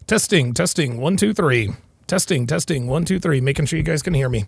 Testing, 1, 2, 3. Testing, 1, 2, 3. Making sure you guys can hear me.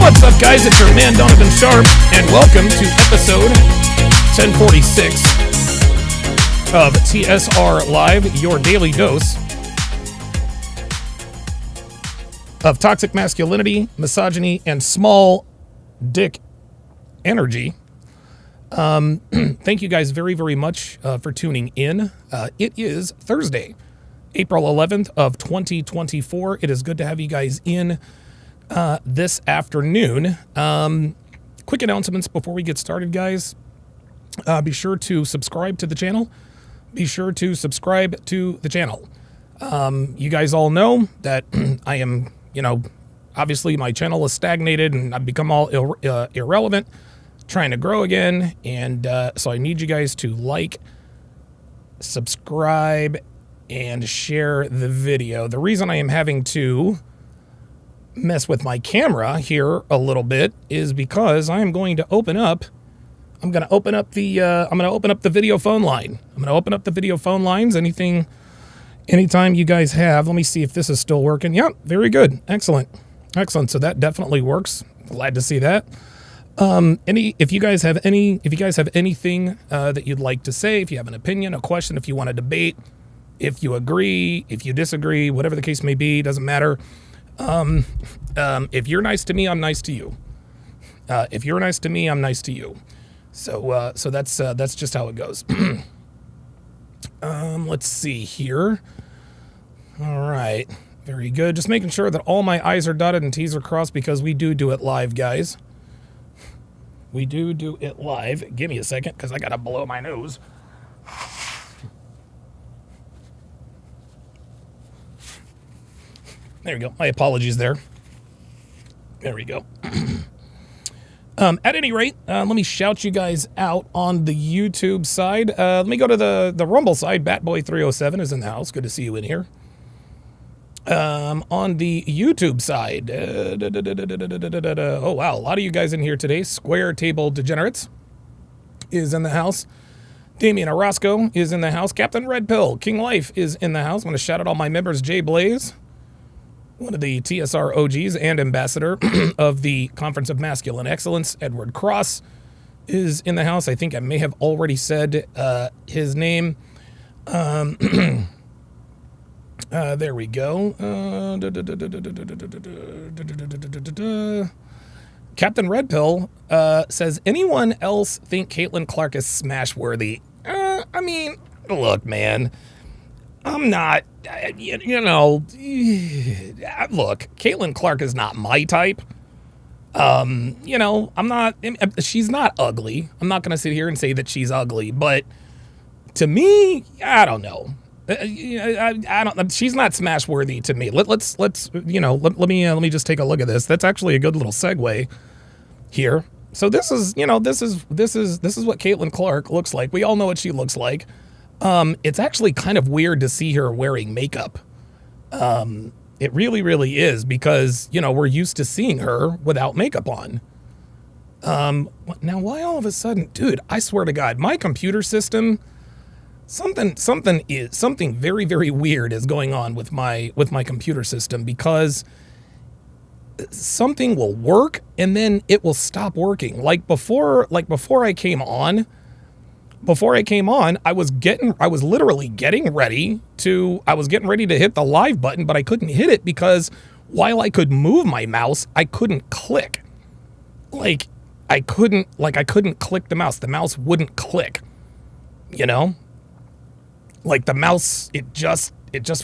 What's up, guys? It's your man, Donovan Sharpe, and welcome to episode 1046 of TSR Live, your daily dose of toxic masculinity, misogyny, and small dick energy. Thank you guys very, very much for tuning in. It is Thursday, April 11th of 2024. It is good to have you guys in this afternoon. Quick announcements before we get started, guys. Be sure to subscribe to the channel. Be sure to subscribe to the channel. You guys all know that I am, obviously my channel is stagnated and I've become all irrelevant, trying to grow again. And so I need you guys to like, subscribe, and share the video. The reason I am having to mess with my camera here a little bit is because I am going to open up the video phone line. I'm going to open up the video phone lines. Anytime you guys have, let me see if this is still working. Yep, very good. Excellent. So that definitely works. Glad to see that. If you guys have anything that you'd like to say, if you have an opinion, a question, if you want to debate, if you agree, if you disagree, whatever the case may be, doesn't matter. If you're nice to me, I'm nice to you. If you're nice to me, I'm nice to you. So that's just how it goes. Let's see here. All right. Very good. Just making sure that all my I's are dotted and T's are crossed because we do it live, guys. We do it live. Give me a second because I got to blow my nose. There we go. My apologies there. There we go. At any rate, let me shout you guys out on the YouTube side. Let me go to the Rumble side. Batboy307 is in the house. Good to see you in here. On the YouTube side. Oh, wow. A lot of you guys in here today. Square Table Degenerates is in the house. Damian Orozco is in the house. Captain Red Pill, King Life is in the house. I'm going to shout out all my members. Jay Blaze, one of the TSR OGs and ambassador of the Conference of Masculine Excellence. Edward Cross is in the house. I think I may have already said his name. There we go. Captain Red Pill says, anyone else think Caitlyn Clark is smash worthy? I mean, look, man. I'm not, look, Caitlyn Clark is not my type. She's not ugly. I'm not going to sit here and say that she's ugly, but to me, I don't know. I don't, she's not smash worthy to me. Let me just take a look at this. That's actually a good little segue here. So this is what Caitlyn Clark looks like. We all know what she looks like. It's actually kind of weird to see her wearing makeup. It really, really is because, we're used to seeing her without makeup on. Now why all of a sudden, dude, I swear to God, my computer system, something very, very weird is going on with my computer system because something will work and then it will stop working. Like before I came on, I was literally getting ready to hit the live button, but I couldn't hit it because while I could move my mouse, I couldn't click. I couldn't click the mouse. The mouse wouldn't click, like the mouse, it just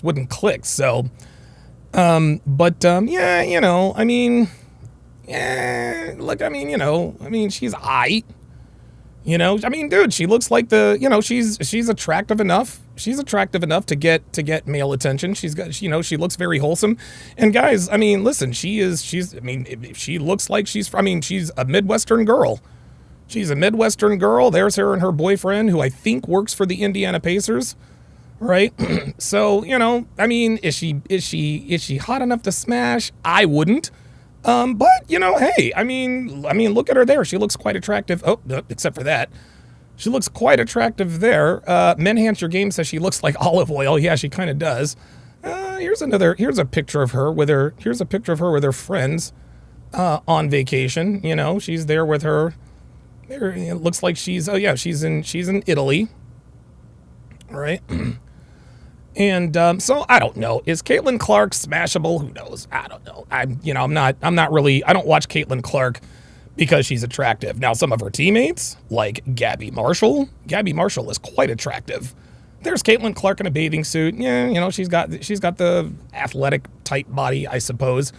wouldn't click. So, she's aight. Dude, she looks like she's attractive enough. She's attractive enough to get male attention. She's got, she looks very wholesome. And guys, listen, she looks like she's a Midwestern girl. She's a Midwestern girl. There's her and her boyfriend, who I think works for the Indiana Pacers, right? So, is she hot enough to smash? I wouldn't. But hey, look at her there. She looks quite attractive. Oh, except for that. She looks quite attractive there. Menhance Your Game says she looks like olive oil. Yeah, she kind of does. Here's a picture of her with her friends. on vacation. You know, she's there with her. It looks like she's she's in Italy, right? And so I don't know. Is Caitlyn Clark smashable? Who knows? I don't know. I'm not really. I don't watch Caitlyn Clark because she's attractive. Now, some of her teammates, like Gabby Marshall is quite attractive. There's Caitlyn Clark in a bathing suit. Yeah, you know, she's got the athletic type body, I suppose.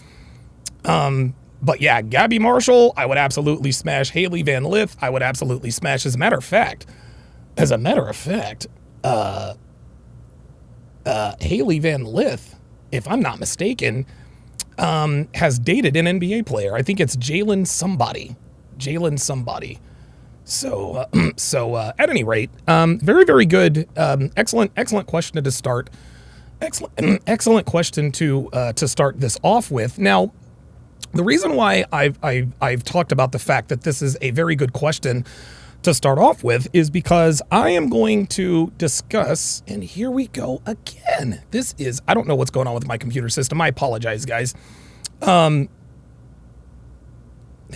But yeah, Gabby Marshall, I would absolutely smash. Hailey Van Lith, I would absolutely smash. As a matter of fact, Hailey Van Lith, if I'm not mistaken, has dated an NBA player. I think it's Jalen somebody. So at any rate, very, very good. Excellent question to start. Excellent question to start this off with. Now, the reason why I've talked about the fact that this is a very good question to start off with is because I am going to discuss, and here we go again. I don't know what's going on with my computer system. I apologize, guys. There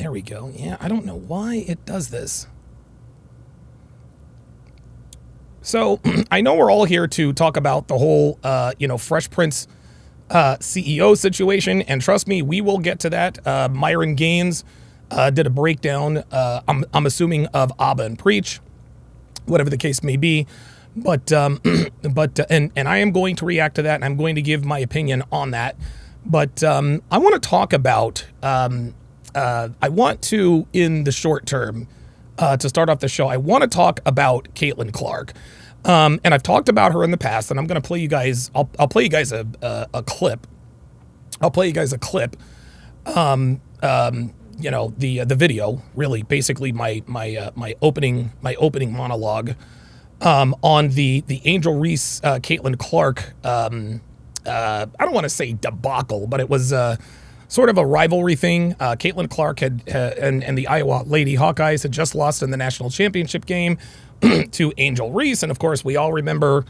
we go. Yeah, I don't know why it does this. So I know we're all here to talk about the whole, Fresh Prince CEO situation, and trust me, we will get to that. Myron Gaines did a breakdown, I'm assuming, of Abba and Preach, whatever the case may be, but and I am going to react to that, and I'm going to give my opinion on that. But I want to talk about, I want to, in the short term, to start off the show, I want to talk about Caitlyn Clark. And I've talked about her in the past, and I'm going to play you guys, I'll play you guys a clip. I'll play you guys a clip. The video, really, basically my opening monologue on the Angel Reese Caitlyn Clark I don't want to say debacle, but it was sort of a rivalry thing. Caitlyn Clark and the Iowa Lady Hawkeyes had just lost in the national championship game to Angel Reese, and of course we all remember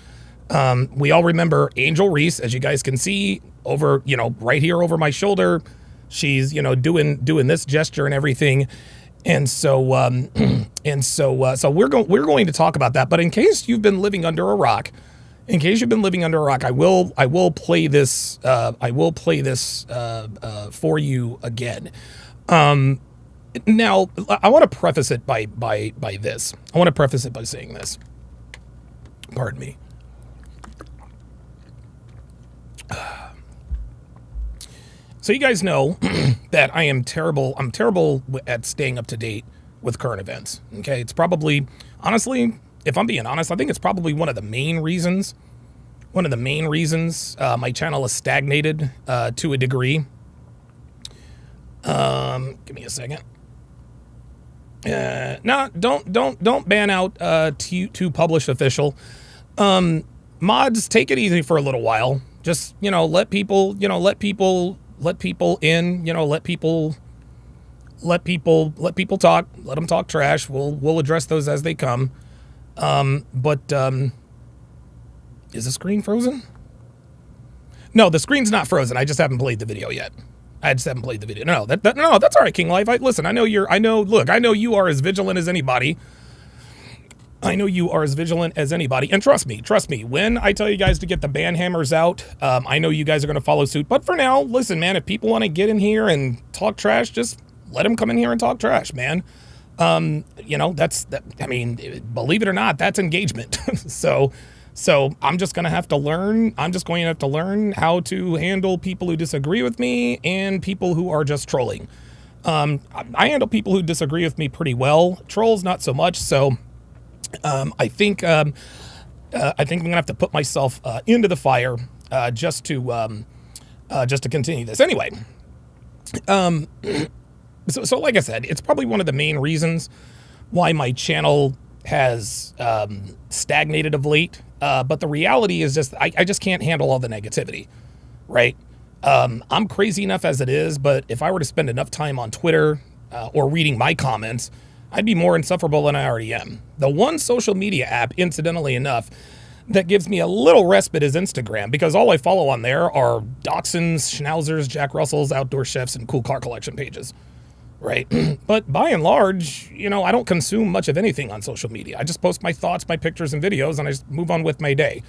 Angel Reese, as you guys can see over, right here over my shoulder. She's, doing this gesture and everything. And so we're going to talk about that. But in case you've been living under a rock, I will play this for you again. Now I want to preface it by this. I want to preface it by saying this. Pardon me. So you guys know that I am terrible. I'm terrible at staying up to date with current events. Okay, it's probably, honestly, if I'm being honest, I think it's probably one of the main reasons my channel is stagnated to a degree. Give me a second. No, don't ban out to publish official. Mods, take it easy for a little while. Just, let people in, let people talk, let them talk trash. We'll address those as they come. But is the screen frozen? No, the screen's not frozen. I just haven't played the video yet. No, that's all right, King Life. Listen, I know you are as vigilant as anybody. And trust me, when I tell you guys to get the ban hammers out, I know you guys are going to follow suit. But for now, listen, man, if people want to get in here and talk trash, just let them come in here and talk trash, man. Believe it or not, that's engagement. So I'm just going to have to learn. I'm just going to have to learn how to handle people who disagree with me and people who are just trolling. I handle people who disagree with me pretty well. Trolls, not so much. So I think I'm gonna have to put myself into the fire just to continue this. Anyway, so like I said, it's probably one of the main reasons why my channel has stagnated of late. But the reality is just I just can't handle all the negativity, right? I'm crazy enough as it is, but if I were to spend enough time on Twitter or reading my comments, I'd be more insufferable than I already am. The one social media app, incidentally enough, that gives me a little respite is Instagram, because all I follow on there are dachshunds, schnauzers, Jack Russells, outdoor chefs, and cool car collection pages, right? But by and large, you know, I don't consume much of anything on social media. I just post my thoughts, my pictures and videos, and I just move on with my day.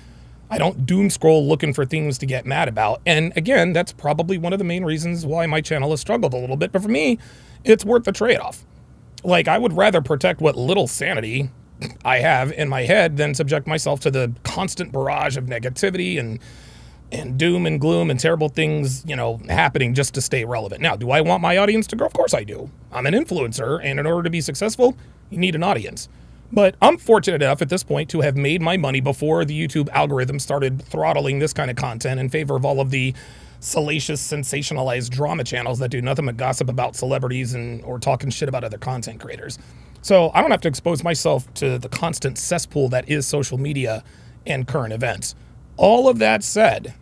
I don't doom scroll looking for things to get mad about. And again, that's probably one of the main reasons why my channel has struggled a little bit. But for me, it's worth the trade-off. Like, I would rather protect what little sanity I have in my head than subject myself to the constant barrage of negativity and doom and gloom and terrible things, you know, happening just to stay relevant. Now, do I want my audience to grow? Of course I do. I'm an influencer, and in order to be successful, you need an audience. But I'm fortunate enough at this point to have made my money before the YouTube algorithm started throttling this kind of content in favor of all of the salacious, sensationalized drama channels that do nothing but gossip about celebrities or talking shit about other content creators. So I don't have to expose myself to the constant cesspool that is social media and current events. All of that said,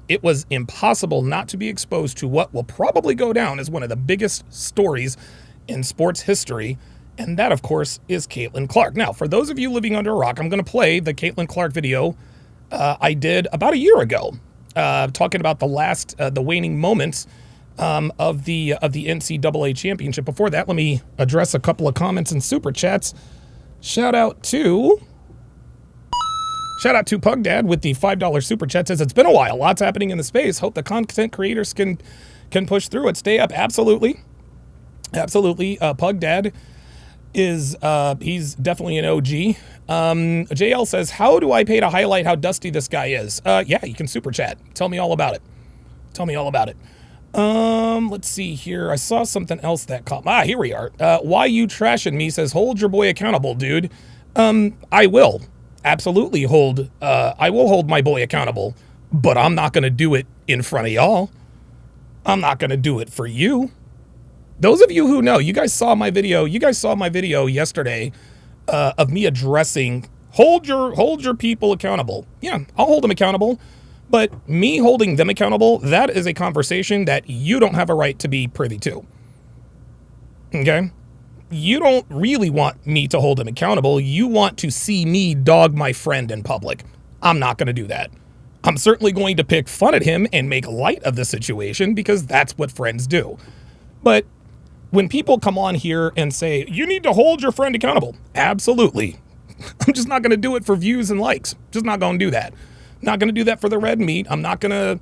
it was impossible not to be exposed to what will probably go down as one of the biggest stories in sports history. And that, of course, is Caitlyn Clark. Now, for those of you living under a rock, I'm going to play the Caitlyn Clark video I did about a year ago, talking about the waning moments of the NCAA championship. Before that, let me address a couple of comments and super chats. Shout out to Pug Dad with the $5 super chat. Says, it's been a while. Lots happening in the space. Hope the content creators can push through it. Stay up. Absolutely. Pug Dad is he's definitely an OG. JL says, how do I pay to highlight how dusty this guy is? Yeah, you can super chat. Tell me all about it. Let's see here. I saw something else that caught. Here we are. Why you trashing me? Says, hold your boy accountable, dude. I will absolutely I will hold my boy accountable, but I'm not going to do it in front of y'all. I'm not going to do it for you. Those of you who know, you guys saw my video yesterday of me addressing hold your people accountable. Yeah, I'll hold them accountable, but me holding them accountable, that is a conversation that you don't have a right to be privy to. Okay? You don't really want me to hold him accountable. You want to see me dog my friend in public. I'm not going to do that. I'm certainly going to pick fun at him and make light of the situation because that's what friends do. But when people come on here and say, you need to hold your friend accountable, absolutely. I'm just not going to do it for views and likes. Just not going to do that. Not going to do that for the red meat. I'm not going to,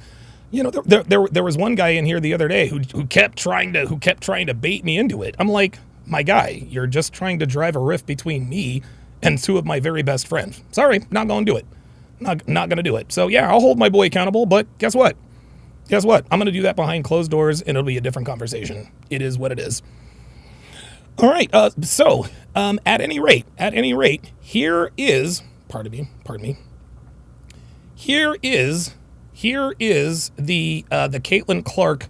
you know, there was one guy in here the other day who kept trying to bait me into it. I'm like, my guy, you're just trying to drive a rift between me and two of my very best friends. Sorry, not going to do it. Not going to do it. So yeah, I'll hold my boy accountable, but guess what? I'm going to do that behind closed doors, and it'll be a different conversation. It is what it is. All right. So at any rate, here is, pardon me. Here is the Caitlyn Clark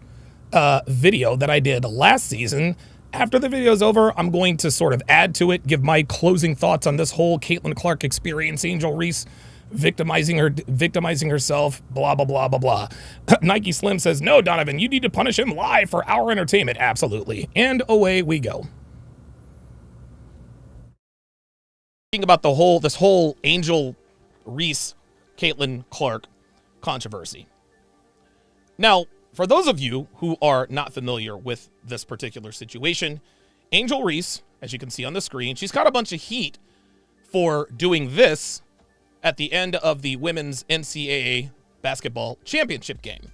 video that I did last season. After the video's over, I'm going to sort of add to it, give my closing thoughts on this whole Caitlyn Clark experience. Angel Reese victimizing herself, blah, blah, blah, blah, blah. Nike Slim says, no, Donovan, you need to punish him live for our entertainment. Absolutely. And away we go. About this whole Angel Reese, Caitlyn Clark controversy. Now, for those of you who are not familiar with this particular situation, Angel Reese, as you can see on the screen, she's got a bunch of heat for doing this at the end of the women's NCAA basketball championship game.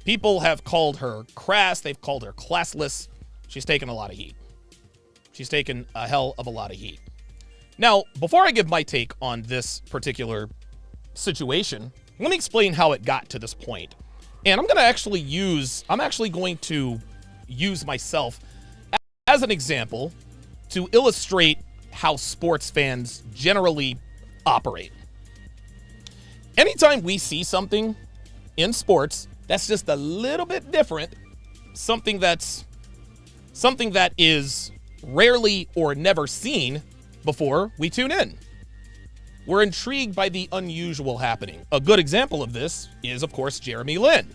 People have called her crass. They've called her classless. She's taken a lot of heat. She's taken a hell of a lot of heat. Now, before I give my take on this particular situation, let me explain how it got to this point. And I'm actually going to use myself as an example to illustrate how sports fans generally operate. Anytime we see something in sports that's just a little bit different, something that is rarely or never seen before, we tune in. We're intrigued by the unusual happening. A good example of this is, of course, Jeremy Lin.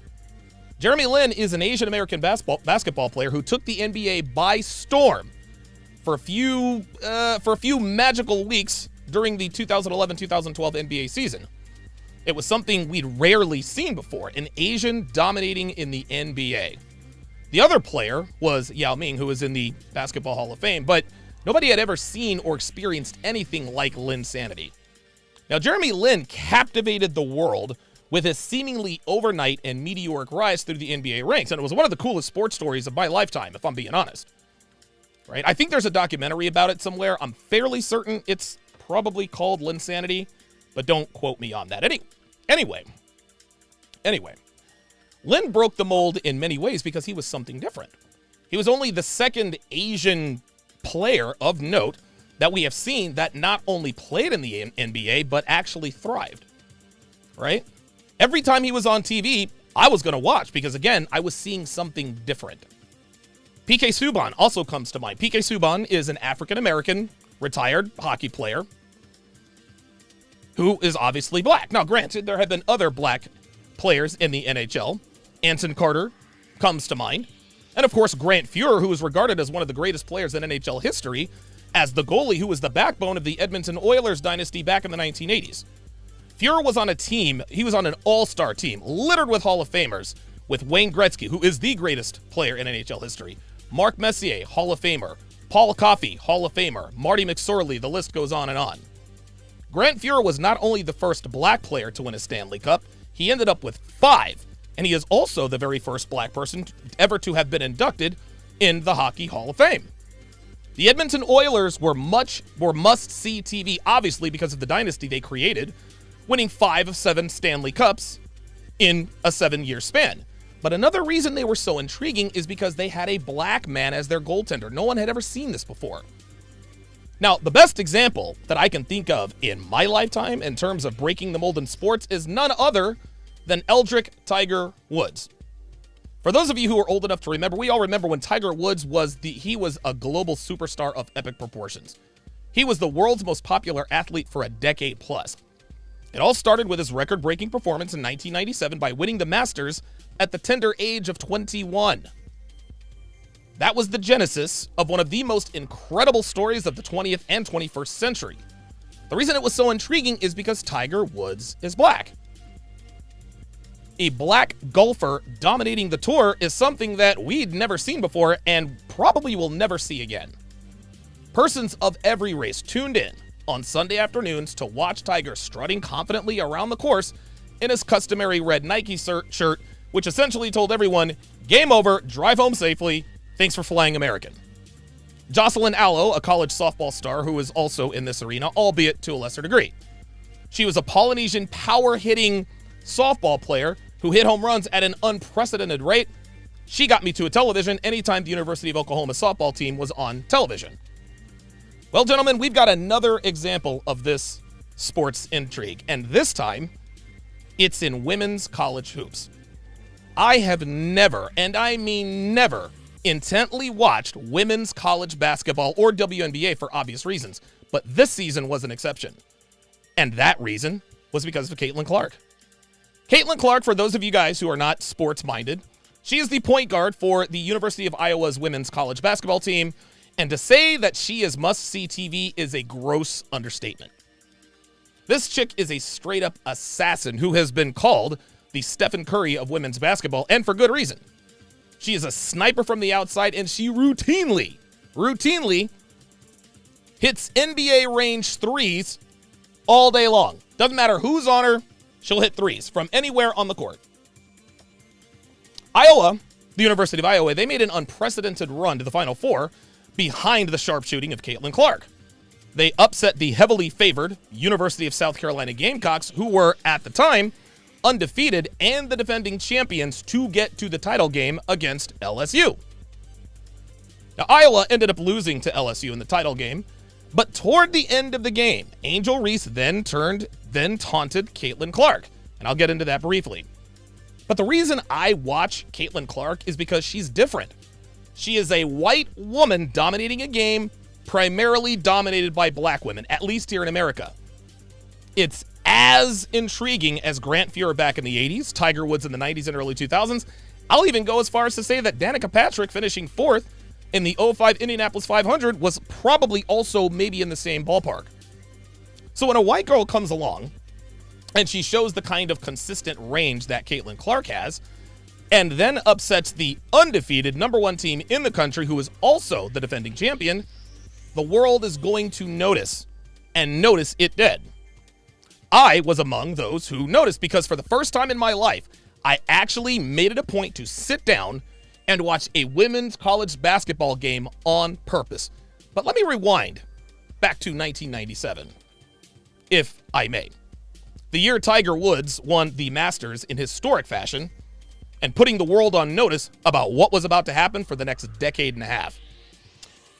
Jeremy Lin is an Asian American basketball player who took the NBA by storm for a few magical weeks during the 2011-2012 NBA season. It was something we'd rarely seen before, an Asian dominating in the NBA. The other player was Yao Ming, who was in the Basketball Hall of Fame, but nobody had ever seen or experienced anything like Linsanity. Now, Jeremy Lin captivated the world with his seemingly overnight and meteoric rise through the NBA ranks, and it was one of the coolest sports stories of my lifetime, if I'm being honest. Right? I think there's a documentary about it somewhere. I'm fairly certain it's probably called Linsanity, but don't quote me on that. Anyway, Lin broke the mold in many ways because he was something different. He was only the second Asian player of note that we have seen that not only played in the NBA, but actually thrived, right? Every time he was on TV, I was going to watch because, again, I was seeing something different. PK Subban also comes to mind. PK Subban is an African-American retired hockey player who is obviously black. Now, granted, there have been other black players in the NHL. Anson Carter comes to mind. And, of course, Grant Fuhr, who is regarded as one of the greatest players in NHL history, as the goalie who was the backbone of the Edmonton Oilers dynasty back in the 1980s. Fuhr was on a team, he was on an all-star team, littered with Hall of Famers, with Wayne Gretzky, who is the greatest player in NHL history, Mark Messier, Hall of Famer, Paul Coffey, Hall of Famer, Marty McSorley, the list goes on and on. Grant Fuhr was not only the first black player to win a Stanley Cup, he ended up with 5, and he is also the very first black person ever to have been inducted in the Hockey Hall of Fame. The Edmonton Oilers were must-see TV, obviously because of the dynasty they created, winning 5 of 7 Stanley Cups in a 7-year span. But another reason they were so intriguing is because they had a black man as their goaltender. No one had ever seen this before. Now, the best example that I can think of in my lifetime in terms of breaking the mold in sports is none other than Eldrick Tiger Woods. For those of you who are old enough to remember, we all remember when Tiger Woods was a global superstar of epic proportions. He was the world's most popular athlete for a decade plus. It all started with his record-breaking performance in 1997 by winning the Masters at the tender age of 21. That was the genesis of one of the most incredible stories of the 20th and 21st century. The reason it was so intriguing is because Tiger Woods is black. A black golfer dominating the tour is something that we'd never seen before and probably will never see again. Persons of every race tuned in on Sunday afternoons to watch Tiger strutting confidently around the course in his customary red Nike shirt, which essentially told everyone, game over, drive home safely, thanks for flying American. Jocelyn Alo, a college softball star who is also in this arena, albeit to a lesser degree. She was a Polynesian power-hitting softball player who hit home runs at an unprecedented rate. She got me to a television anytime the University of Oklahoma softball team was on television. Well, gentlemen, we've got another example of this sports intrigue, and this time, it's in women's college hoops. I have never, and I mean never, intently watched women's college basketball or WNBA for obvious reasons, but this season was an exception. And that reason was because of Caitlyn Clark. Caitlyn Clark, for those of you guys who are not sports-minded, she is the point guard for the University of Iowa's women's college basketball team, and to say that she is must-see TV is a gross understatement. This chick is a straight-up assassin who has been called the Stephen Curry of women's basketball, and for good reason. She is a sniper from the outside, and she routinely hits NBA-range threes all day long. Doesn't matter who's on her, she'll hit threes from anywhere on the court. Iowa, the University of Iowa, they made an unprecedented run to the Final Four behind the sharpshooting of Caitlyn Clark. They upset the heavily favored University of South Carolina Gamecocks, who were, at the time, undefeated and the defending champions, to get to the title game against LSU. Now, Iowa ended up losing to LSU in the title game, but toward the end of the game, Angel Reese then taunted Caitlyn Clark, and I'll get into that briefly. But the reason I watch Caitlyn Clark is because she's different. She is a white woman dominating a game primarily dominated by black women, at least here in America. It's as intriguing as Grant Fuhr back in the 80s, Tiger Woods in the 90s and early 2000s. I'll even go as far as to say that Danica Patrick finishing 4th in the 05 Indianapolis 500 was probably also maybe in the same ballpark. So when a white girl comes along and she shows the kind of consistent range that Caitlyn Clark has, and then upsets the undefeated #1 team in the country, who is also the defending champion, the world is going to notice, and notice it did. I was among those who noticed, because for the first time in my life, I actually made it a point to sit down and watch a women's college basketball game on purpose. But let me rewind back to 1997, if I may. The year Tiger Woods won the Masters in historic fashion, and putting the world on notice about what was about to happen for the next decade and a half.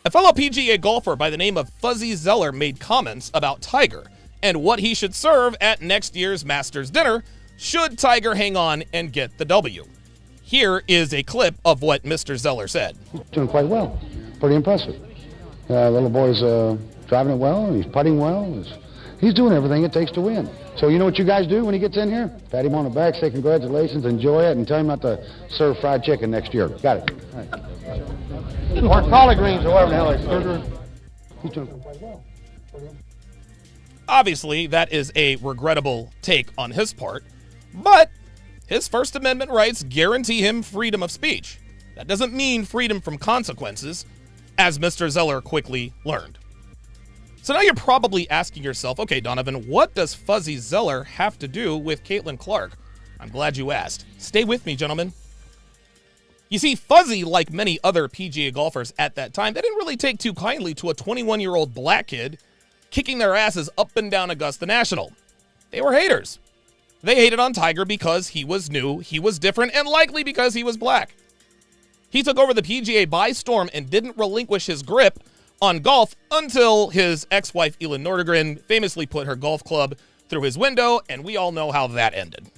A fellow PGA golfer by the name of Fuzzy Zoeller made comments about Tiger and what he should serve at next year's Masters dinner should Tiger hang on and get the W. Here is a clip of what Mr. Zoeller said. He's doing quite well. Pretty impressive. Little boy's driving it well, and he's putting well. He's doing everything it takes to win. So you know what you guys do when he gets in here? Pat him on the back, say congratulations, enjoy it, and tell him not to serve fried chicken next year. Got it. All right. Or collard greens, or whatever the hell they serve. He's doing quite well. Obviously, that is a regrettable take on his part, but his First Amendment rights guarantee him freedom of speech. That doesn't mean freedom from consequences, as Mr. Zoeller quickly learned. So now you're probably asking yourself, okay, Donovan, what does Fuzzy Zoeller have to do with Caitlyn Clark? I'm glad you asked. Stay with me, gentlemen. You see, Fuzzy, like many other PGA golfers at that time, they didn't really take too kindly to a 21-year-old black kid kicking their asses up and down Augusta National. They were haters. They hated on Tiger because he was new, he was different, and likely because he was black. He took over the PGA by storm and didn't relinquish his grip on golf until his ex-wife Elin Nordegren famously put her golf club through his window, and we all know how that ended.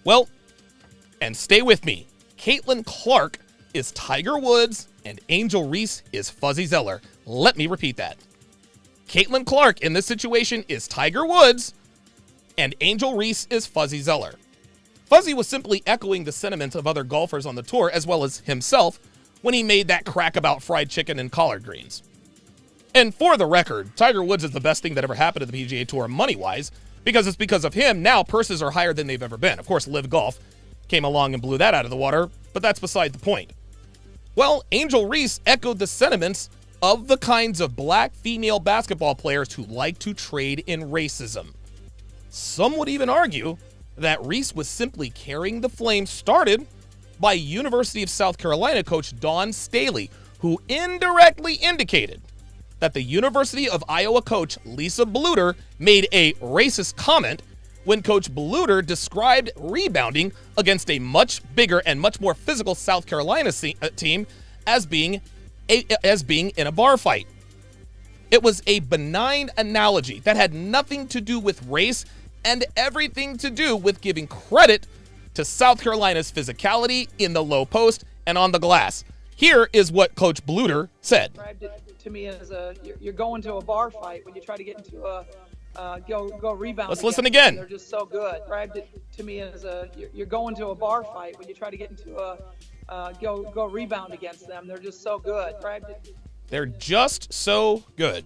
Well, and stay with me, Caitlyn Clark is Tiger Woods and Angel Reese is Fuzzy Zoeller. Let me repeat that. Caitlyn Clark in this situation is Tiger Woods and Angel Reese is Fuzzy Zoeller. Fuzzy was simply echoing the sentiments of other golfers on the tour as well as himself when he made that crack about fried chicken and collard greens. And for the record, Tiger Woods is the best thing that ever happened to the PGA Tour money-wise, because it's because of him now purses are higher than they've ever been. Of course, Live Golf came along and blew that out of the water, but that's beside the point. Well, Angel Reese echoed the sentiments of the kinds of black female basketball players who like to trade in racism. Some would even argue that Reese was simply carrying the flame started by University of South Carolina coach Dawn Staley, who indirectly indicated that the University of Iowa coach Lisa Bluter made a racist comment when Coach Bluter described rebounding against a much bigger and much more physical South Carolina team as being in a bar fight. It was a benign analogy that had nothing to do with race and everything to do with giving credit to South Carolina's physicality in the low post and on the glass. Here is what Coach Bluter said. Described it to me as you're going to a bar fight when you try to get into a go rebound. Let's listen again. They're just so good. Described it to me as you're going to a bar fight when you try to get into a go rebound against them. They're just so good. They're just so good.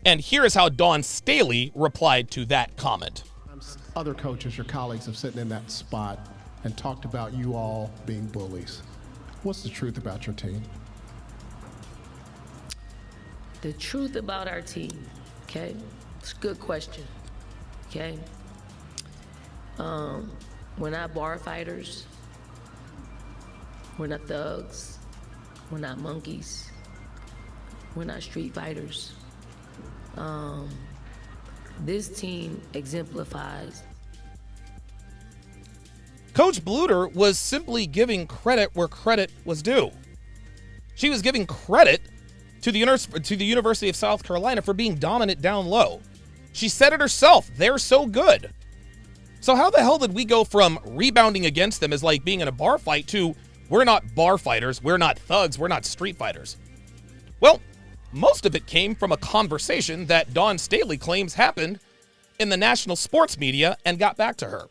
And here is how Dawn Staley replied to that comment. Other coaches, your colleagues, have sitting in that spot and talked about you all being bullies. What's the truth about your team? The truth about our team, okay? It's a good question, okay? We're not bar fighters. We're not thugs. We're not monkeys. We're not street fighters. This team exemplifies. Coach Bluter was simply giving credit where credit was due. She was giving credit to the University of South Carolina for being dominant down low. She said it herself. They're so good. So how the hell did we go from rebounding against them as like being in a bar fight to we're not bar fighters, we're not thugs, we're not street fighters? Well, most of it came from a conversation that Dawn Staley claims happened in the national sports media and got back to her.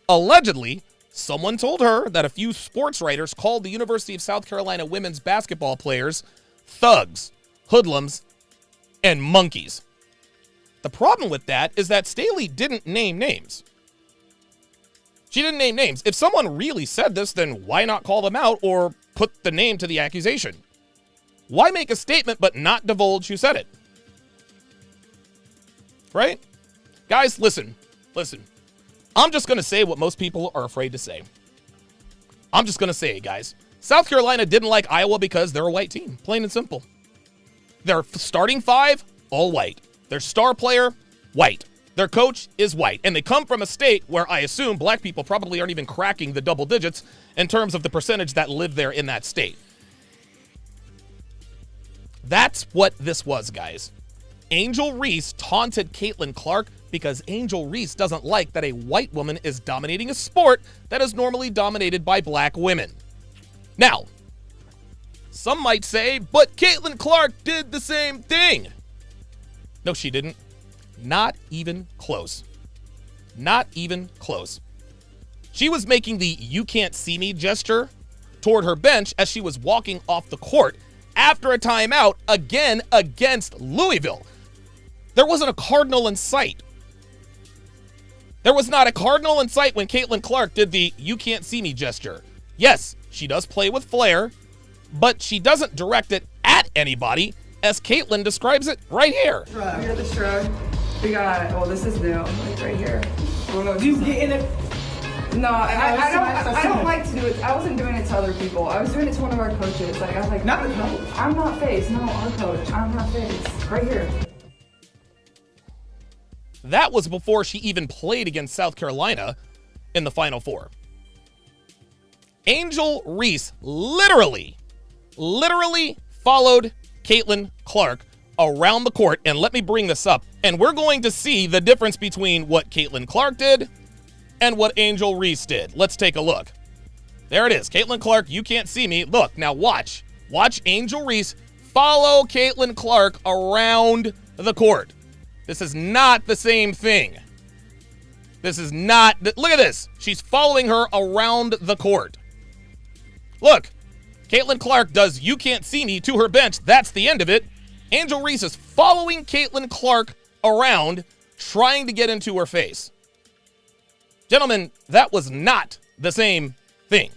Allegedly, someone told her that a few sports writers called the University of South Carolina women's basketball players thugs, hoodlums, and monkeys. The problem with that is that Staley didn't name names. She didn't name names. If someone really said this, then why not call them out or put the name to the accusation? Why make a statement but not divulge who said it? Right? Guys, listen. I'm just going to say what most people are afraid to say. I'm just going to say it, guys. South Carolina didn't like Iowa because they're a white team. Plain and simple. Their starting five, all white. Their star player, white. Their coach is white. And they come from a state where I assume black people probably aren't even cracking the double digits in terms of the percentage that live there in that state. That's what this was, guys. Angel Reese taunted Caitlyn Clark because Angel Reese doesn't like that a white woman is dominating a sport that is normally dominated by black women. Now, some might say, but Caitlyn Clark did the same thing. No, she didn't. Not even close. Not even close. She was making the "you can't see me" gesture toward her bench as she was walking off the court after a timeout again against Louisville. There wasn't a cardinal in sight. There was not a cardinal in sight when Caitlyn Clark did the "you can't see me" gesture. Yes, she does play with flair, but she doesn't direct it at anybody, as Caitlyn describes it right here. We got the shrug. We got, well, this is new, like right here. You get in it. No, I don't like to do it. I wasn't doing it to other people. I was doing it to one of our coaches. Like, I was like, Not the coach. I'm not face. No, our coach. I'm not face. Right here. That was before she even played against South Carolina in the Final Four. Angel Reese literally followed Caitlyn Clark around the court. And let me bring this up. And we're going to see the difference between what Caitlyn Clark did and what Angel Reese did. Let's take a look. There it is. Caitlyn Clark, "you can't see me." Look, now watch. Watch Angel Reese follow Caitlyn Clark around the court. This is not the same thing. This is not. Look at this. She's following her around the court. Look, Caitlyn Clark does "you can't see me" to her bench. That's the end of it. Angel Reese is following Caitlyn Clark around, trying to get into her face. Gentlemen, that was not the same thing.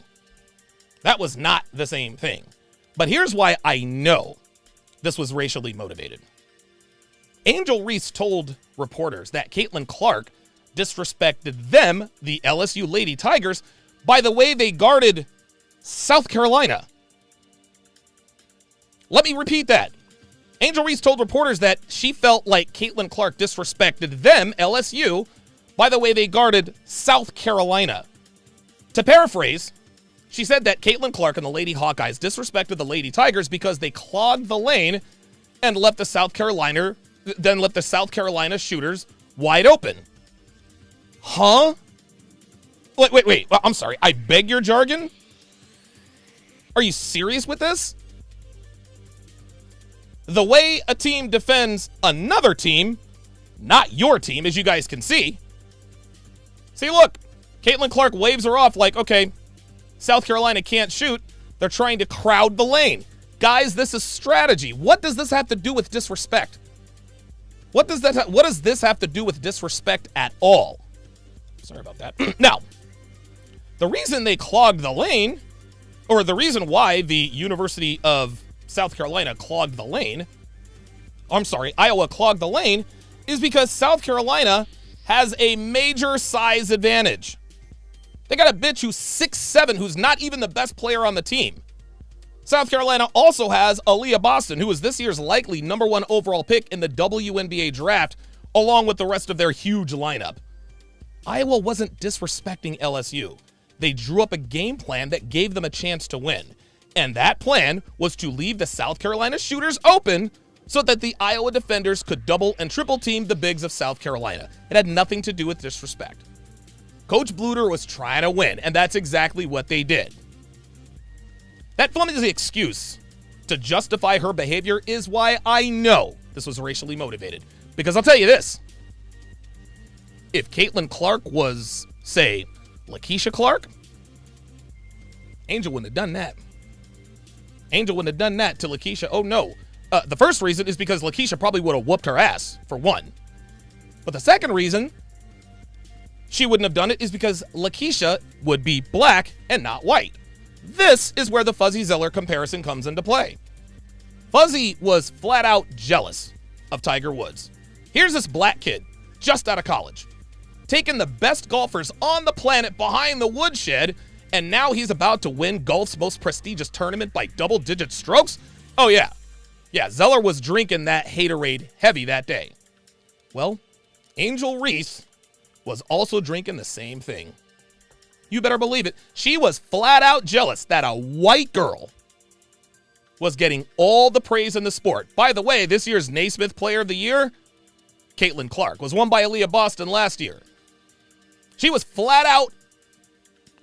That was not the same thing. But here's why I know this was racially motivated. Angel Reese told reporters that Caitlyn Clark disrespected them, the LSU Lady Tigers, by the way they guarded South Carolina. Let me repeat that. Angel Reese told reporters that she felt like Caitlyn Clark disrespected them, LSU, by the way they guarded South Carolina. To paraphrase, she said that Caitlyn Clark and the Lady Hawkeyes disrespected the Lady Tigers because they clogged the lane and left the South Carolina shooters wide open. Huh? Wait. I'm sorry. I beg your jargon? Are you serious with this? The way a team defends another team, not your team, as you guys can see. See, look, Caitlyn Clark waves her off like, okay, South Carolina can't shoot. They're trying to crowd the lane. Guys, this is strategy. What does this have to do with disrespect? What does this have to do with disrespect at all? Sorry about that. Now, the reason they clogged the lane, or the reason why the University of South Carolina clogged the lane, Iowa clogged the lane, is because South Carolina has a major size advantage. They got a bitch who's 6'7", who's not even the best player on the team. South Carolina also has Aaliyah Boston, who is this year's likely #1 overall pick in the WNBA draft, along with the rest of their huge lineup. Iowa wasn't disrespecting LSU. They drew up a game plan that gave them a chance to win. And that plan was to leave the South Carolina shooters open so that the Iowa defenders could double and triple team the bigs of South Carolina. It had nothing to do with disrespect. Coach Bluter was trying to win, and that's exactly what they did. That flimsy excuse to justify her behavior is why I know this was racially motivated. Because I'll tell you this. If Caitlyn Clark was, say, Lakeisha Clark, Angel wouldn't have done that. Angel wouldn't have done that to Lakeisha. Oh, no. The first reason is because Lakeisha probably would have whooped her ass, for one. But the second reason she wouldn't have done it is because Lakeisha would be black and not white. This is where the Fuzzy Zeller comparison comes into play. Fuzzy was flat out jealous of Tiger Woods. Here's this black kid, just out of college, taking the best golfers on the planet behind the woodshed, and now he's about to win golf's most prestigious tournament by double-digit strokes? Oh, yeah. Yeah, Zeller was drinking that haterade heavy that day. Well, Angel Reese was also drinking the same thing. You better believe it. She was flat out jealous that a white girl was getting all the praise in the sport. By the way, this year's Naismith Player of the Year, Caitlyn Clark, was won by Aaliyah Boston last year. She was flat out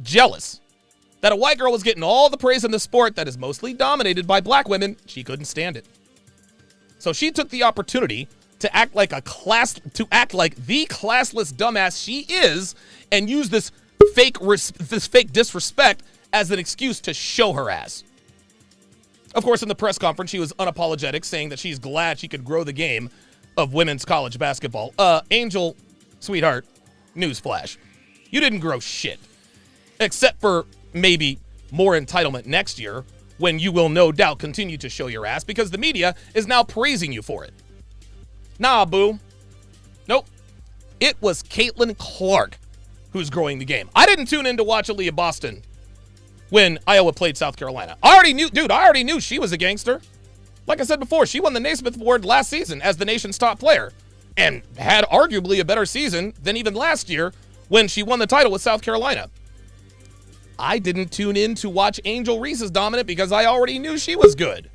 jealous that a white girl was getting all the praise in the sport that is mostly dominated by black women. She couldn't stand it. So she took the opportunity to act like the classless dumbass she is, and use this fake disrespect as an excuse to show her ass. Of course, in the press conference, she was unapologetic, saying that she's glad she could grow the game of women's college basketball. Angel, sweetheart, newsflash, you didn't grow shit, except for maybe more entitlement next year, when you will no doubt continue to show your ass because the media is now praising you for it. Nah, boo. Nope. It was Caitlyn Clark who's growing the game. I didn't tune in to watch Aaliyah Boston when Iowa played South Carolina. I already knew she was a gangster. Like I said before, she won the Naismith Award last season as the nation's top player and had arguably a better season than even last year when she won the title with South Carolina. I didn't tune in to watch Angel Reese's dominant because I already knew she was good.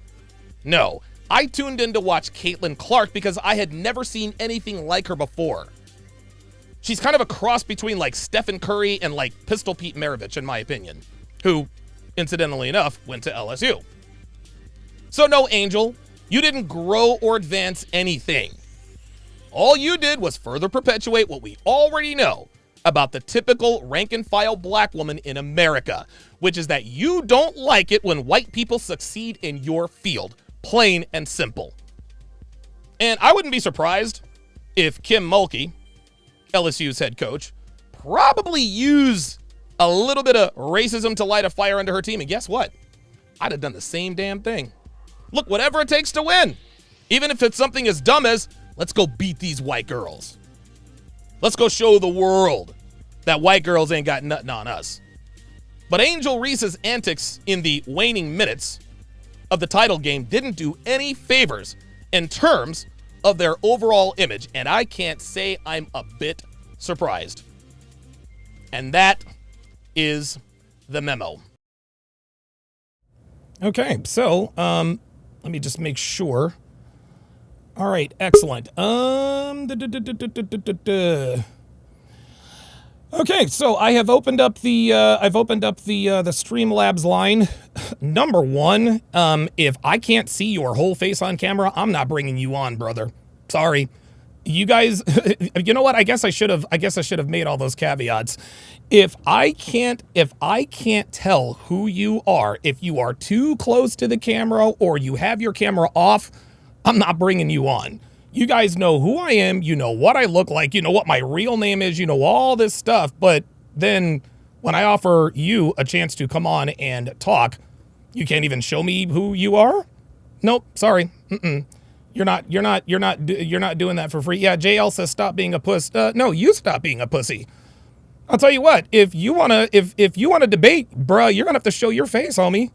No, I tuned in to watch Caitlyn Clark because I had never seen anything like her before. She's kind of a cross between like Stephen Curry and like Pistol Pete Maravich, in my opinion, who, incidentally enough, went to LSU. So no, Angel, you didn't grow or advance anything. All you did was further perpetuate what we already know about the typical rank-and-file black woman in America, which is that you don't like it when white people succeed in your field. Plain and simple. And I wouldn't be surprised if Kim Mulkey, LSU's head coach, probably used a little bit of racism to light a fire under her team. And guess what? I'd have done the same damn thing. Look, whatever it takes to win. Even if it's something as dumb as, let's go beat these white girls. Let's go show the world that white girls ain't got nothing on us. But Angel Reese's antics in the waning minutes of the title game didn't do any favors in terms of their overall image, and I can't say I'm a bit surprised. And that is the memo. Okay, so let me just make sure. All right, excellent. Okay, so I have opened up the Streamlabs line. Number one, if I can't see your whole face on camera, I'm not bringing you on, brother. Sorry. You guys, you know what? I guess I should have made all those caveats. If I can't tell who you are, if you are too close to the camera or you have your camera off, I'm not bringing you on. You guys know who I am. You know what I look like. You know what my real name is. You know all this stuff. But then when I offer you a chance to come on and talk, you can't even show me who you are? Nope. Sorry. You're not doing that for free. Yeah. JL says stop being a puss. No, you stop being a pussy. I'll tell you what. If you wanna debate, bruh, you're gonna have to show your face, homie.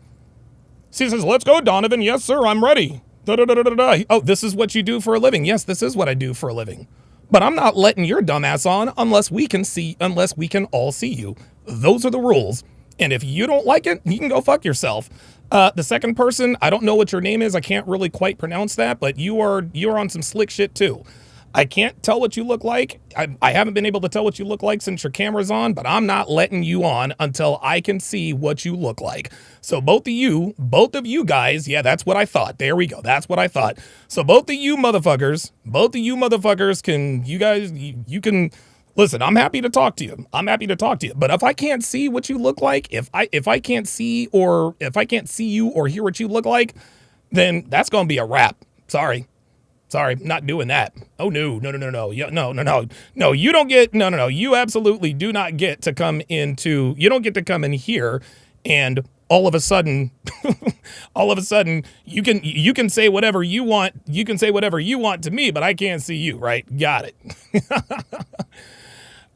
She says, "Let's go, Donovan." Yes, sir. I'm ready. Oh, this is what you do for a living. Yes, this is what I do for a living. But I'm not letting your dumbass on unless we can all see you. Those are the rules. And if you don't like it, you can go fuck yourself. The second person, I don't know what your name is. I can't really quite pronounce that, but you're on some slick shit too. I can't tell what you look like. I haven't been able to tell what you look like since your camera's on, but I'm not letting you on until I can see what you look like. So both of you guys, yeah, that's what I thought. There we go. That's what I thought. So both of you motherfuckers you can listen, I'm happy to talk to you. But if I can't see what you look like, if I can't see you or hear what you look like, then that's going to be a wrap. Sorry. Sorry, not doing that. Oh, no. Yeah, no. You don't get, no. You absolutely do not get to come into, you don't get to come in here and all of a sudden, you can say whatever you want. You can say whatever you want to me, but I can't see you, right? Got it.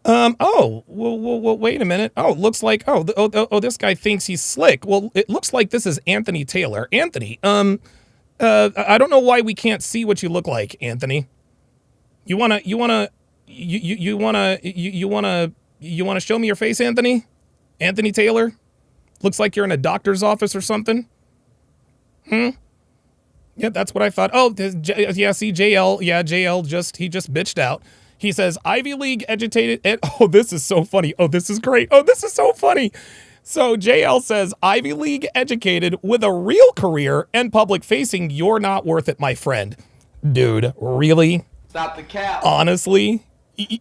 Oh, well, wait a minute. Oh, looks like, this guy thinks he's slick. Well, it looks like this is Anthony Taylor. Anthony, I don't know why we can't see what you look like, Anthony. You wanna show me your face, Anthony? Anthony Taylor? Looks like you're in a doctor's office or something. Yeah, that's what I thought. Oh, yeah, see, JL. Yeah, JL he just bitched out. He says, Ivy League educated. Oh, this is so funny. Oh, this is great. Oh, this is so funny. So JL says, Ivy League educated with a real career and public facing. You're not worth it, my friend. Dude, really? Stop the cap. Honestly?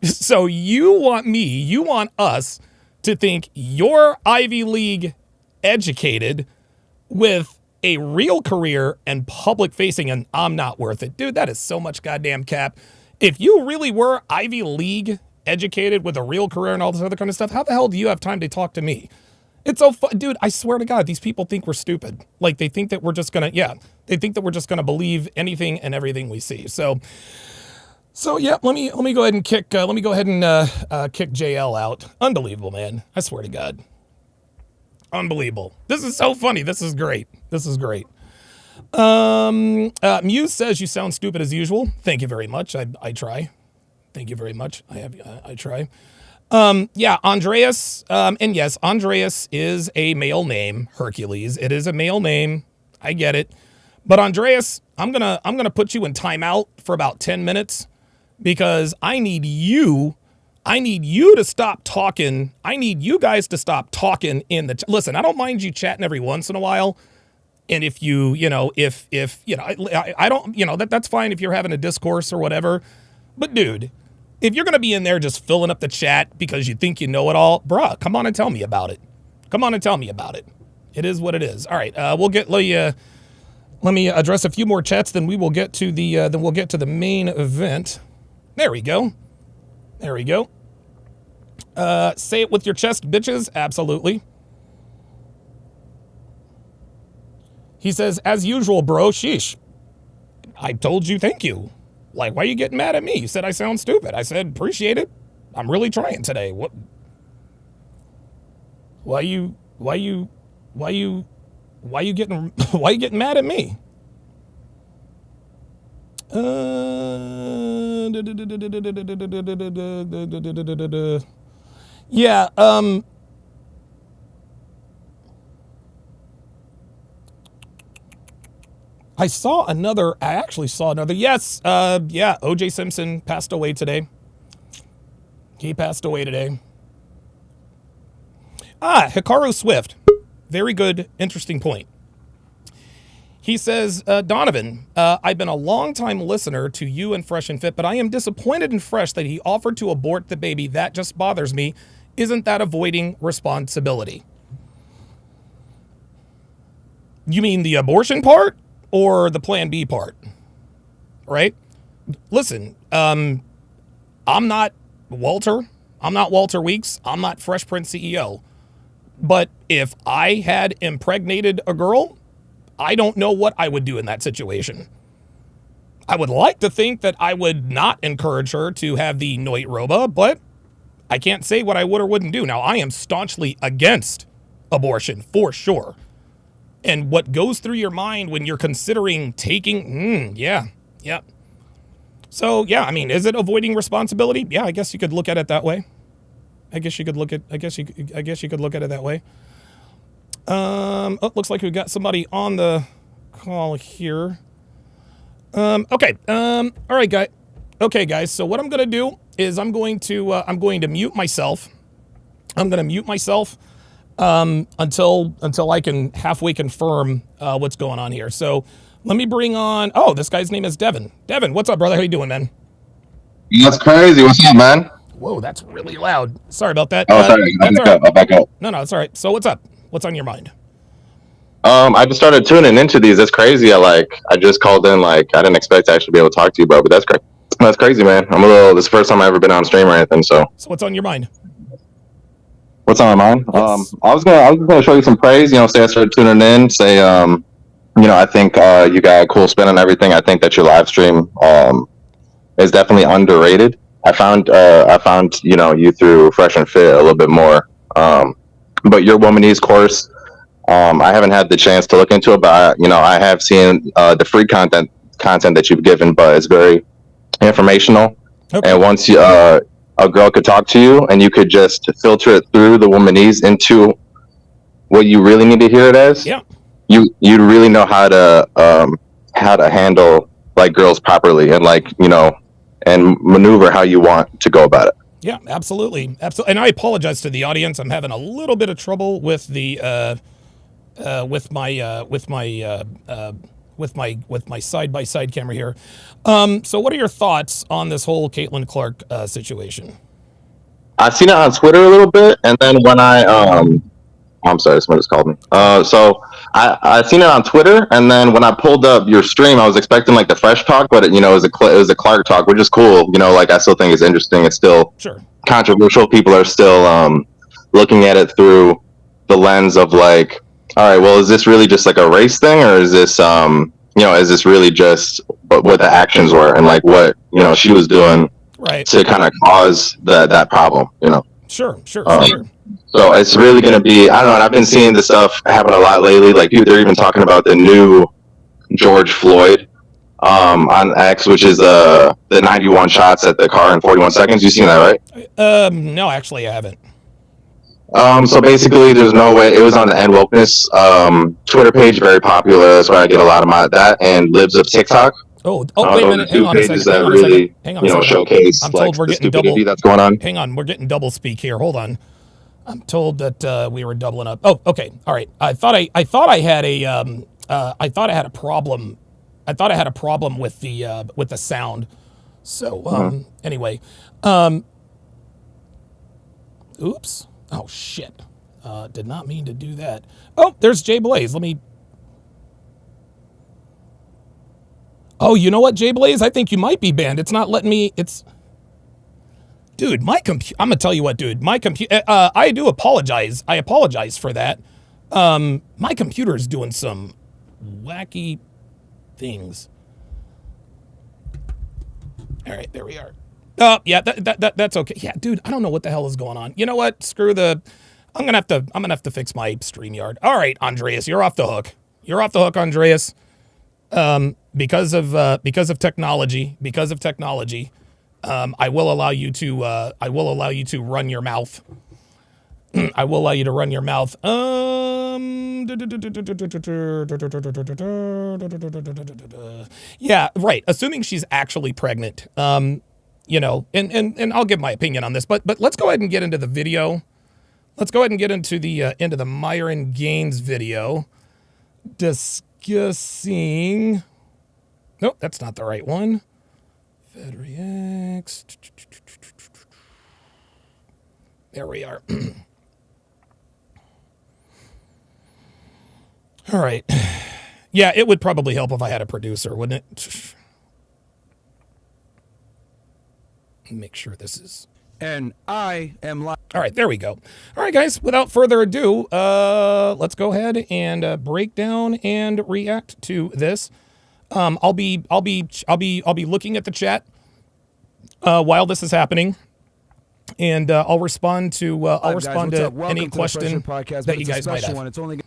So you want us to think you're Ivy League educated with a real career and public facing, and I'm not worth it. Dude, that is so much goddamn cap. If you really were Ivy League educated with a real career and all this other kind of stuff, how the hell do you have time to talk to me? It's so fun. Dude, I swear to God, these people think we're stupid. Like, they think that we're just gonna, they think that we're just gonna believe anything and everything we see. So yeah, let me go ahead and kick JL out. Unbelievable, man. I swear to God. Unbelievable. This is so funny. This is great. Muse says you sound stupid as usual. Thank you very much. I try. Thank you very much. I try. Yeah, Andreas, and yes, Andreas is a male name. Hercules, it is a male name. I get it. But Andreas, I'm gonna put you in timeout for about 10 minutes because I need you to stop talking. I need you guys to stop talking in the, listen, I don't mind you chatting every once in a while. And if I don't, that's fine if you're having a discourse or whatever. But dude, if you're going to be in there just filling up the chat because you think you know it all, bruh, come on and tell me about it. It is what it is. All right. Let me address a few more chats, then we will get to the main event. There we go. Say it with your chest, bitches. Absolutely. He says, as usual, bro, sheesh. I told you thank you. Like, why are you getting mad at me? You said I sound stupid. I said, appreciate it. I'm really trying today. What? Why you getting mad at me? Yeah, I actually saw another. Yes, yeah, OJ Simpson passed away today. He passed away today. Hikaru Swift. Very good, interesting point. He says, Donovan, I've been a long-time listener to you and Fresh and Fit, but I am disappointed in Fresh that he offered to abort the baby. That just bothers me. Isn't that avoiding responsibility? You mean the abortion part or the Plan B part? Right? Listen, I'm not Walter. I'm not Walter Weeks. I'm not Fresh Prince CEO. But if I had impregnated a girl, I don't know what I would do in that situation. I would like to think that I would not encourage her to have the Noit Roba, but I can't say what I would or wouldn't do. Now, I am staunchly against abortion, for sure. And what goes through your mind when you're considering taking, yeah. So, yeah, I mean, is it avoiding responsibility? Yeah, I guess you could look at it that way. I guess you could look at it that way. Oh, looks like we've got somebody on the call here. Okay. All right, guys. Okay, guys. So what I'm going to do is I'm going to mute myself. I'm going to mute myself until I can halfway confirm what's going on here. So let me bring on, oh, this guy's name is Devon. Devon, what's up, brother? How you doing, man? That's crazy. What's up, man? Whoa, that's really loud. Sorry about that. Oh, sorry. I'll back up. No, it's all right. So what's up? What's on your mind? I just started tuning into these. That's crazy. I just called in. Like, I didn't expect to actually be able to talk to you, bro. But that's great. That's crazy, man. This is the first time I've ever been on stream or anything. So what's on your mind? What's on my mind? Yes. I was gonna show you some praise. Say I started tuning in. Say, I think you got a cool spin on everything. I think that your live stream is definitely underrated. I found you through Fresh and Fit a little bit more. But your Womanese course, I haven't had the chance to look into it, but I have seen the free content that you've given, but it's very informational. Okay. And once a girl could talk to you and you could just filter it through the Womanese into what you really need to hear it as, you'd really know how to handle like girls properly and and maneuver how you want to go about it. Yeah, absolutely. And I apologize to the audience. I'm having a little bit of trouble with the with my side-by-side camera here. So what are your thoughts on this whole Caitlyn Clark situation? I've seen it on Twitter a little bit, and then when I'm sorry, someone just called me. So I've seen it on Twitter, and then when I pulled up your stream, I was expecting like the fresh talk, but it was a Clark talk, which is cool. I still think it's interesting. It's still controversial. People are still looking at it through the lens of like, all right, well, is this really just like a race thing, or is this is this really just what the actions were and like what she was doing to kind of cause that problem? Sure. So it's really going to be, I don't know, and I've been seeing this stuff happen a lot lately. Like, they're even talking about the new George Floyd on X, which is the 91 shots at the car in 41 seconds. You seen that, right? No, actually, I haven't. So basically, there's no way. It was on the End Wokeness Twitter page, very popular. That's where I get a lot of that, and Libs of TikTok. Wait a minute. Hang on a second. That really, showcase I'm told we're getting double. That's going on. Hang on, we're getting double speak here. Hold on. I'm told that we were doubling up. Oh, okay. All right. I thought I had a problem. I thought I had a problem with the sound. So anyway, oops. Oh shit. Did not mean to do that. Oh, there's Jay Blaze. Let me. Oh, you know what, Jay Blaze? I think you might be banned. It's not letting me. Dude, my computer. I'm gonna tell you what, dude. My computer. I do apologize. I apologize for that. My computer is doing some wacky things. All right, there we are. Oh, yeah, that's okay. Yeah, dude, I don't know what the hell is going on. You know what? Screw the. I'm gonna have to fix my StreamYard. All right, Andreas, you're off the hook. You're off the hook, Andreas. Because of technology. I will allow you to run your mouth. I will allow you to run your mouth. Yeah, right. Assuming she's actually pregnant. And I'll give my opinion on this, but let's go ahead and get into the video. Let's go ahead and get into the Myron Gaines video discussing. Nope, that's not the right one. Fed Reacts. There we are. All right. Yeah, it would probably help if I had a producer, wouldn't it? Make sure this is. And I am live. All right, there we go. All right, guys, without further ado, let's go ahead and break down and react to this. I'll be looking at the chat while this is happening, and I'll respond to any question that you guys might have. It's only going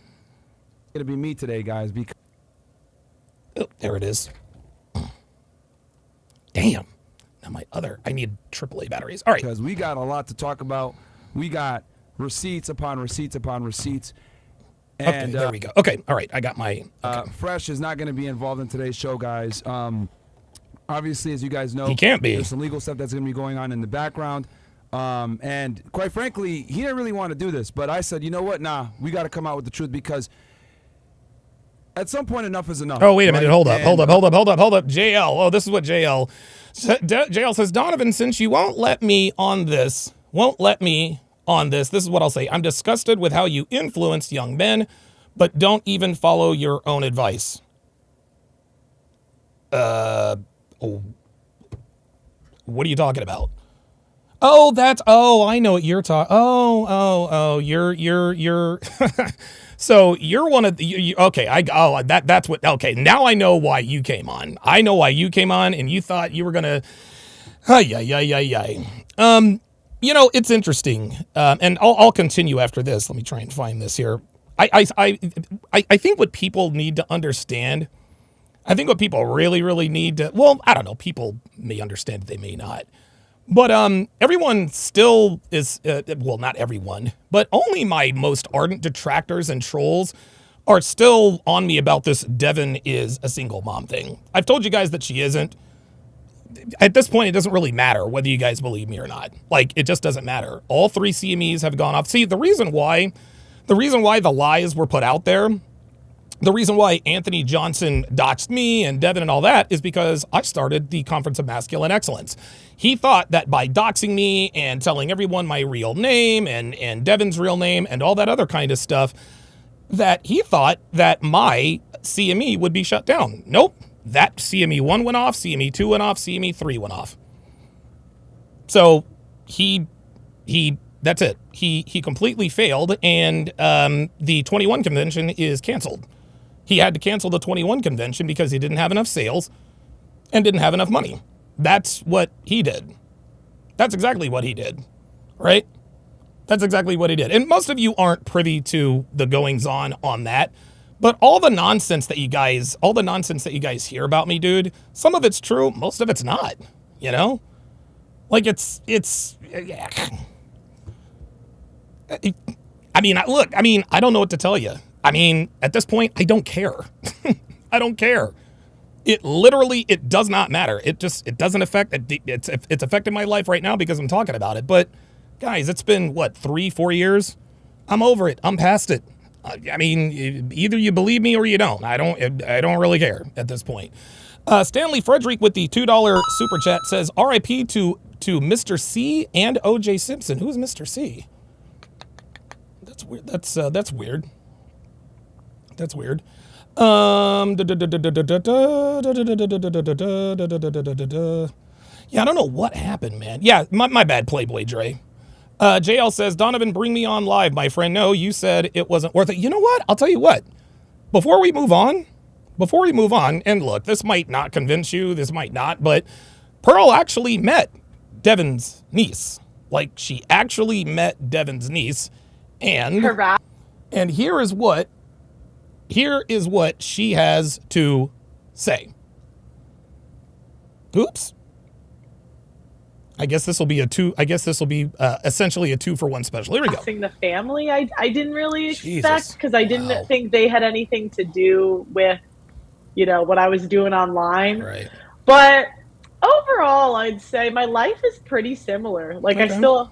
to be me today, guys. Because there it is. Damn. Now I need AAA batteries. All right. Because we got a lot to talk about. We got receipts upon receipts upon receipts. And, okay, there we go. Okay, all right, I got my. Okay. Fresh is not going to be involved in today's show, guys. Obviously, as you guys know, he can't be. There's some legal stuff that's going to be going on in the background. And quite frankly, he didn't really want to do this. But I said, you know what? Nah, we got to come out with the truth because at some point, enough is enough. Oh, wait a minute. Hold up. JL. Oh, this is what JL. JL says, Donovan, since you won't let me on this, this is what I'll say. I'm disgusted with how you influenced young men but don't even follow your own advice. Oh, what are you talking about? Oh, I know what you're talking. You're. So you're one of the, okay. That's what, okay. Now I know why you came on. I know why you came on and you thought you were going to, it's interesting. And I'll continue after this. Let me try and find this here. I think what people need to understand, I think what people really, really need to, well, I don't know. People may understand, they may not. But everyone still is, well, not everyone, but only my most ardent detractors and trolls are still on me about this Devon is a single mom thing. I've told you guys that she isn't. At this point, it doesn't really matter whether you guys believe me or not. Like, it just doesn't matter. All 3 CMEs have gone off. See, the reason why the lies were put out there, the reason why Anthony Johnson doxed me and Devon and all that is because I started the Conference of Masculine Excellence. He thought that by doxing me and telling everyone my real name and Devon's real name and all that other kind of stuff, that he thought that my CME would be shut down. Nope. That CME 1 went off, CME 2 went off, CME 3 went off. So that's it. He completely failed, and the 21 convention is canceled. He had to cancel the 21 convention because he didn't have enough sales and didn't have enough money. That's what he did. That's exactly what he did, right? That's exactly what he did. And most of you aren't privy to the goings on that. But all the nonsense that you guys hear about me, dude, some of it's true, most of it's not, you know? Like yeah. I don't know what to tell you. I mean, at this point, I don't care. I don't care. It literally, it does not matter. It doesn't affect, it's affecting my life right now because I'm talking about it. But guys, it's been what, 3-4 years? I'm over it. I'm past it. I mean, either you believe me or you don't. I don't really care at this point. Stanley Frederick with the $2 super chat says, RIP to Mr. C and OJ Simpson. Who's Mr. C? That's weird. That's weird. That's weird. Yeah, I don't know what happened, man. Yeah, my bad, Playboy Dre. JL says, Donovan, bring me on live, my friend. No, you said it wasn't worth it. You know what? I'll tell you what. Before we move on, and look, this might not convince you, this might not, but Pearl actually met Devon's niece. Like, she actually met Devon's niece, and here is what she has to say. Oops. I guess this will be essentially a 2-for-1 special. Here we go. The family, I didn't really expect, because I didn't think they had anything to do with, what I was doing online. Right. But overall, I'd say my life is pretty similar. Like, okay. I still,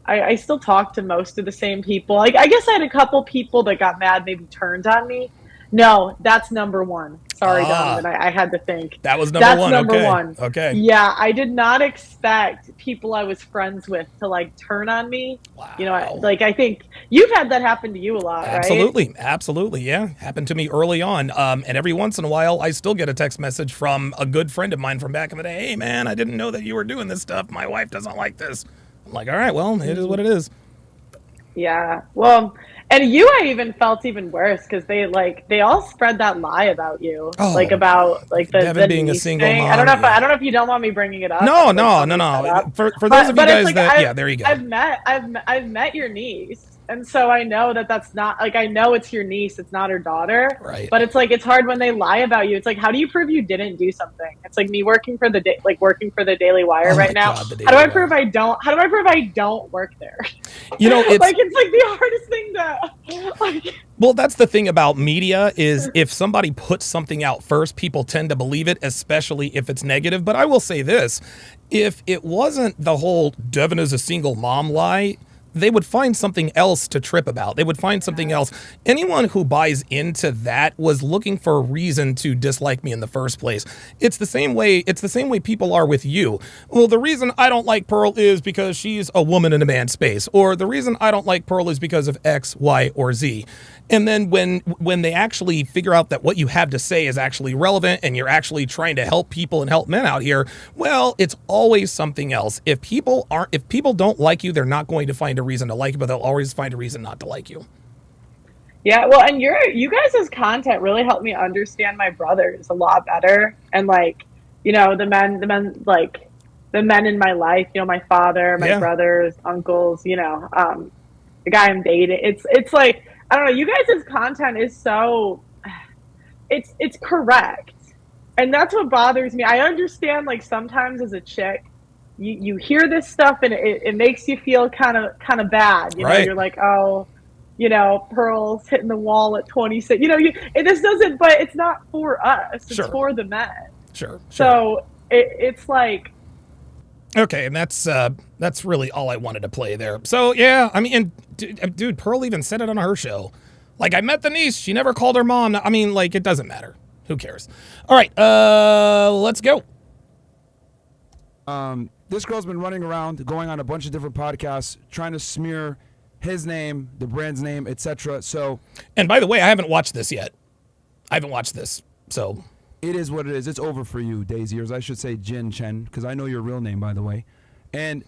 I still talk to most of the same people. Like, I guess I had a couple people that got mad, maybe turned on me. No, that's number one. Sorry, Donovan, I had to think. That was number one. That's number okay. one. Okay. Yeah, I did not expect people I was friends with to, turn on me. Wow. I think you've had that happen to you a lot, Absolutely. right? Absolutely, yeah. Happened to me early on. And every once in a while, I still get a text message from a good friend of mine from back in the day. Hey, man, I didn't know that you were doing this stuff. My wife doesn't like this. I'm like, all right, well, it is what it is. Yeah, well, and I even felt even worse because they all spread that lie about you, about the Devon being a single thing. mom. I don't know if you don't want me bringing it up. No. For those of you guys there you go. I've met your niece, and so I know that's not I know it's your niece, it's not her daughter. Right. But it's hard when they lie about you. It's how do you prove you didn't do something? It's like me working for the Daily Wire right now. God, how do I prove I don't? How do I prove I don't work there? It's it's the hardest thing to. Well, that's the thing about media is if somebody puts something out first, people tend to believe it, especially if it's negative. But I will say this, if it wasn't the whole Devon is a single mom lie, they would find something else to trip about. They would find something else. Anyone who buys into that was looking for a reason to dislike me in the first place. It's the same way people are with you. Well, the reason I don't like Pearl is because she's a woman in a man's space, or the reason I don't like Pearl is because of X, Y, or Z. And then when they actually figure out that what you have to say is actually relevant and you're actually trying to help people and help men out here, well, it's always something else. If people don't like you, they're not going to find a reason to like you, but they'll always find a reason not to like you. Yeah, well, and you guys' content really helped me understand my brothers a lot better, and like, you know, the men in my life, you know, my father, my brothers, uncles, you know, the guy I'm dating. It's like, I don't know, you guys' content is so, it's correct. And that's what bothers me. I understand, like, sometimes as a chick, you hear this stuff and it makes you feel kind of bad. You know, you're like, oh, you know, Pearl's hitting the wall at 26. You know, this doesn't, but it's not for us. It's for the men. Sure. So it's like. Okay, and that's really all I wanted to play there. So, yeah, I mean, and dude, Pearl even said it on her show. Like, I met the niece. She never called her mom. I mean, like, it doesn't matter. Who cares? All right, let's go. This girl's been running around, going on a bunch of different podcasts, trying to smear his name, the brand's name, etc. So, and by the way, I haven't watched this yet. I haven't watched this, so. It is what it is. It's over for you, Daisy, or I should say Jin Chen, because I know your real name, by the way. And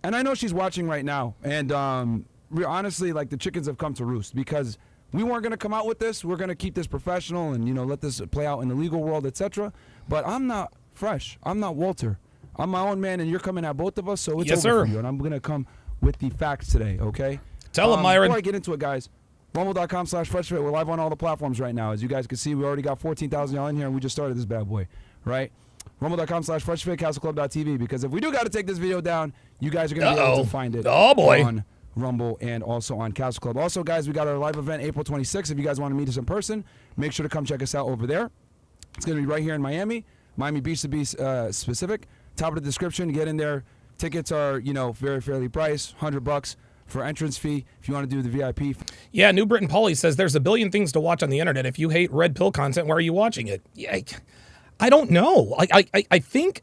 I know she's watching right now. And honestly, like, the chickens have come to roost, because we weren't going to come out with this. We're going to keep this professional and, you know, let this play out in the legal world, etc. But I'm not fresh. I'm not Walter. I'm my own man, and you're coming at both of us, so it's over for you. And I'm going to come with the facts today, okay? Tell him, Myron. Before I get into it, guys, rumble.com/FreshFit. We're live on all the platforms right now. As you guys can see, we already got 14,000 y'all in here, and we just started this bad boy, right? Rumble.com/FreshFit, CastleClub.tv, because if we do got to take this video down, you guys are going to be able to find it on Rumble and also on Castle Club. Also, guys, we got our live event April 26th. If you guys want to meet us in person, make sure to come check us out over there. It's going to be right here in Miami Beach to be specific. Top of the description, get in there. Tickets are, you know, very fairly priced, $100 for entrance fee if you want to do the VIP. Yeah, New Britain Polly says there's a billion things to watch on the internet. If you hate red pill content, why are you watching it? Yeah, I don't know. I think,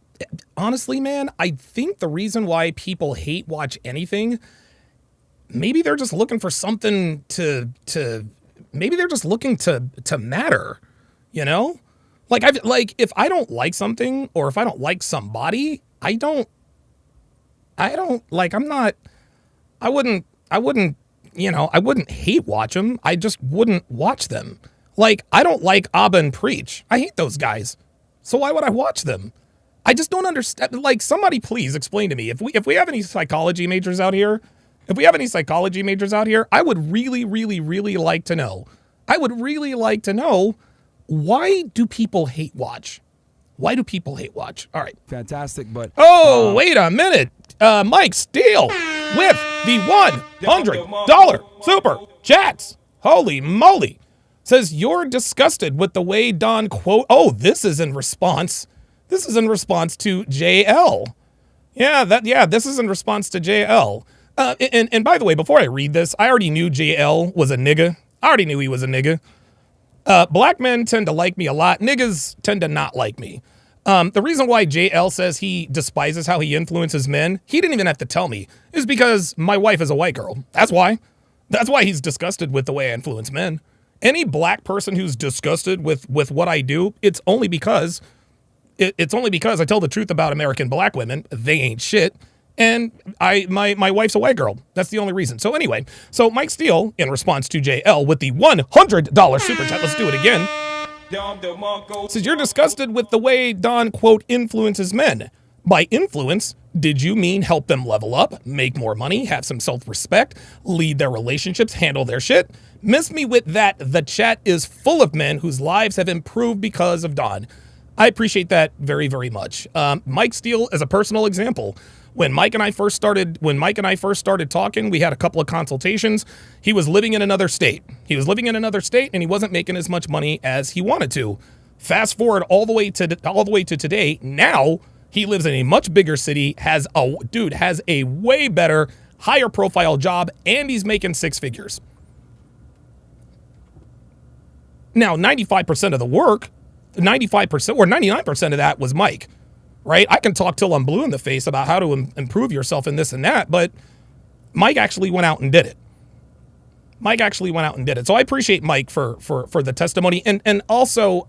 honestly, man, I think the reason why people hate watch anything, maybe they're just looking for something maybe they're just looking to matter, you know? Like, if I don't like something, or if I don't like somebody, I wouldn't, you know, I wouldn't hate watch them. I just wouldn't watch them. Like, I don't like Abba and Preach. I hate those guys. So why would I watch them? I just don't understand. Like, somebody please explain to me. If we have any psychology majors out here, I would really, really, really like to know. I would really like to know, why do people hate watch? Why do people hate watch? All right. Fantastic, but... Oh, wait a minute. Mike Steele with the $100 super chats. Holy moly. Says, you're disgusted with the way Don quote... Oh, this is in response to JL. This is in response to JL. And by the way, before I read this, I already knew JL was a nigga. I already knew he was a nigga. Black men tend to like me a lot. Niggas tend to not like me. The reason why JL says he despises how he influences men, he didn't even have to tell me, is because my wife is a white girl. That's why. That's why he's disgusted with the way I influence men. Any black person who's disgusted with what I do, it's only because I tell the truth about American black women. They ain't shit. And my wife's a white girl. That's the only reason. So anyway, Mike Steele, in response to JL with the $100 super chat, let's do it again, says, you're disgusted with the way Don, quote, influences men. By influence, did you mean help them level up, make more money, have some self-respect, lead their relationships, handle their shit? Miss me with that. The chat is full of men whose lives have improved because of Don. I appreciate that very, very much. Mike Steele is a personal example. When Mike and I first started talking, we had a couple of consultations. He was living in another state. And he wasn't making as much money as he wanted to. Fast forward all the way to today. Now he lives in a much bigger city, has a way better higher profile job, and he's making 6 figures. Now, 95% of the work, 95% or 99% of that was Mike, right? I can talk till I'm blue in the face about how to improve yourself and this and that, but Mike actually went out and did it. Mike actually went out and did it. So I appreciate Mike for the testimony. And also,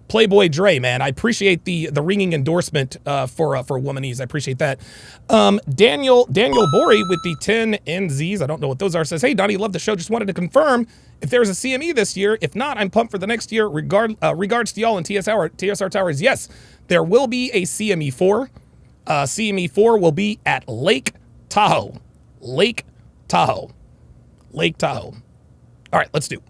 Playboy Dre, man, I appreciate the ringing endorsement for Womanese. I appreciate that. Daniel Borey with the 10 NZs, I don't know what those are, says, hey, Donnie, love the show. Just wanted to confirm if there's a CME this year. If not, I'm pumped for the next year. Regards to y'all and TSR Towers. Yes, there will be a CME4. CME4 will be at Lake Tahoe. Lake Tahoe. All right, let's do.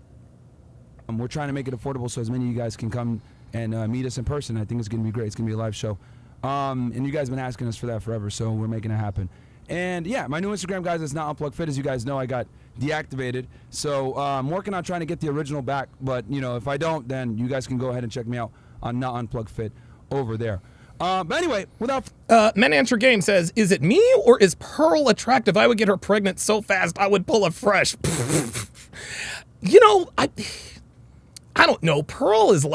We're trying to make it affordable so as many of you guys can come and meet us in person. I think it's going to be great. It's going to be a live show. And you guys have been asking us for that forever, so we're making it happen. And yeah, my new Instagram, guys, is not Unplugged Fit. As you guys know, I got deactivated. So I'm working on trying to get the original back. But, you know, if I don't, then you guys can go ahead and check me out on Not Unplugged Fit over there. But anyway, without... Men Answer Game says, is it me or is Pearl attractive? I would get her pregnant so fast I would pull a fresh. You know, I don't know. Pearl is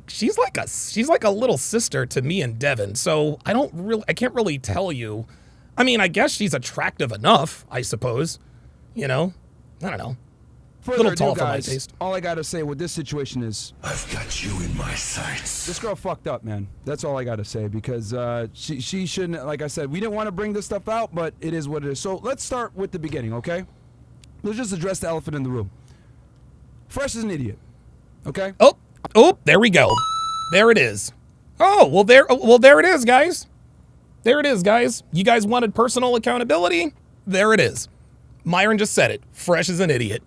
she's like a little sister to me and Devon. So I can't really tell you. I mean, I guess she's attractive enough, I suppose. You know, I don't know. A little tall for my taste. All I gotta say with this situation is, I've got you in my sights. This girl fucked up, man. That's all I gotta say, because she shouldn't. Like I said, we didn't want to bring this stuff out, but it is what it is. So let's start with the beginning, okay? Let's just address the elephant in the room. Fresh is an idiot. Okay. Oh, there we go. There it is. Well, there it is, guys. There it is, guys. You guys wanted personal accountability? There it is. Myron just said it. Fresh is an idiot.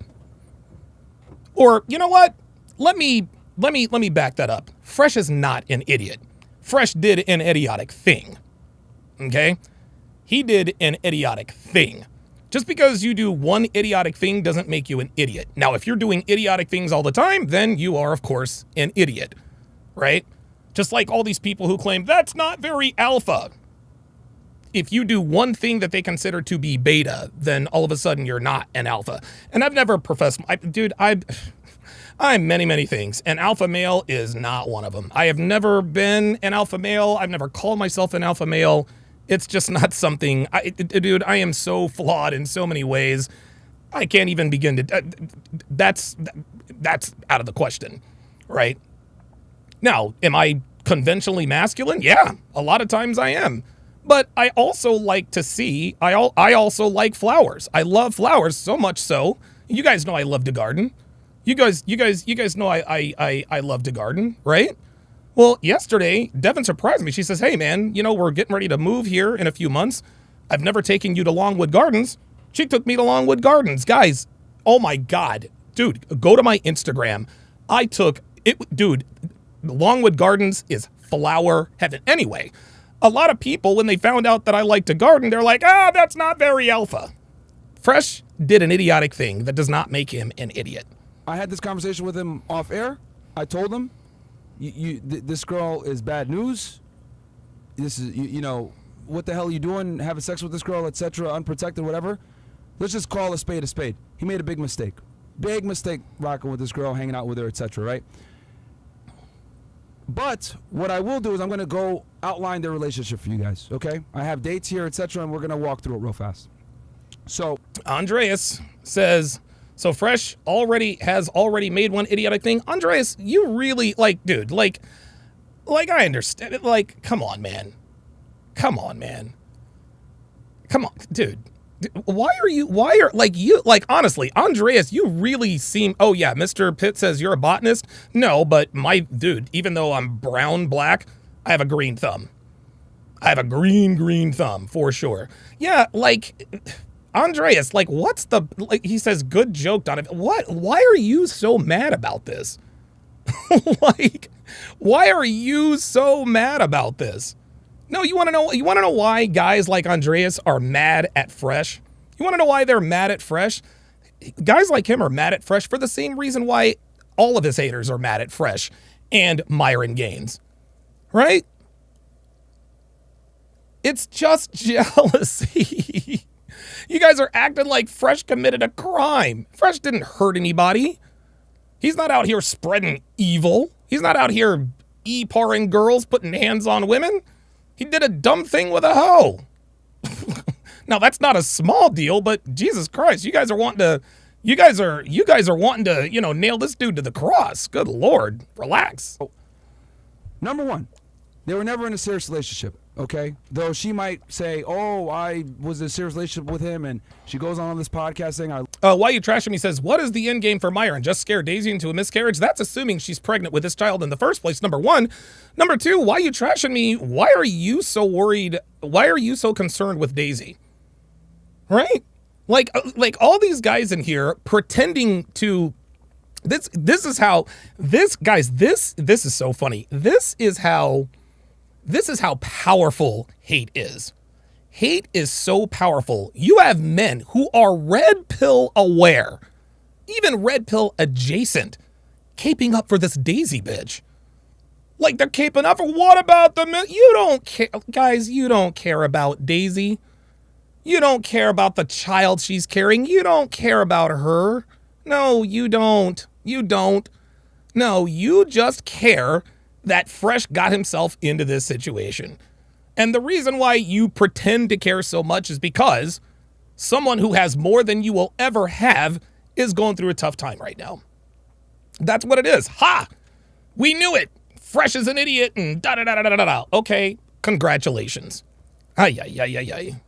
Or, you know what? Let me back that up. Fresh is not an idiot. Fresh did an idiotic thing. Okay? He did an idiotic thing. Just because you do one idiotic thing doesn't make you an idiot. Now, if you're doing idiotic things all the time, then you are, of course, an idiot. Right? Just like all these people who claim, that's not very alpha. If you do one thing that they consider to be beta, then all of a sudden you're not an alpha. And I've never professed, I'm many things, and alpha male is not one of them. I have never been an alpha male. I've never called myself an alpha male. It's just not something, dude, I am so flawed in so many ways. I can't even begin to, that's out of the question, right? Now, am I conventionally masculine? Yeah, a lot of times I am. But I also like to see, I also like flowers. I love flowers so much so. You guys know I love to garden. You guys know I love to garden, right? Well, yesterday, Devon surprised me. She says, hey man, you know, we're getting ready to move here in a few months. I've never taken you to Longwood Gardens. She took me to Longwood Gardens. Guys, oh my God. Dude, go to my Instagram. Dude, Longwood Gardens is flower heaven. Anyway, a lot of people, when they found out that I like to garden, they're like, that's not very alpha. Fresh did an idiotic thing that does not make him an idiot. I had this conversation with him off air. I told him, this girl is bad news. This is, you know, what the hell are you doing? Having sex with this girl, etc., unprotected, whatever. Let's just call a spade a spade. He made a big mistake. Big mistake rocking with this girl, hanging out with her, etc., right? But what I will do is I'm going to go outline their relationship for you guys, okay? I have dates here, etc., and we're going to walk through it real fast. So Andreas says, so Fresh has already made one idiotic thing. Andreas, you really, dude, like I understand it. Like, come on, man. Come on, dude. Honestly, Andreas, you really seem, oh yeah, Mr. Pitt says you're a botanist. No, but dude, even though I'm brown, black, I have a green thumb. I have a green thumb for sure. Yeah, Andreas, what's the, he says, good joke, Donovan. What? Why are you so mad about this? Why are you so mad about this? No, you want to know why guys like Andreas are mad at Fresh? You want to know why they're mad at Fresh? Guys like him are mad at Fresh for the same reason why all of his haters are mad at Fresh and Myron Gaines. Right? It's just jealousy. You guys are acting like Fresh committed a crime. Fresh didn't hurt anybody. He's not out here spreading evil. He's not out here e-parring girls, putting hands on women. He did a dumb thing with a hoe. Now that's not a small deal, but Jesus Christ, you guys are wanting to, nail this dude to the cross. Good Lord, relax. Number one, they were never in a serious relationship, okay? Though she might say, oh, I was in a serious relationship with him, and she goes on this podcast saying, Why You Trash Him? He says, what is the end game for Myron? Just scare Daisy into a miscarriage? That's assuming she's pregnant with this child in the first place, number one. Number two, why you trashing me? Why are you so worried? Why are you so concerned with Daisy? Right? Like all these guys in here pretending to... This is how... This is so funny. This is how powerful hate is. Hate is so powerful. You have men who are red pill aware, even red pill adjacent, caping up for this Daisy bitch. Like they're caping up for what about the men? You don't care, guys, you don't care about Daisy. You don't care about the child she's carrying. You don't care about her. No, you don't. You don't. No, you just care that Fresh got himself into this situation. And the reason why you pretend to care so much is because someone who has more than you will ever have is going through a tough time right now. That's what it is. Ha! We knew it. Fresh is an idiot and da-da-da-da-da-da. Okay, congratulations. Ay.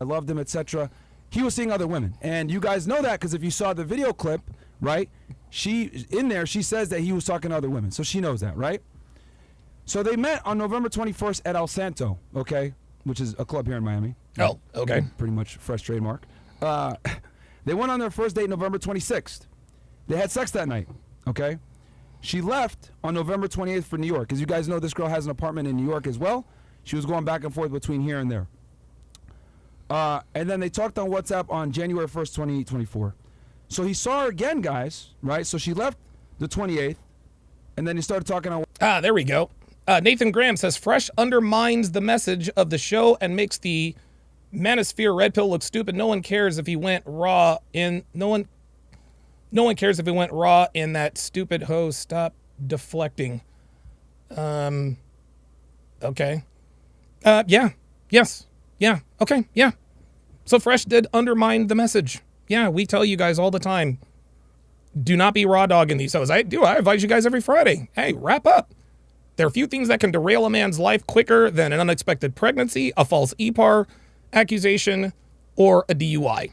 I loved him, etc. He was seeing other women. And you guys know that because if you saw the video clip, right, she says that he was talking to other women. So she knows that, right? So they met on November 21st at El Santo, okay, which is a club here in Miami. Oh, okay. Pretty much Fresh trademark. They went on their first date November 26th. They had sex that night, okay? She left on November 28th for New York. As you guys know, this girl has an apartment in New York as well. She was going back and forth between here and there. And then they talked on WhatsApp on January 1st, 2024. So he saw her again, guys, right? So she left the 28th, and then he started talking on... There we go. Nathan Graham says, Fresh undermines the message of the show and makes the Manosphere Red Pill look stupid. No one cares if he went raw in... No one cares if he went raw in that stupid hoe. Stop deflecting. Okay. Yeah. Yes. Yeah. Okay. Yeah. So Fresh did undermine the message. Yeah, we tell you guys all the time, do not be raw dogging these hoes. I advise you guys every Friday. Hey, wrap up. There are few things that can derail a man's life quicker than an unexpected pregnancy, a false EPAR accusation, or a DUI.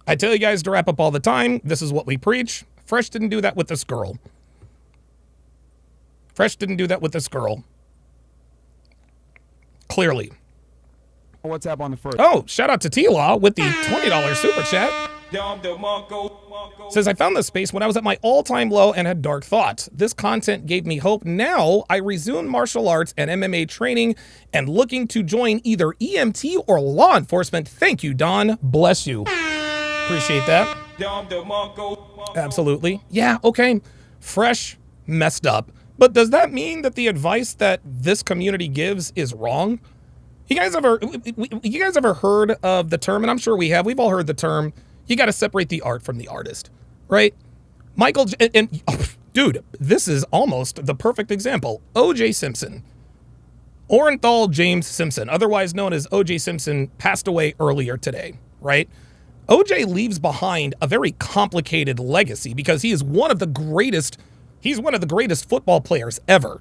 I tell you guys to wrap up all the time. This is what we preach. Fresh didn't do that with this girl. Fresh didn't do that with this girl. Clearly. WhatsApp on the first. Oh, shout out to T-Law with the $20 super chat. Says, I found this space when I was at my all-time low and had dark thoughts. This content gave me hope. Now I resume martial arts and MMA training and looking to join either EMT or law enforcement. Thank you, Don. Bless you. Appreciate that. Absolutely. Yeah, okay. Fresh messed up. But does that mean that the advice that this community gives is wrong? You guys ever heard of the term, and I'm sure we have, we've all heard the term, you got to separate the art from the artist, right? Dude, this is almost the perfect example. OJ Simpson, Orenthal James Simpson, otherwise known as OJ Simpson, passed away earlier today, right? OJ leaves behind a very complicated legacy because he is one of the greatest football players ever.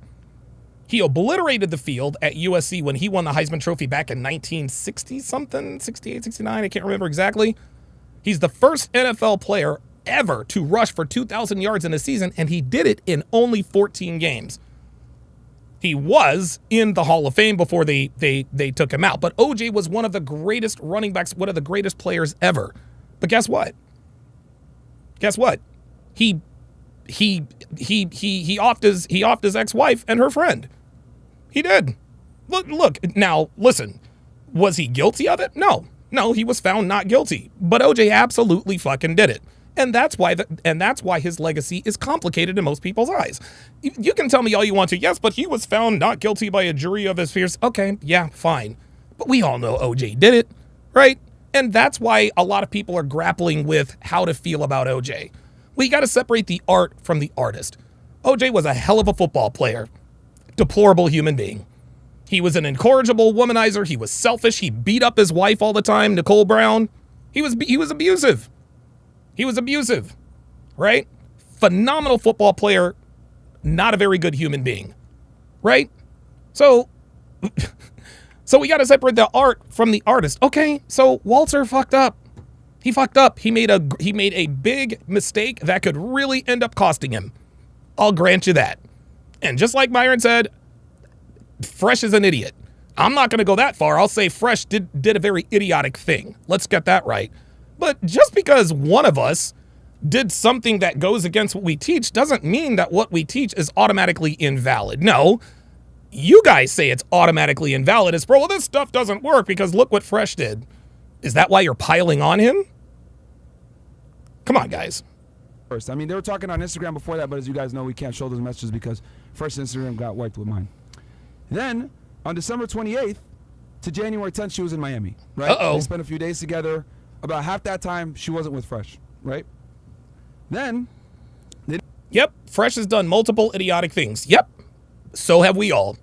He obliterated the field at USC when he won the Heisman Trophy back in 1960-something, 68, 69, I can't remember exactly. He's the first NFL player ever to rush for 2,000 yards in a season, and he did it in only 14 games. He was in the Hall of Fame before they took him out, but OJ was one of the greatest running backs, one of the greatest players ever. But guess what? He offed his ex-wife and her friend. He did. Look, now, listen. Was he guilty of it? No, he was found not guilty. But OJ absolutely fucking did it. And that's why his legacy is complicated in most people's eyes. You can tell me all you want to. Yes, but he was found not guilty by a jury of his peers. Okay, yeah, fine. But we all know OJ did it, right? And that's why a lot of people are grappling with how to feel about OJ. We got to separate the art from the artist. OJ was a hell of a football player. Deplorable human being. He was an incorrigible womanizer. He was selfish. He beat up his wife all the time, Nicole Brown. He was abusive. He was abusive, right? Phenomenal football player, not a very good human being, right? So we got to separate the art from the artist. Okay, so Walter fucked up. He fucked up. He made a big mistake that could really end up costing him. I'll grant you that. And just like Myron said, Fresh is an idiot. I'm not going to go that far. I'll say Fresh did a very idiotic thing. Let's get that right. But just because one of us did something that goes against what we teach doesn't mean that what we teach is automatically invalid. No, you guys say it's automatically invalid. It's, bro, well, this stuff doesn't work because look what Fresh did. Is that why you're piling on him? Come on, guys. First, I mean, they were talking on Instagram before that, but as you guys know, we can't show those messages because Fresh Instagram got wiped with mine. Then, on December 28th to January 10th, she was in Miami, right? Uh-oh. They spent a few days together. About half that time, she wasn't with Fresh, right? Then, yep, Fresh has done multiple idiotic things. Yep, so have we all.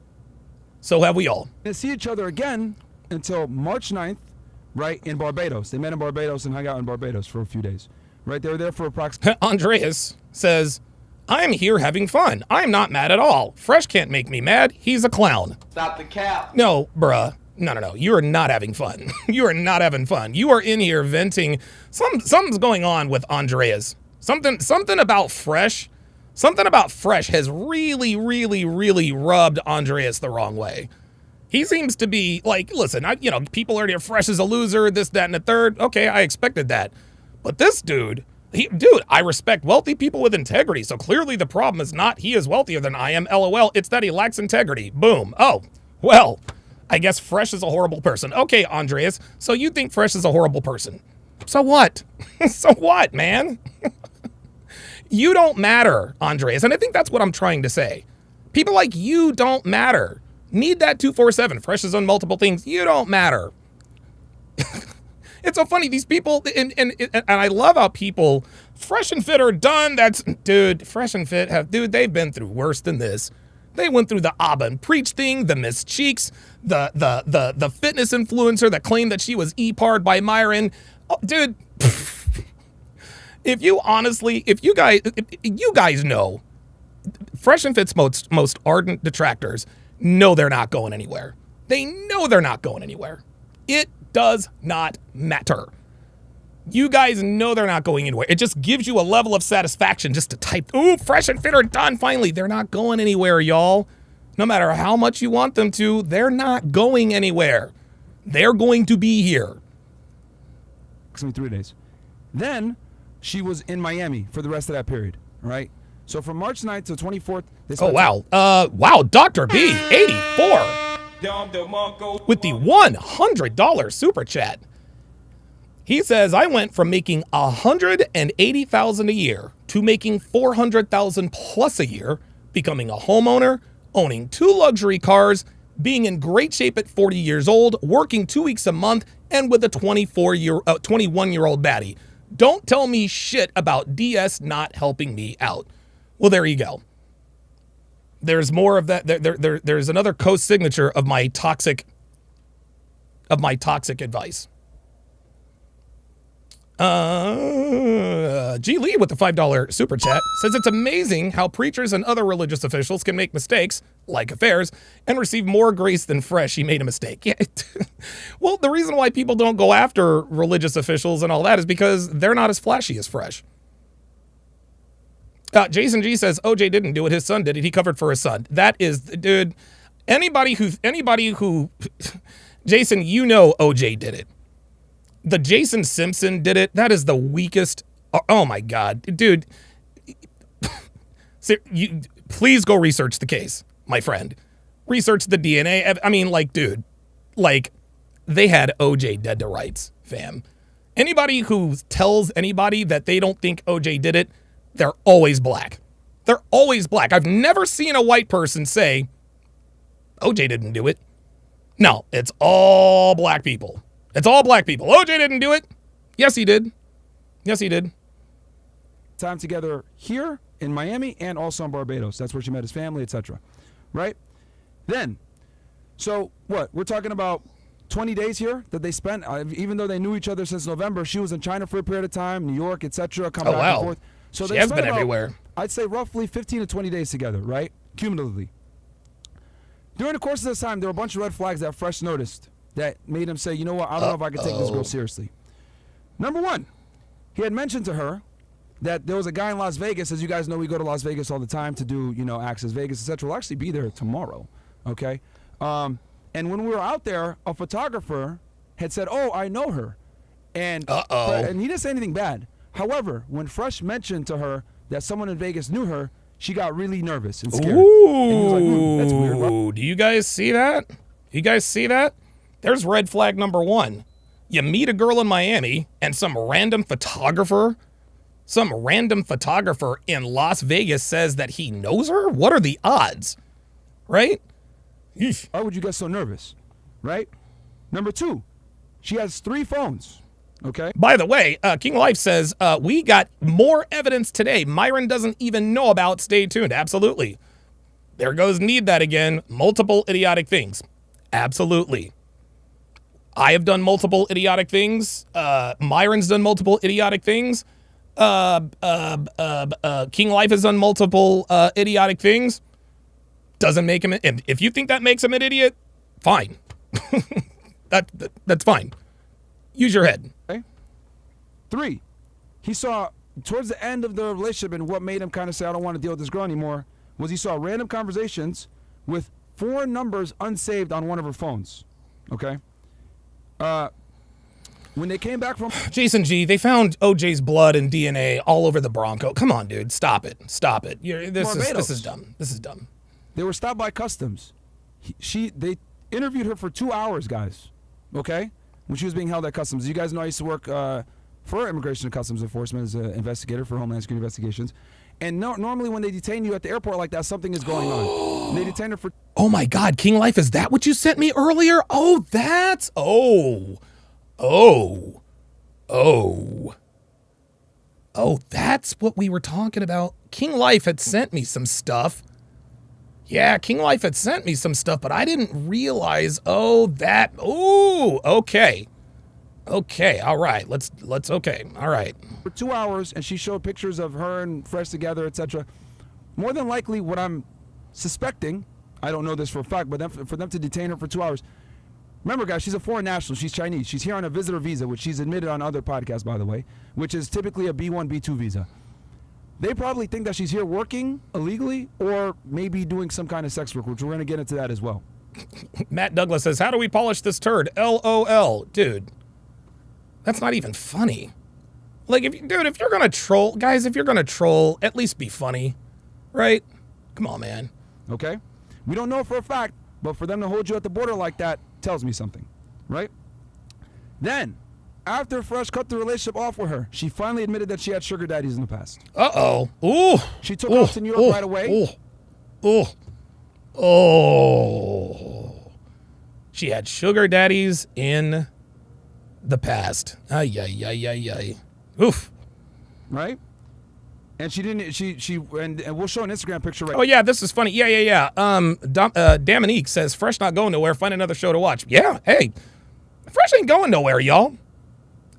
So have we all. They see each other again until March 9th, right, in Barbados. They met in Barbados and hung out in Barbados for a few days, right? They were there for approximately... Andreas says, I'm here having fun. I'm not mad at all. Fresh can't make me mad. He's a clown. Stop the cap. No, bruh. No. You are not having fun. You are not having fun. You are in here venting. Something's going on with Andreas. Something about Fresh. Something about Fresh has really rubbed Andreas the wrong way. He seems to be like, listen, people are here, Fresh is a loser, this, that, and the third. Okay, I expected that. But this dude, I respect wealthy people with integrity. So clearly the problem is not he is wealthier than I am, LOL. It's that he lacks integrity. Boom. Oh, well, I guess Fresh is a horrible person. Okay, Andreas, so you think Fresh is a horrible person. So what? So what, man? You don't matter, Andreas. And I think that's what I'm trying to say. People like you don't matter. Need that 247. Fresh is on multiple things. You don't matter. It's so funny. These people, and I love how people, Fresh and Fit are done. Dude, Fresh and Fit they've been through worse than this. They went through the Abba and Preach thing, the Miss Cheeks, the fitness influencer that claimed that she was E-parred by Myron. Oh, dude, if you guys know, Fresh and Fit's most ardent detractors know they're not going anywhere. They know they're not going anywhere. It does not matter. You guys know they're not going anywhere. It just gives you a level of satisfaction just to type, ooh, Fresh and Fit are done finally. They're not going anywhere, y'all. No matter how much you want them to, they're not going anywhere. They're going to be here. 3 days. Then she was in Miami for the rest of that period, right? So from March 9th to 24th. Oh, wow. Wow, Dr. B, 84. With the $100 super chat. He says, I went from making $180,000 a year to making $400,000 plus a year, becoming a homeowner, owning 2 luxury cars, being in great shape at 40 years old, working 2 weeks a month, and with a 21-year-old baddie. Don't tell me shit about DS not helping me out. Well, there you go. There's more of that. There's another co-signature of my toxic advice. G. Lee with the $5 super chat says it's amazing how preachers and other religious officials can make mistakes, like affairs, and receive more grace than Fresh. He made a mistake. Yeah. Well, the reason why people don't go after religious officials and all that is because they're not as flashy as Fresh. Jason G says OJ didn't do it. His son did it. He covered for his son. That is, dude, anybody who, Jason, you know OJ did it. The Jason Simpson did it. That is the weakest. Oh my God, dude. Please go research the case, my friend. Research the DNA. I mean, like, dude, like, they had OJ dead to rights, fam. Anybody who tells anybody that they don't think OJ did it, they're always black. They're always black. I've never seen a white person say, OJ didn't do it. No, it's all black people. It's all black people. OJ didn't do it. Yes, he did. Yes, he did. Time together here in Miami and also in Barbados. That's where she met his family, etc. Right? Then, so what? We're talking about 20 days here that they spent, even though they knew each other since November. She was in China for a period of time, New York, etc. Come back and forth. So she has been everywhere. I'd say roughly 15 to 20 days together, right? Cumulatively. During the course of this time, there were a bunch of red flags that Fresh noticed that made him say, you know what, I don't know if I can take this girl seriously. Number one, he had mentioned to her that there was a guy in Las Vegas. As you guys know, we go to Las Vegas all the time to do, Access Vegas, etc. We'll actually be there tomorrow, okay? And when we were out there, a photographer had said, oh, I know her. And he didn't say anything bad. However, when Fresh mentioned to her that someone in Vegas knew her, she got really nervous and scared. Ooh, and he was like, that's weird. Bro. Do you guys see that? You guys see that? There's red flag number one. You meet a girl in Miami and some random photographer in Las Vegas says that he knows her? What are the odds? Right? Eesh. Why would you get so nervous? Right? Number two, she has 3 phones. Okay. By the way, King Life says, we got more evidence today Myron doesn't even know about. Stay tuned. Absolutely. There goes need that again. Multiple idiotic things. Absolutely. I have done multiple idiotic things. Myron's done multiple idiotic things. King Life has done multiple idiotic things. Doesn't make him. If you think that makes him an idiot, fine. That's fine. Use your head. Okay. 3, he saw towards the end of the relationship, and what made him kind of say, I don't want to deal with this girl anymore, was he saw random conversations with 4 numbers unsaved on one of her phones. Okay. When they came back from Jason G, they found OJ's blood and DNA all over the Bronco. Come on, dude. Stop it. Stop it. This is dumb. This is dumb. They were stopped by customs. They interviewed her for 2 hours, guys. Okay? When she was being held at customs. You guys know I used to work for Immigration and Customs Enforcement as an investigator for Homeland Security investigations. And normally when they detain you at the airport like that, something is going on. And they detain her for... Oh my God, King Life, is that what you sent me earlier? Oh, that's... Oh, that's what we were talking about. King Life had sent me some stuff. Yeah, King Life had sent me some stuff, but I didn't realize, okay. Okay, all right, let's, okay, all right. For 2 hours, and she showed pictures of her and Fresh together, etc. More than likely, what I'm suspecting, I don't know this for a fact, but for them to detain her for 2 hours. Remember, guys, she's a foreign national. She's Chinese. She's here on a visitor visa, which she's admitted on other podcasts, by the way, which is typically a B1, B2 visa. They probably think that she's here working illegally or maybe doing some kind of sex work, which we're going to get into that as well. Matt Douglas says, how do we polish this turd? LOL. Dude, that's not even funny. Like, if you're going to troll, guys, if you're going to troll, at least be funny, right? Come on, man. Okay? We don't know for a fact, but for them to hold you at the border like that tells me something, right? Then, after Fresh cut the relationship off with her, she finally admitted that she had sugar daddies in the past. Uh-oh. Ooh. She took off to New York right away. She had sugar daddies in the past. Ay. Oof. Right? And she didn't, and we'll show an Instagram picture right now. Oh, yeah, this is funny. Yeah. Dominique says, Fresh not going nowhere. Find another show to watch. Yeah, hey, Fresh ain't going nowhere, y'all.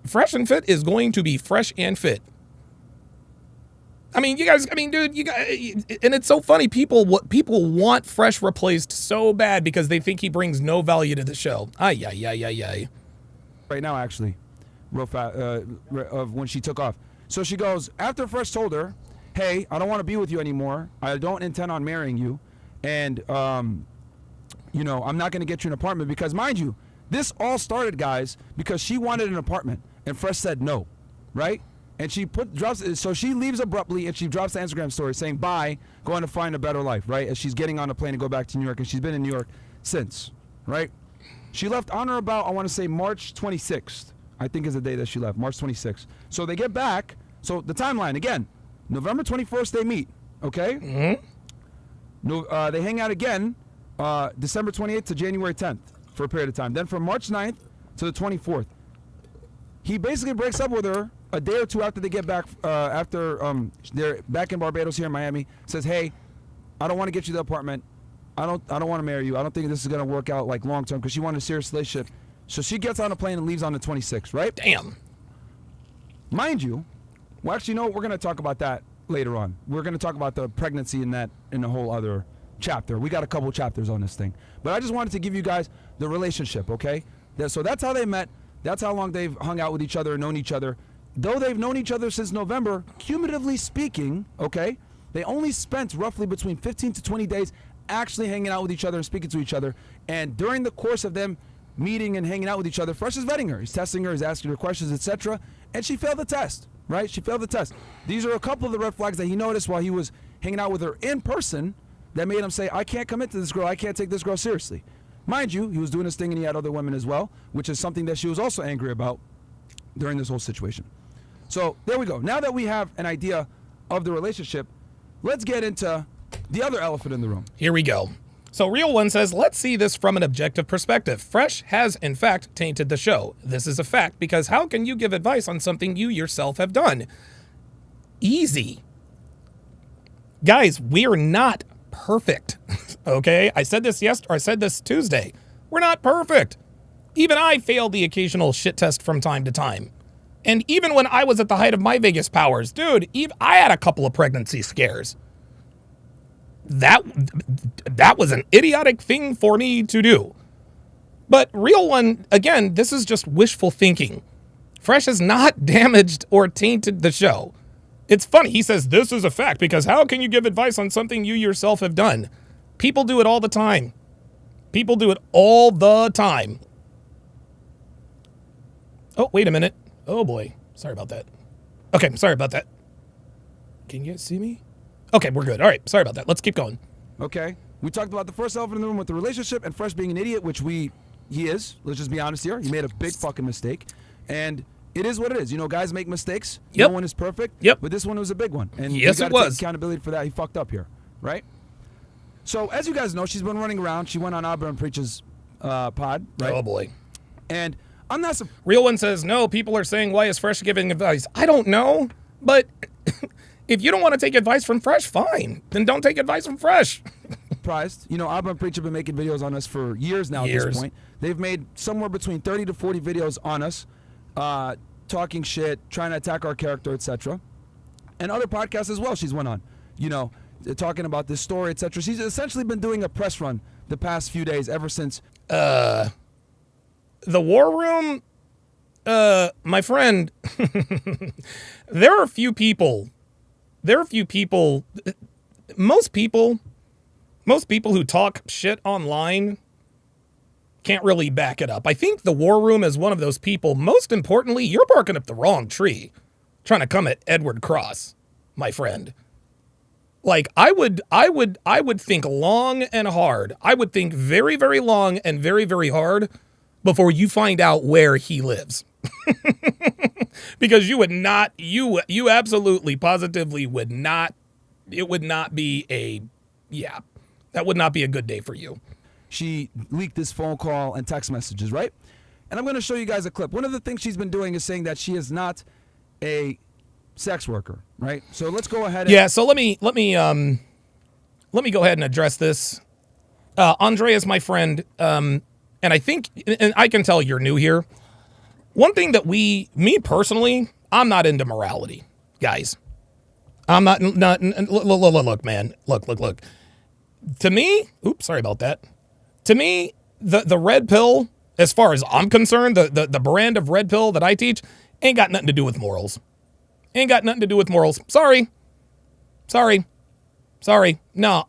Fresh and Fit is going to be fresh and fit. I mean, and it's so funny. People want Fresh replaced so bad because they think he brings no value to the show. Ay. Right now, actually, real fast, of when she took off. So she goes, after Fresh told her, hey, I don't want to be with you anymore. I don't intend on marrying you. And, I'm not going to get you an apartment because, mind you, this all started, guys, because she wanted an apartment and Fresh said no, right? And she so she leaves abruptly and she drops the Instagram story saying, bye, going to find a better life, right? As she's getting on a plane to go back to New York, and she's been in New York since, right? She left on or about, I want to say March 26th. I think is the day that she left, March 26th. So they get back. So the timeline, again, November 21st they meet, okay? Mm-hmm. No, they hang out again December 28th to January 10th for a period of time. Then from March 9th to the 24th. He basically breaks up with her a day or two after they get back, after they're back in Barbados here in Miami. Says, hey, I don't want to get you the apartment. I don't want to marry you. I don't think this is going to work out like long term, because she wanted a serious relationship. So she gets on a plane and leaves on the 26th, right? Damn. Mind you, well, actually, no, we're going to talk about that later on. We're going to talk about the pregnancy in a whole other chapter. We got a couple chapters on this thing. But I just wanted to give you guys the relationship, okay? So that's how they met. That's how long they've hung out with each other and known each other. Though they've known each other since November, cumulatively speaking, okay, they only spent roughly between 15 to 20 days actually hanging out with each other and speaking to each other. And during the course of them meeting and hanging out with each other, Fresh is vetting her. He's testing her, he's asking her questions, etc. And she failed the test, right? She failed the test. These are a couple of the red flags that he noticed while he was hanging out with her in person that made him say, I can't commit to this girl. I can't take this girl seriously. Mind you, he was doing his thing and he had other women as well, which is something that she was also angry about during this whole situation. So there we go. Now that we have an idea of the relationship, let's get into the other elephant in the room. Here we go. So Real One says, let's see this from an objective perspective. Fresh has, in fact, tainted the show. This is a fact, because how can you give advice on something you yourself have done? Easy. Guys, we're not perfect. Okay? I said this Tuesday. We're not perfect. Even I failed the occasional shit test from time to time. And even when I was at the height of my Vegas powers, dude, I had a couple of pregnancy scares. That was an idiotic thing for me to do. But Real One, again, this is just wishful thinking. Fresh has not damaged or tainted the show. It's funny. He says, this is a fact, because how can you give advice on something you yourself have done? People do it all the time. People do it all the time. Oh, wait a minute. Oh, boy. Sorry about that. Okay, sorry about that. Can you guys see me? Okay, we're good. All right, sorry about that. Let's keep going. Okay. We talked about the first elephant in the room with the relationship and Fresh being an idiot, which he is. Let's just be honest here. He made a big fucking mistake. And it is what it is. You know, guys make mistakes. Yep. No one is perfect. Yep. But this one was a big one. And yes, it was. Take accountability for that. He fucked up here, right? So, as you guys know, she's been running around. She went on Abra and Preach's pod, right? Oh, boy. And I'm not... Real One says, no, people are saying, why is Fresh giving advice? I don't know, but if you don't want to take advice from Fresh, fine. Then don't take advice from Fresh. Surprised. You know, Abra and Preach have been making videos on us for years now at this point. They've made somewhere between 30 to 40 videos on us, talking shit, trying to attack our character, etc. And other podcasts as well she's went on, you know, talking about this story, etc. She's essentially been doing a press run the past few days ever since... The War Room, my friend, there are a few people, most people who talk shit online can't really back it up. I think the War Room is one of those people. Most importantly, you're barking up the wrong tree, trying to come at Edward Cross, my friend. Like, I would think long and hard. I would think very, very long and very, very hard before you find out where he lives. Because you would not, you absolutely, positively would not, it would not be that would not be a good day for you. She leaked this phone call and text messages, right? And I'm going to show you guys a clip. One of the things she's been doing is saying that she is not a sex worker, right? So let's go ahead. So let me go ahead and address this. Andre is my friend, and I think, and I can tell you're new here. One thing that me personally, I'm not into morality, guys. I'm not look, man. Look. To me, oops, sorry about that. To me, the red pill, as far as I'm concerned, the brand of red pill that I teach ain't got nothing to do with morals. Ain't got nothing to do with morals. Sorry. No,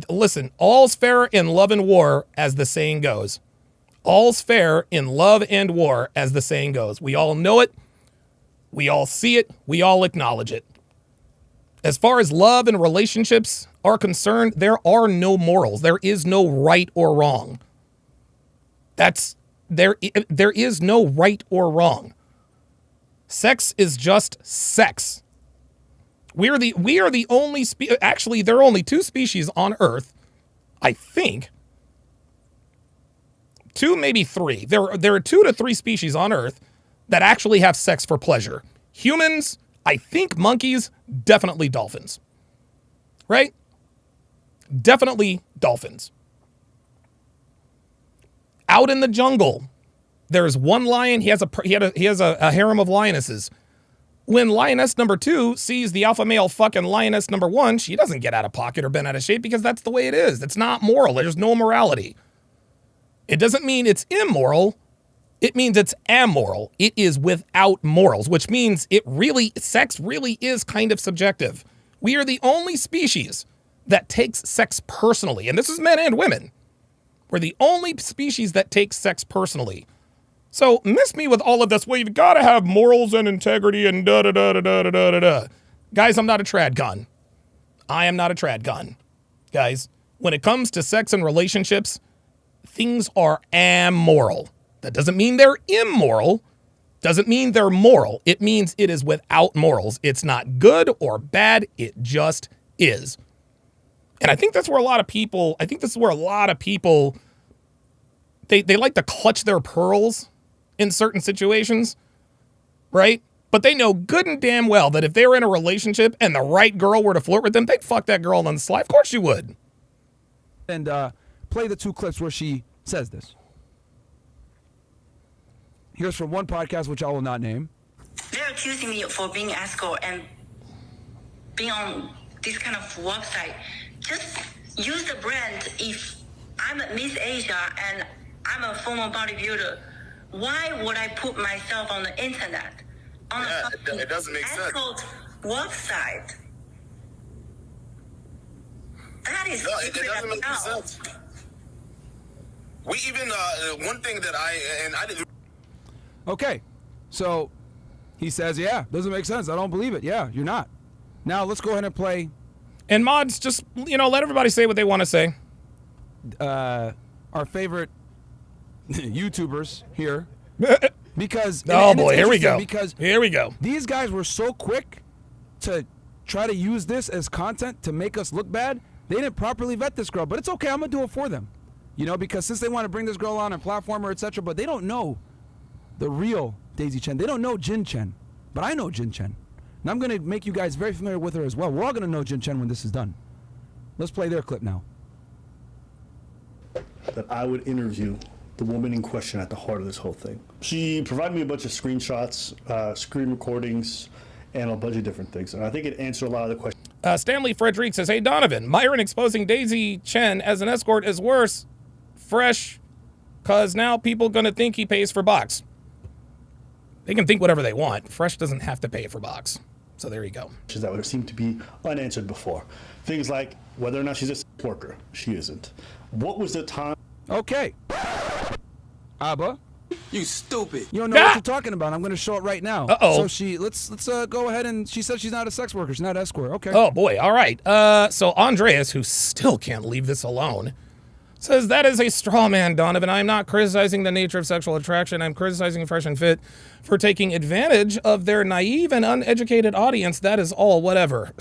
listen, all's fair in love and war, as the saying goes. All's fair in love and war, as the saying goes. We all know it. We all see it. We all acknowledge it. As far as love and relationships are concerned, there are no morals. There is no right or wrong. There is no right or wrong. Sex is just sex. We are the only actually, there are only two species on Earth, I think, 2, maybe 3. There are 2 to 3 species on Earth that actually have sex for pleasure. Humans, I think monkeys, definitely dolphins. Right? Definitely dolphins. Out in the jungle, there's one lion. He has a harem of lionesses. When lioness number 2 sees the alpha male fucking lioness number 1, she doesn't get out of pocket or bent out of shape because that's the way it is. It's not moral. There's no morality. It doesn't mean it's immoral. It means it's amoral. It is without morals, which means sex really is kind of subjective. We are the only species that takes sex personally. And this is men and women. We're the only species that takes sex personally. So miss me with all of this. Well, you've got to have morals and integrity and da-da-da-da-da-da-da-da. Guys, I'm not a trad gun. I am not a trad gun. Guys, when it comes to sex and relationships, things are amoral. That doesn't mean they're immoral. Doesn't mean they're moral. It means it is without morals. It's not good or bad. It just is. And I think that's where a lot of people, they like to clutch their pearls in certain situations, right? But they know good and damn well that if they were in a relationship and the right girl were to flirt with them, they'd fuck that girl on the sly. Of course you would. And play the 2 clips where she says this. Here's from one podcast, which I will not name. They're accusing me for being escort and being on this kind of website. Just use the brand. If I'm a Miss Asia and I'm a former bodybuilder, why would I put myself on the internet? It doesn't make sense. Escort website. That is it doesn't make sense. We even one thing that I didn't. Okay, so he says, yeah, doesn't make sense. I don't believe it. Yeah, you're not. Now let's go ahead and play. And mods, just, let everybody say what they want to say. Our favorite YouTubers here. Because oh boy, here we go. Because here we go. These guys were so quick to try to use this as content to make us look bad. They didn't properly vet this girl, but it's okay. I'm gonna do it for them. Because since they want to bring this girl on and platform her, etc., but they don't know the real Daisy Chen. They don't know Jin Chen, but I know Jin Chen, and I'm gonna make you guys very familiar with her as well. We're all gonna know Jin Chen when this is done. Let's play their clip now. That I would interview the woman in question at the heart of this whole thing. She provided me a bunch of screenshots, screen recordings, and a bunch of different things. And I think it answered a lot of the questions. Stanley Frederick says, hey, Donovan, Myron exposing Daisy Chen as an escort is worse. Fresh, because now people going to think he pays for box. They can think whatever they want. Fresh doesn't have to pay for box. So there you go. That would seem to be unanswered before. Things like whether or not she's a sex worker. She isn't. What was the time? Okay. Abba. You stupid. You don't know what you're talking about. I'm going to show it right now. Uh-oh. So let's go ahead, and she said she's not a sex worker. She's not an escort. Okay. Oh, boy. All right. So Andreas, who still can't leave this alone, says, that is a straw man, Donovan. I'm not criticizing the nature of sexual attraction. I'm criticizing Fresh and Fit for taking advantage of their naive and uneducated audience. That is all, whatever.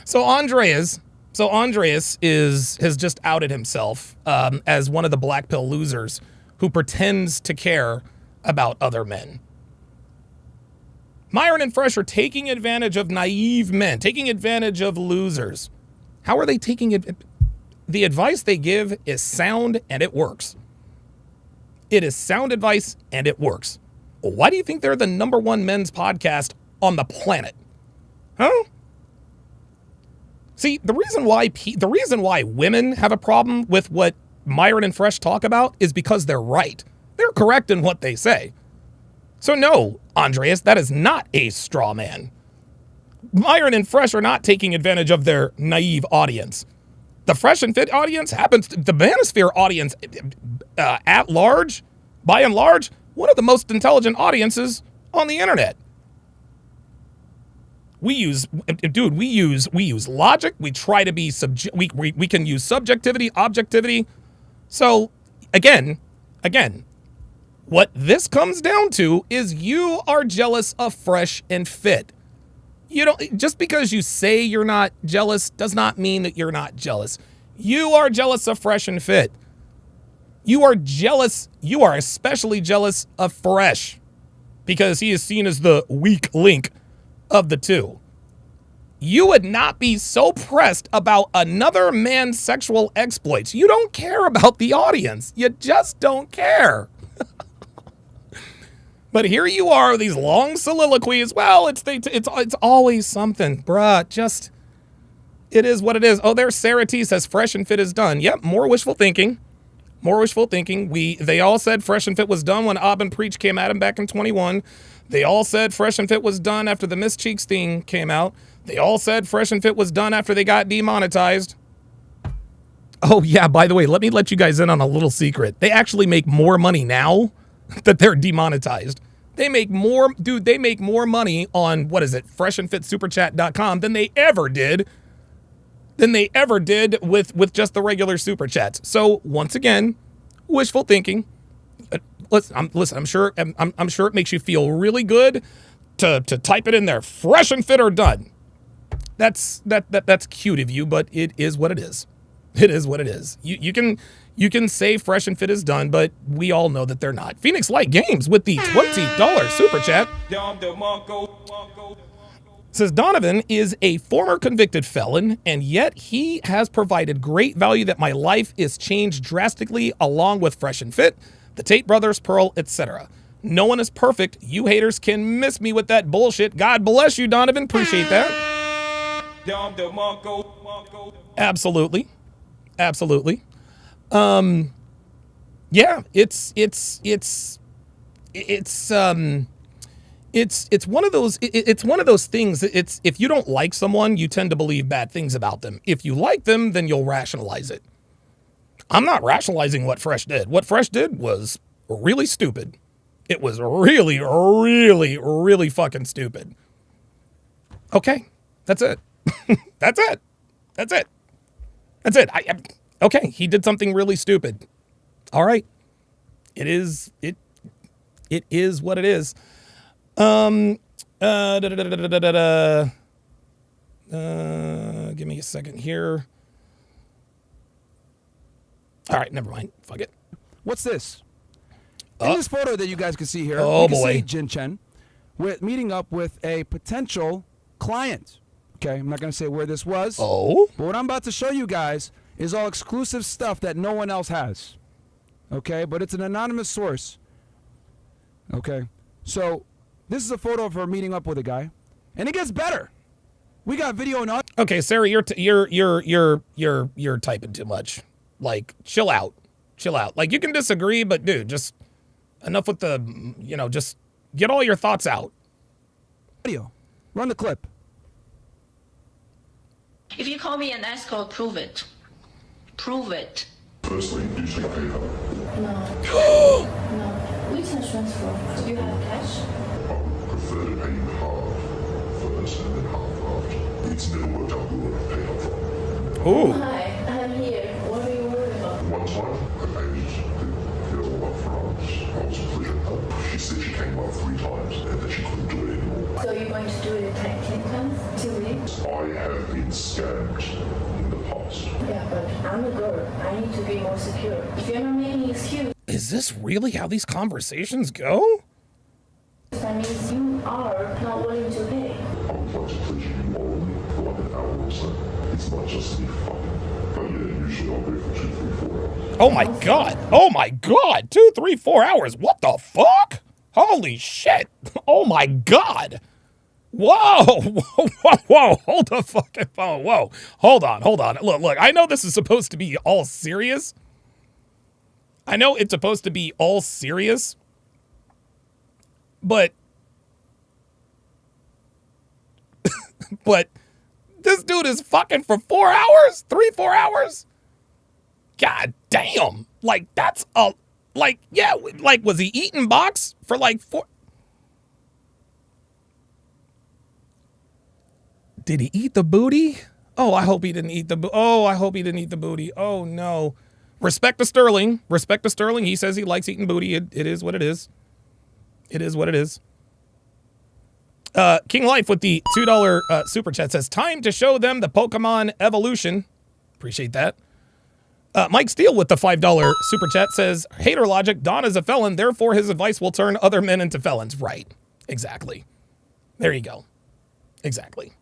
So Andreas has just outed himself as one of the black pill losers who pretends to care about other men. Myron and Fresh are taking advantage of naive men, taking advantage of losers. How are they taking it? The advice they give is sound and it works. It is sound advice and it works. Well, why do you think they're the #1 men's podcast on the planet? Huh? See, the reason why women have a problem with what Myron and Fresh talk about is because they're right. They're correct in what they say. So no, Andreas, that is not a straw man. Myron and Fresh are not taking advantage of their naive audience. The Fresh and Fit audience happens to, the Manosphere audience at large, by and large, one of the most intelligent audiences on the internet. We use logic. We try to be we can use subjectivity, objectivity. So again, what this comes down to is you are jealous of Fresh and Fit. You don't, just because you say you're not jealous does not mean that you're not jealous. You are jealous of Fresh and Fit. You are jealous. You are especially jealous of Fresh because he is seen as the weak link of the two. You would not be so pressed about another man's sexual exploits. You don't care about the audience. You just don't care. But here you are with these long soliloquies. Well, it's always something, bruh. Just, it is what it is. Oh, there's Sarah T says Fresh and Fit is done. Yep, more wishful thinking. More wishful thinking. They all said Fresh and Fit was done when Abin Preach came at him back in 21. They all said Fresh and Fit was done after the Miss Cheeks thing came out. They all said Fresh and Fit was done after they got demonetized. Oh, yeah, by the way, let me let you guys in on a little secret. They actually make more money now that they're demonetized. They make more, dude, they make more money on, what is it, freshandfitsuperchat.com than they ever did with just the regular super chats. So once again, wishful thinking. Listen, I'm sure it makes you feel really good to type it in there. Fresh and Fit are done. That's cute of you, but it is what it is. It is what it is. You can say Fresh and Fit is done, but we all know that they're not. Phoenix Light Games with the $20 super chat says Donovan is a former convicted felon, and yet he has provided great value that my life is changed drastically along with Fresh and Fit, the Tate Brothers, Pearl, etc. No one is perfect. You haters can miss me with that bullshit. God bless you, Donovan. Appreciate that. Absolutely. Absolutely. Yeah, it's one of those things. It's, if you don't like someone, you tend to believe bad things about them. If you like them, then you'll rationalize it. I'm not rationalizing what Fresh did. What Fresh did was really stupid. It was really, really, really fucking stupid. Okay, that's it. That's it. That's it. That's it. Okay, he did something really stupid. All right. It is what it is. Give me a second here. All right, never mind. Fuck it. What's this? In this photo that you guys can see here, oh you can boy, see Jin Chen meeting up with a potential client. Okay, I'm not going to say where this was. Oh. But what I'm about to show you guys is all exclusive stuff that no one else has. Okay, but it's an anonymous source. Okay, so this is a photo of her meeting up with a guy, and it gets better. We got video and audio. Okay, Sarah, you're typing too much. Like, chill out. Chill out. Like, you can disagree, but dude, just enough with the, just get all your thoughts out. Video. Run the clip. If you call me an escort, prove it. Prove it. Firstly, do you take PayPal? No. No. We can transfer. Do you have cash? I would prefer to pay you half first and then half after. It's never worked out good when I paid up front. Ooh. Hi, I'm here. What are you worried about? One time, I paid the girl up front. I was pleasuring her. She said she came up 3 times and that she couldn't do it anymore. So you're going to do it 10 times till we? I have been scammed in the past. Yeah, but I'm a girl. I need to be more secure. If you're not making excuse, Is this really how these conversations go? that means you are not willing to pay. I would like to pleasure you morally for like an hour or so. It's not just me fucking. But yeah, usually I'll go for 2, 3, 4 hours. Oh my god. Oh my god. 2, 3, 4 hours. What the fuck? Holy shit. Oh my god. Whoa. Whoa. Whoa. Whoa. Hold the fucking phone. Whoa. Hold on. Hold on. Look. I know this is supposed to be all serious. I know it's supposed to be all serious. But this dude is fucking for 4 hours? 3-4 hours? God damn. Like, that's a, like, yeah, like, was he eating box for like 4? Did he eat the booty? Oh, I hope he didn't eat the I hope he didn't eat the booty. Oh no. Respect to Sterling. Respect to Sterling. He says he likes eating booty. It is what it is. It is what it is. King Life with the $2 super chat says, time to show them the Pokemon evolution. Appreciate that. Mike Steele with the $5 super chat says, hater logic, Don is a felon, therefore his advice will turn other men into felons. Right. Exactly. There you go. Exactly.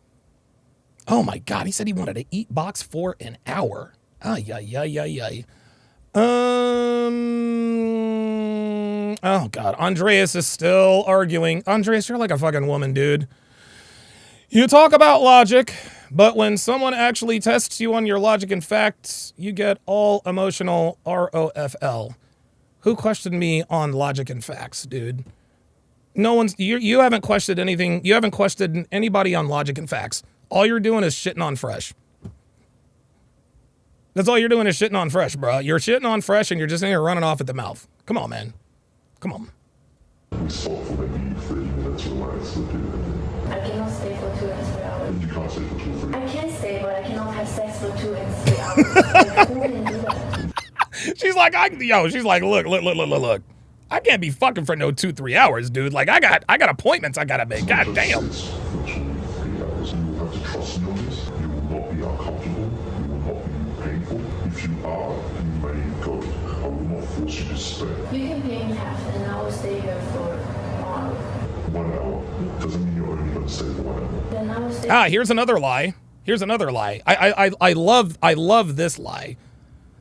Oh my God, he said he wanted to eat box for an hour. Ay, ay, ay, ay, ay. Oh God, Andreas is still arguing. Andreas, you're like a fucking woman, dude. You talk about logic, but when someone actually tests you on your logic and facts, you get all emotional ROFL. Who questioned me on logic and facts, dude? No one's, you haven't questioned anything. You haven't questioned anybody on logic and facts. All you're doing is shitting on Fresh. That's all you're doing is shitting on Fresh, bro. You're shitting on Fresh and you're just in here running off at the mouth. Come on, man. Come on. We stop for maybe 30 minutes, relax, look at it. I cannot stay for 2 and 3 hours. You can't stay for 2 or 3 I can stay, but I cannot have sex for 2 and 3 hours. Like, who can do that? She's like, she's like, look. I can't be fucking for no 2-3 hours, dude. Like, I got appointments I gotta make. God damn. You will have to trust me on this. You will not be uncomfortable. You will not be painful. If you are, you may go. I will not force you to stay. You can pay me half and I will stay here for 1 hour. 1 hour doesn't mean you're only going to stay for 1 hour. Then I will stay. Here's another lie. I love this lie.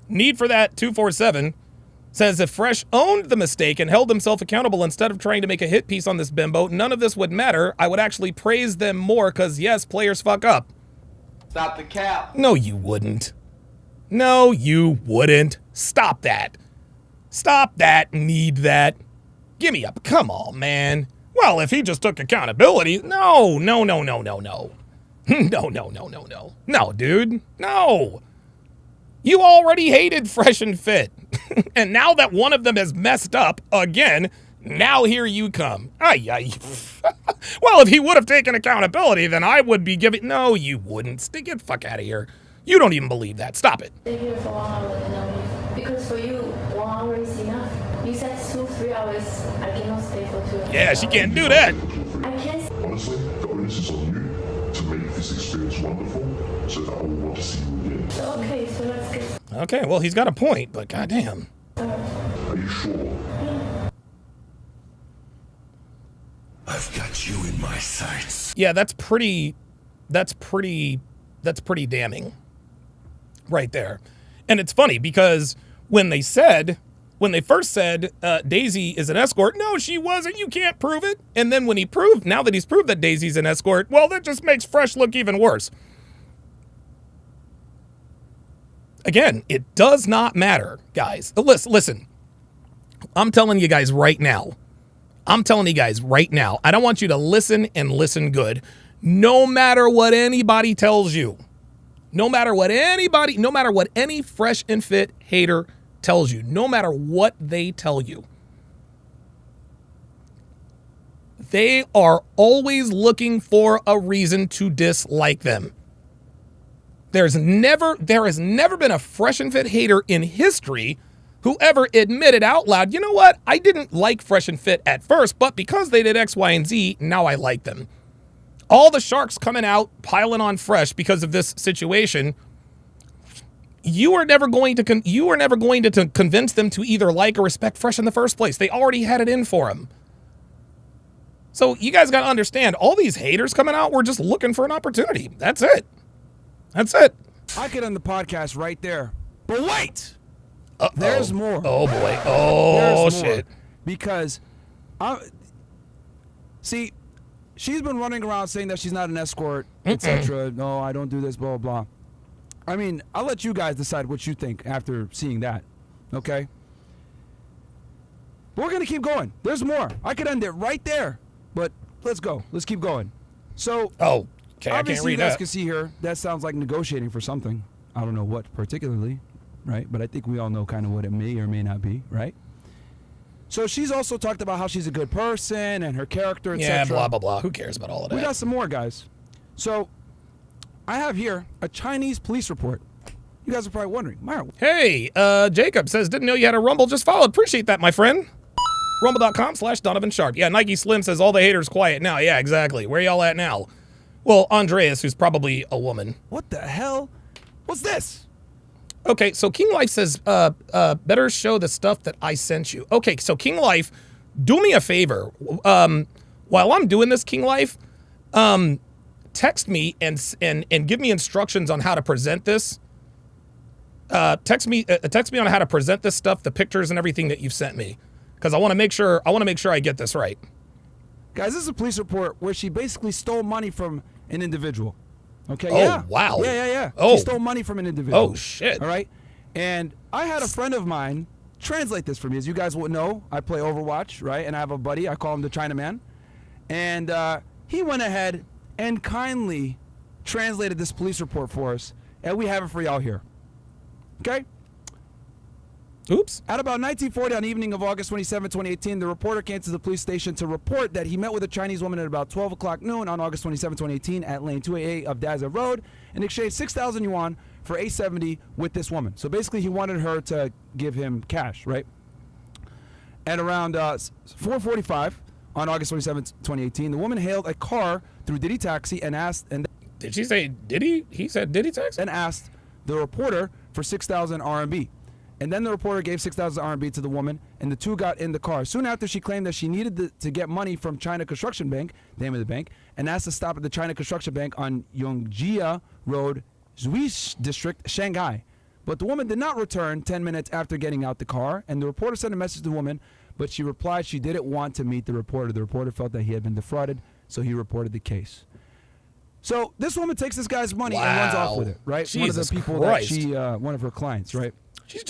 Need for that 247 says if Fresh owned the mistake and held himself accountable instead of trying to make a hit piece on this bimbo, none of this would matter. I would actually praise them more because, yes, players fuck up. Stop the cap. No, you wouldn't. No, you wouldn't. Stop that. Stop that. Need that. Give me up. Come on, man. Well, if he just took accountability. No. No, dude. No. You already hated Fresh and Fit. And now that one of them has messed up again, now here you come. Ay. Well, if he would have taken accountability, then I would be giving... No, you wouldn't. Get the fuck out of here. You don't even believe that. Stop it. Stay here for 1 hour and I'll leave. Because for you, 1 hour is enough. You said 2-3 hours. I cannot stay for 2 hours. Yeah, she can't do that. I can't... Honestly, the onus is on you to make this experience wonderful so that I will want to see you again. Okay, so let's get... Okay, well, he's got a point, but goddamn. Are you sure? I've got you in my sights. Yeah, that's pretty damning right there. And it's funny because when they first said Daisy is an escort, no, she wasn't, you can't prove it. And then when now that he's proved that Daisy's an escort, well, that just makes Fresh look even worse. Again, it does not matter, guys. Listen, I'm telling you guys right now. I don't want you to listen and listen good. No matter what anybody tells you, no matter what any Fresh and Fit hater tells you, no matter what they tell you, they are always looking for a reason to dislike them. There has never been a Fresh and Fit hater in history who ever admitted out loud, you know what? I didn't like Fresh and Fit at first, but because they did X, Y, and Z, now I like them. All the sharks coming out, piling on Fresh because of this situation, you are never going to convince them to either like or respect Fresh in the first place. They already had it in for them. So you guys got to understand, all these haters coming out were just looking for an opportunity. That's it. I could end the podcast right there. But wait! Uh-oh. There's more. Oh, boy. Oh, shit. Because, see, she's been running around saying that she's not an escort, etc. No, I don't do this, blah, blah, blah. I mean, I'll let you guys decide what you think after seeing that, okay? But we're going to keep going. There's more. I could end it right there, but let's go. Let's keep going. So, okay, I can't obviously read you guys that. can see here, that sounds like negotiating for something. I don't know what particularly, right? But I think we all know kind of what it may or may not be, right? So she's also talked about how she's a good person and her character, etc. Yeah, blah, blah, blah. Who cares about all of that? We got some more, guys. So I have here a Chinese police report. You guys are probably wondering, Myra. Hey, Jacob says, didn't know you had a Rumble, just followed. Appreciate that, my friend. Rumble.com/Donovan Sharpe. Yeah, Nike Slim says, all the haters quiet now. Yeah, exactly. Where y'all at now? Well, Andreas, who's probably a woman. What the hell? What's this? Okay, so King Life says, better show the stuff that I sent you. Okay, so King Life, do me a favor. While I'm doing this, King Life, text me and give me instructions on how to present this. Text me on how to present this stuff, the pictures and everything that you've sent me, because I want to make sure I get this right. Guys, this is a police report where she basically stole money from an individual. Okay. Oh, yeah. wow. Yeah. Oh. She stole money from an individual. Oh shit. All right. And I had a friend of mine translate this for me. As you guys would know, I play Overwatch, right? And I have a buddy. I call him the Chinaman. And he went ahead and kindly translated this police report for us, and we have it for y'all here. Okay? Oops. At about 1940 on the evening of August 27, 2018, the reporter came to the police station to report that he met with a Chinese woman at about 12 o'clock noon on August 27, 2018 at lane 288 of Daza Road and exchanged 6,000 yuan for 870 with this woman. So basically he wanted her to give him cash, right? At around 4:45 on August 27, 2018, the woman hailed a car through Didi Taxi and asked... Did she say Diddy? He said Diddy Taxi? And asked the reporter for 6,000 RMB. And then the reporter gave 6,000 RMB to the woman, and the two got in the car. Soon after, she claimed that she needed to get money from China Construction Bank, name of the bank, and asked to stop at the China Construction Bank on Yongjia Road, Zui District, Shanghai. But the woman did not return 10 minutes after getting out the car, and the reporter sent a message to the woman, but she replied she didn't want to meet the reporter. The reporter felt that he had been defrauded, so he reported the case. So this woman takes this guy's money and runs off with it, right? Jesus one of the people Christ. that she, one of her clients, right? She's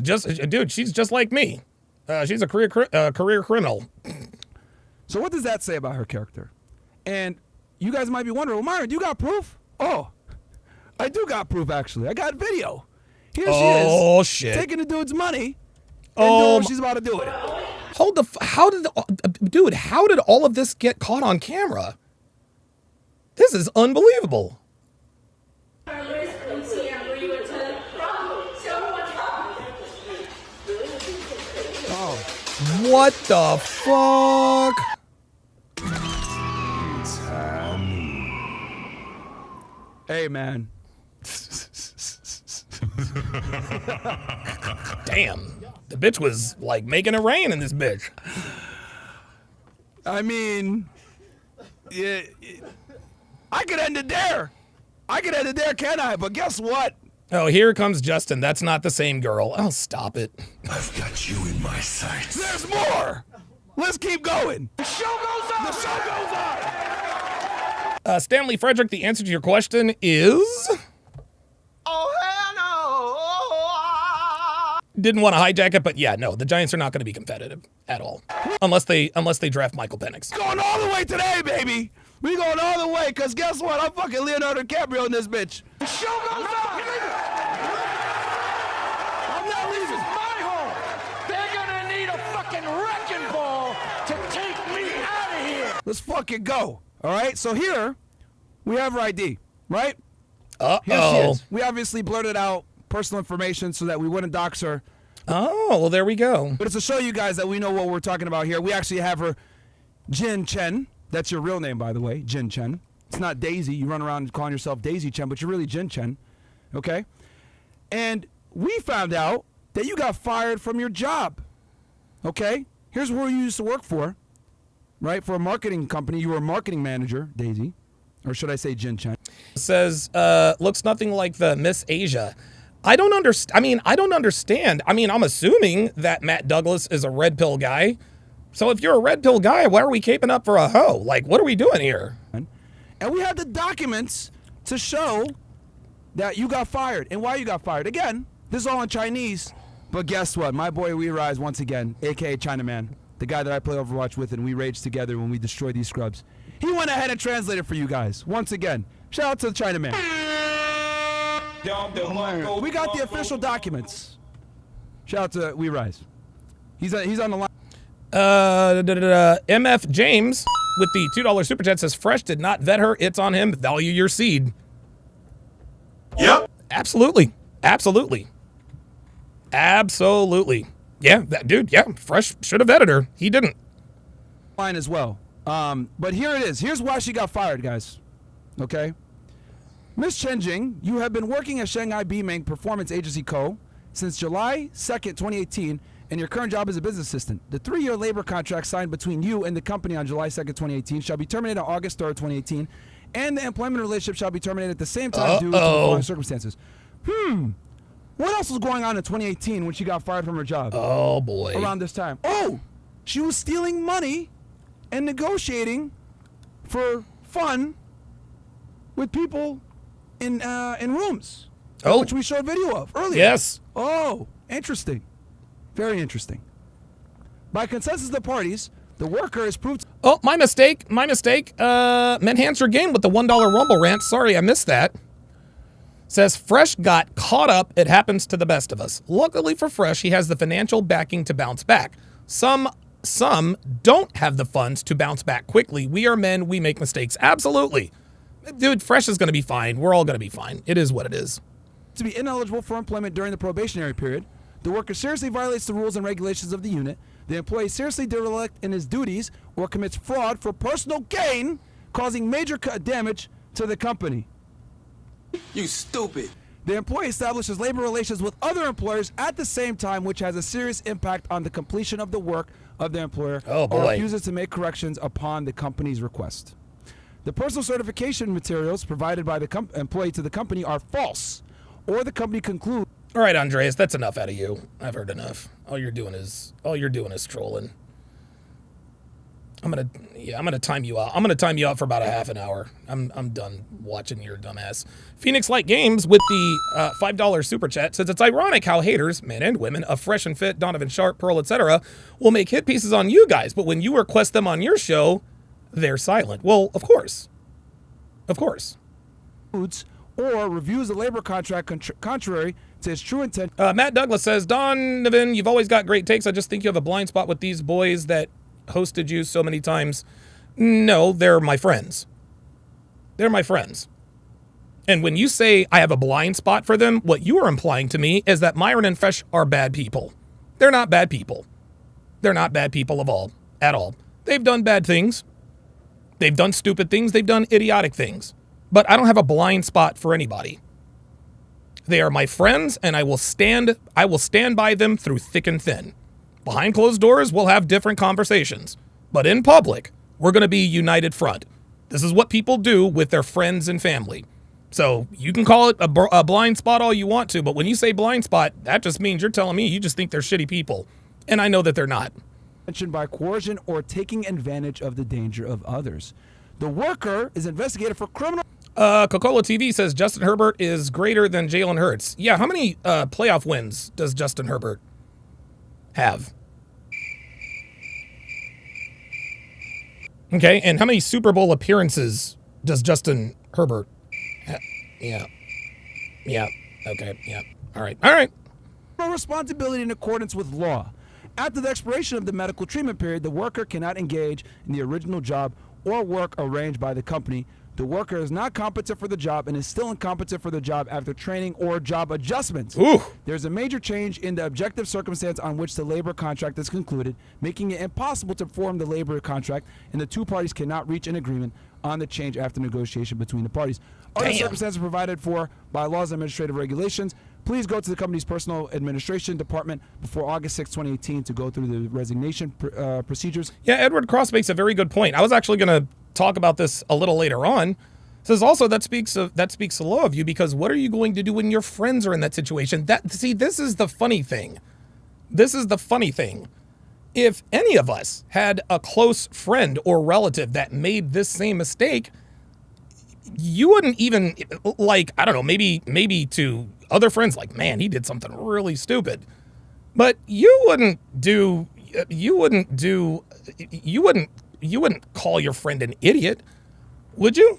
just like me. She's a career criminal. So what does that say about her character? And you guys might be wondering, well, Myron, do you got proof? Oh, I do got proof, actually. I got video. Here she is. Oh, shit. Taking the dude's money and doing what she's about to do with it. How did all of this get caught on camera? This is unbelievable. Oh. What the fuck? Hey, man. Damn. The bitch was like making it rain in this bitch. I mean, yeah, I could end it there. I could end it there, can I? But guess what? Oh, here comes Justin. That's not the same girl. Oh, stop it. I've got you in my sights. There's more. Let's keep going. The show goes on. The show goes on. Stanley Frederick, the answer to your question is... Oh, hell no. Didn't want to hijack it, but yeah, no, the Giants are not going to be competitive at all. Unless they draft Michael Penix. Going all the way today, baby. We going all the way, because guess what? I'm fucking Leonardo DiCaprio in this bitch. The show goes on. I'm not leaving. This is my home. They're gonna need a fucking wrecking ball to take me out of here. Let's fucking go. All right, so here we have her ID, right? Uh-oh. Here she is. We obviously blurted out personal information so that we wouldn't dox her. Oh, well, there we go. But it's to show you guys that we know what we're talking about here. We actually have her Jin Chen. That's your real name, by the way, Jin Chen. It's not Daisy. You run around calling yourself Daisy Chen, but you're really Jin Chen, okay? And we found out that you got fired from your job, okay? Here's where you used to work for, right? For a marketing company. You were a marketing manager, Daisy. Or should I say Jin Chen? Says, looks nothing like the Miss Asia. I don't understand. I mean, I'm assuming that Matt Douglas is a red pill guy. So if you're a red pill guy, why are we caping up for a hoe? Like, what are we doing here? And we have the documents to show that you got fired and why you got fired. Again, this is all in Chinese. But guess what? My boy We Rise once again, a.k.a. Chinaman, the guy that I play Overwatch with and we rage together when we destroy these scrubs. He went ahead and translated for you guys. Once again, shout out to the Chinaman. We got the official documents. Shout out to We Rise. He's on the line. MF James with the $2 super chat says, Fresh did not vet her. It's on him. Value your seed. Yep. Absolutely. Absolutely. Absolutely. Yeah, that dude, yeah, Fresh should have vetted her. He didn't. Line as well. But here it is. Here's why she got fired, guys. Okay? Ms. Chen Jing, you have been working at Shanghai Beiming Performance Agency Co. since July 2nd, 2018, and your current job is a business assistant. The 3-year labor contract signed between you and the company on July 2nd, 2018 shall be terminated on August 3rd, 2018, and the employment relationship shall be terminated at the same time due to the following circumstances. What else was going on in 2018 when she got fired from her job? Oh, boy. Around this time. Oh, she was stealing money and negotiating for fun with people in rooms, which we showed video of earlier. Yes. Oh, interesting. Very interesting. By consensus of the parties, the worker is proved. Oh, my mistake. My mistake. Enhance your game with the $1 Rumble rant. Sorry, I missed that. Says Fresh got caught up. It happens to the best of us. Luckily for Fresh, he has the financial backing to bounce back. Some don't have the funds to bounce back quickly. We are men. We make mistakes. Absolutely. Dude, Fresh is going to be fine. We're all going to be fine. It is what it is. To be ineligible for employment during the probationary period, the worker seriously violates the rules and regulations of the unit, the employee seriously derelict in his duties, or commits fraud for personal gain, causing major damage to the company. You stupid. The employee establishes labor relations with other employers at the same time, which has a serious impact on the completion of the work of the employer, or refuses to make corrections upon the company's request. The personal certification materials provided by the employee to the company are false, or the company concludes. All right, Andreas, that's enough out of you. I've heard enough. All you're doing is trolling. I'm gonna time you out. I'm gonna time you out for about a half an hour. I'm done watching your dumbass. Phoenix Light Games with the $5 super chat says it's ironic how haters, men and women, of Fresh and Fit, Donovan Sharpe, Pearl, etc., will make hit pieces on you guys, but when you request them on your show, they're silent. Well, of course. Of course. Or reviews the labor contract contrary to his true intent. Matt Douglas says, Donovan, you've always got great takes. I just think you have a blind spot with these boys that hosted you so many times. No, they're my friends. They're my friends. And when you say I have a blind spot for them, what you are implying to me is that Myron and Fresh are bad people. They're not bad people. They're not bad people at all. They've done bad things. They've done stupid things. They've done idiotic things. But I don't have a blind spot for anybody. They are my friends, and I will stand by them through thick and thin. Behind closed doors, we'll have different conversations. But in public, we're going to be united front. This is what people do with their friends and family. So you can call it a blind spot all you want to, but when you say blind spot, that just means you're telling me you just think they're shitty people. And I know that they're not. Mentioned by coercion or taking advantage of the danger of others. The worker is investigated for criminal. Coca-Cola TV says Justin Herbert is greater than Jalen Hurts. Yeah, how many playoff wins does Justin Herbert have? Okay, and how many Super Bowl appearances does Justin Herbert have? Yeah. Okay. Yeah. All right. Responsibility in accordance with law. After the expiration of the medical treatment period, the worker cannot engage in the original job or work arranged by the company. The worker is not competent for the job and is still incompetent for the job after training or job adjustments. Ooh. There's a major change in the objective circumstance on which the labor contract is concluded, making it impossible to form the labor contract, and the two parties cannot reach an agreement on the change after negotiation between the parties. Other circumstances provided for by laws and administrative regulations. Please go to the company's personal administration department before August 6, 2018 to go through the resignation procedures. Yeah, Edward Cross makes a very good point. I was actually going to talk about this a little later on. Says also that speaks low of you, because what are you going to do when your friends are in that situation? This is the funny thing. If any of us had a close friend or relative that made this same mistake, you wouldn't even, like, I don't know, maybe to other friends, like, man, he did something really stupid. But you wouldn't call your friend an idiot, would you?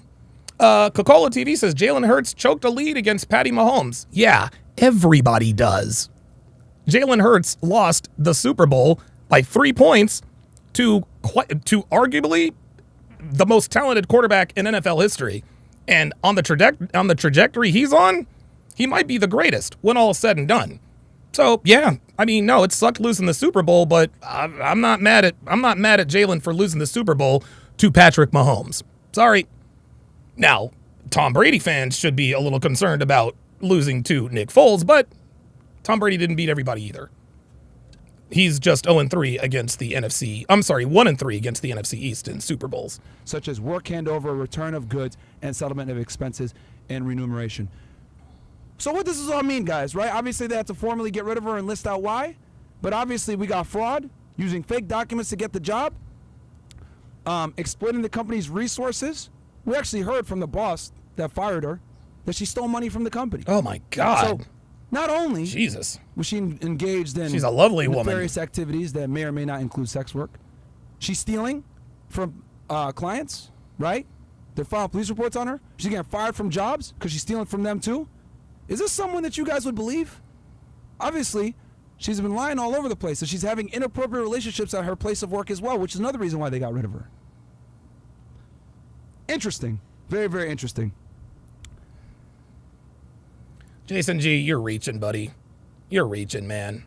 Coca-Cola TV says Jalen Hurts choked a lead against Patty Mahomes. Yeah, everybody does. Jalen Hurts lost the Super Bowl by 3 points to arguably the most talented quarterback in NFL history. And on the trajectory he's on, he might be the greatest when all is said and done. So yeah, I mean, no, it sucked losing the Super Bowl, but I'm not mad at Jalen for losing the Super Bowl to Patrick Mahomes. Sorry. Now, Tom Brady fans should be a little concerned about losing to Nick Foles, but Tom Brady didn't beat everybody either. He's just 0-3 against the NFC. I'm sorry, 1-3 against the NFC East in Super Bowls. Such as work handover, return of goods, and settlement of expenses and remuneration. So what does this all mean, guys, right? Obviously, they have to formally get rid of her and list out why. But obviously, we got fraud, using fake documents to get the job, exploiting the company's resources. We actually heard from the boss that fired her that she stole money from the company. Oh, my God. So not only Jesus was she engaged in she's a lovely woman. Various activities that may or may not include sex work, she's stealing from clients, right? They file police reports on her. She's getting fired from jobs because she's stealing from them too. Is this someone that you guys would believe? Obviously, she's been lying all over the place, and she's having inappropriate relationships at her place of work as well, which is another reason why they got rid of her. Interesting. Very, very interesting. Jason G, you're reaching, buddy. You're reaching, man.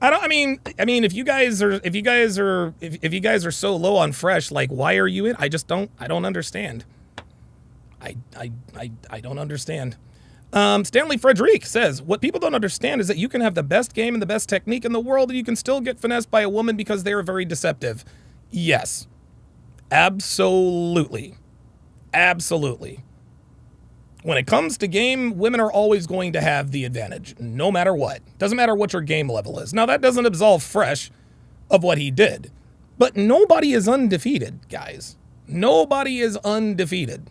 I mean, if you guys are so low on fresh, like, why are you in? I don't understand. I don't understand. Stanley Frederick says, what people don't understand is that you can have the best game and the best technique in the world and you can still get finessed by a woman because they are very deceptive. Yes. Absolutely. Absolutely. When it comes to game, women are always going to have the advantage, no matter what. Doesn't matter what your game level is. Now, that doesn't absolve Fresh of what he did. But nobody is undefeated, guys. Nobody is undefeated.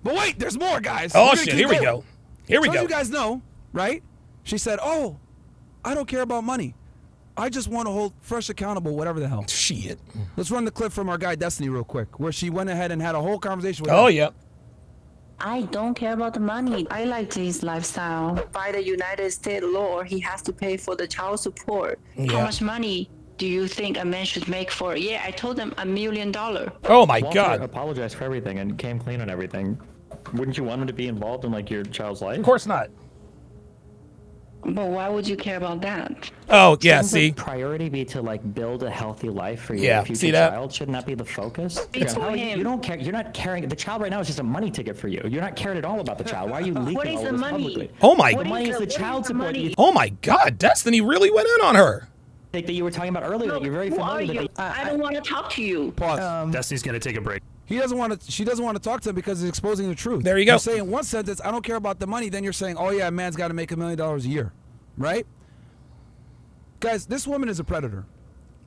But wait, there's more, guys. Oh, shit, here we go. Here we go. go. As you guys know, right? She said, oh, I don't care about money. I just want to hold Fresh accountable, whatever the hell. Shit. Let's run the clip from our guy Destiny real quick, where she went ahead and had a whole conversation with him. Yeah. I don't care about the money. I like his lifestyle. By the United States law, he has to pay for the child support. Yeah. How much money do you think a man should make for it? Yeah, I told him $1 million. Oh my Walter God. apologized for everything and came clean on everything. Wouldn't you want him to be involved in like your child's life? Of course not. But why would you care about that? Oh, yeah, Shouldn't see? the priority be to like build a healthy life for your Yeah, future see that? child? Shouldn't that be the focus? It's How for are you, him. you don't care. You're not caring. The child right now is just a money ticket for you. You're not caring at all about the child. Why are you leaking What is all the of this money? publicly? Oh my The money is the child support. money? Oh my God, Destiny really went in on her. That you were talking about earlier. Look, That you're very who are familiar you? with. I don't want to talk to you. Pause. Destiny's gonna take a break. He doesn't want to. She doesn't want to talk to him because he's exposing the truth. There you go. You're saying one sentence, I don't care about the money. Then you're saying, oh yeah, a man's got to make $1 million a year, right? Guys, this woman is a predator.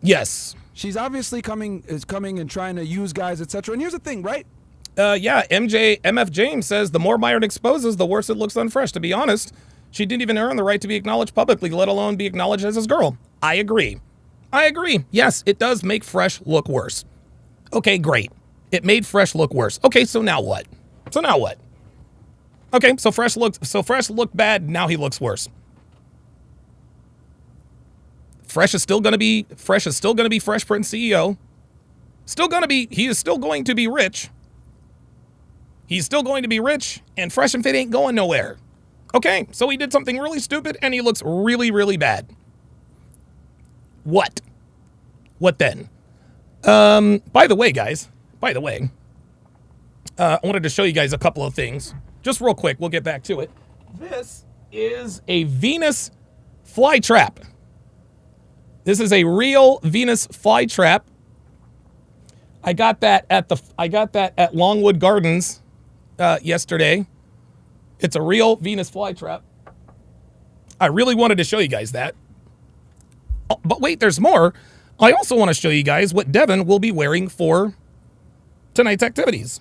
Yes. She's obviously coming and trying to use guys, etc. And here's the thing, right? Yeah, MF James says the more Myron exposes, the worse it looks on Fresh. To be honest, she didn't even earn the right to be acknowledged publicly, let alone be acknowledged as his girl. I agree. Yes, it does make Fresh look worse. Okay, great. It made Fresh look worse. Okay, so now what? Okay, so Fresh looked bad, now he looks worse. Fresh is still gonna be Fresh Prince CEO. He is still going to be rich. He's still going to be rich, and Fresh and Fit ain't going nowhere. Okay, so he did something really stupid, and he looks really, really bad. What then? By the way, guys, I wanted to show you guys a couple of things. Just real quick, we'll get back to it. This is a Venus flytrap. This is a real Venus flytrap. I got that at Longwood Gardens yesterday. It's a real Venus flytrap. I really wanted to show you guys that. Oh, but wait, there's more. I also want to show you guys what Devon will be wearing for tonight's activities.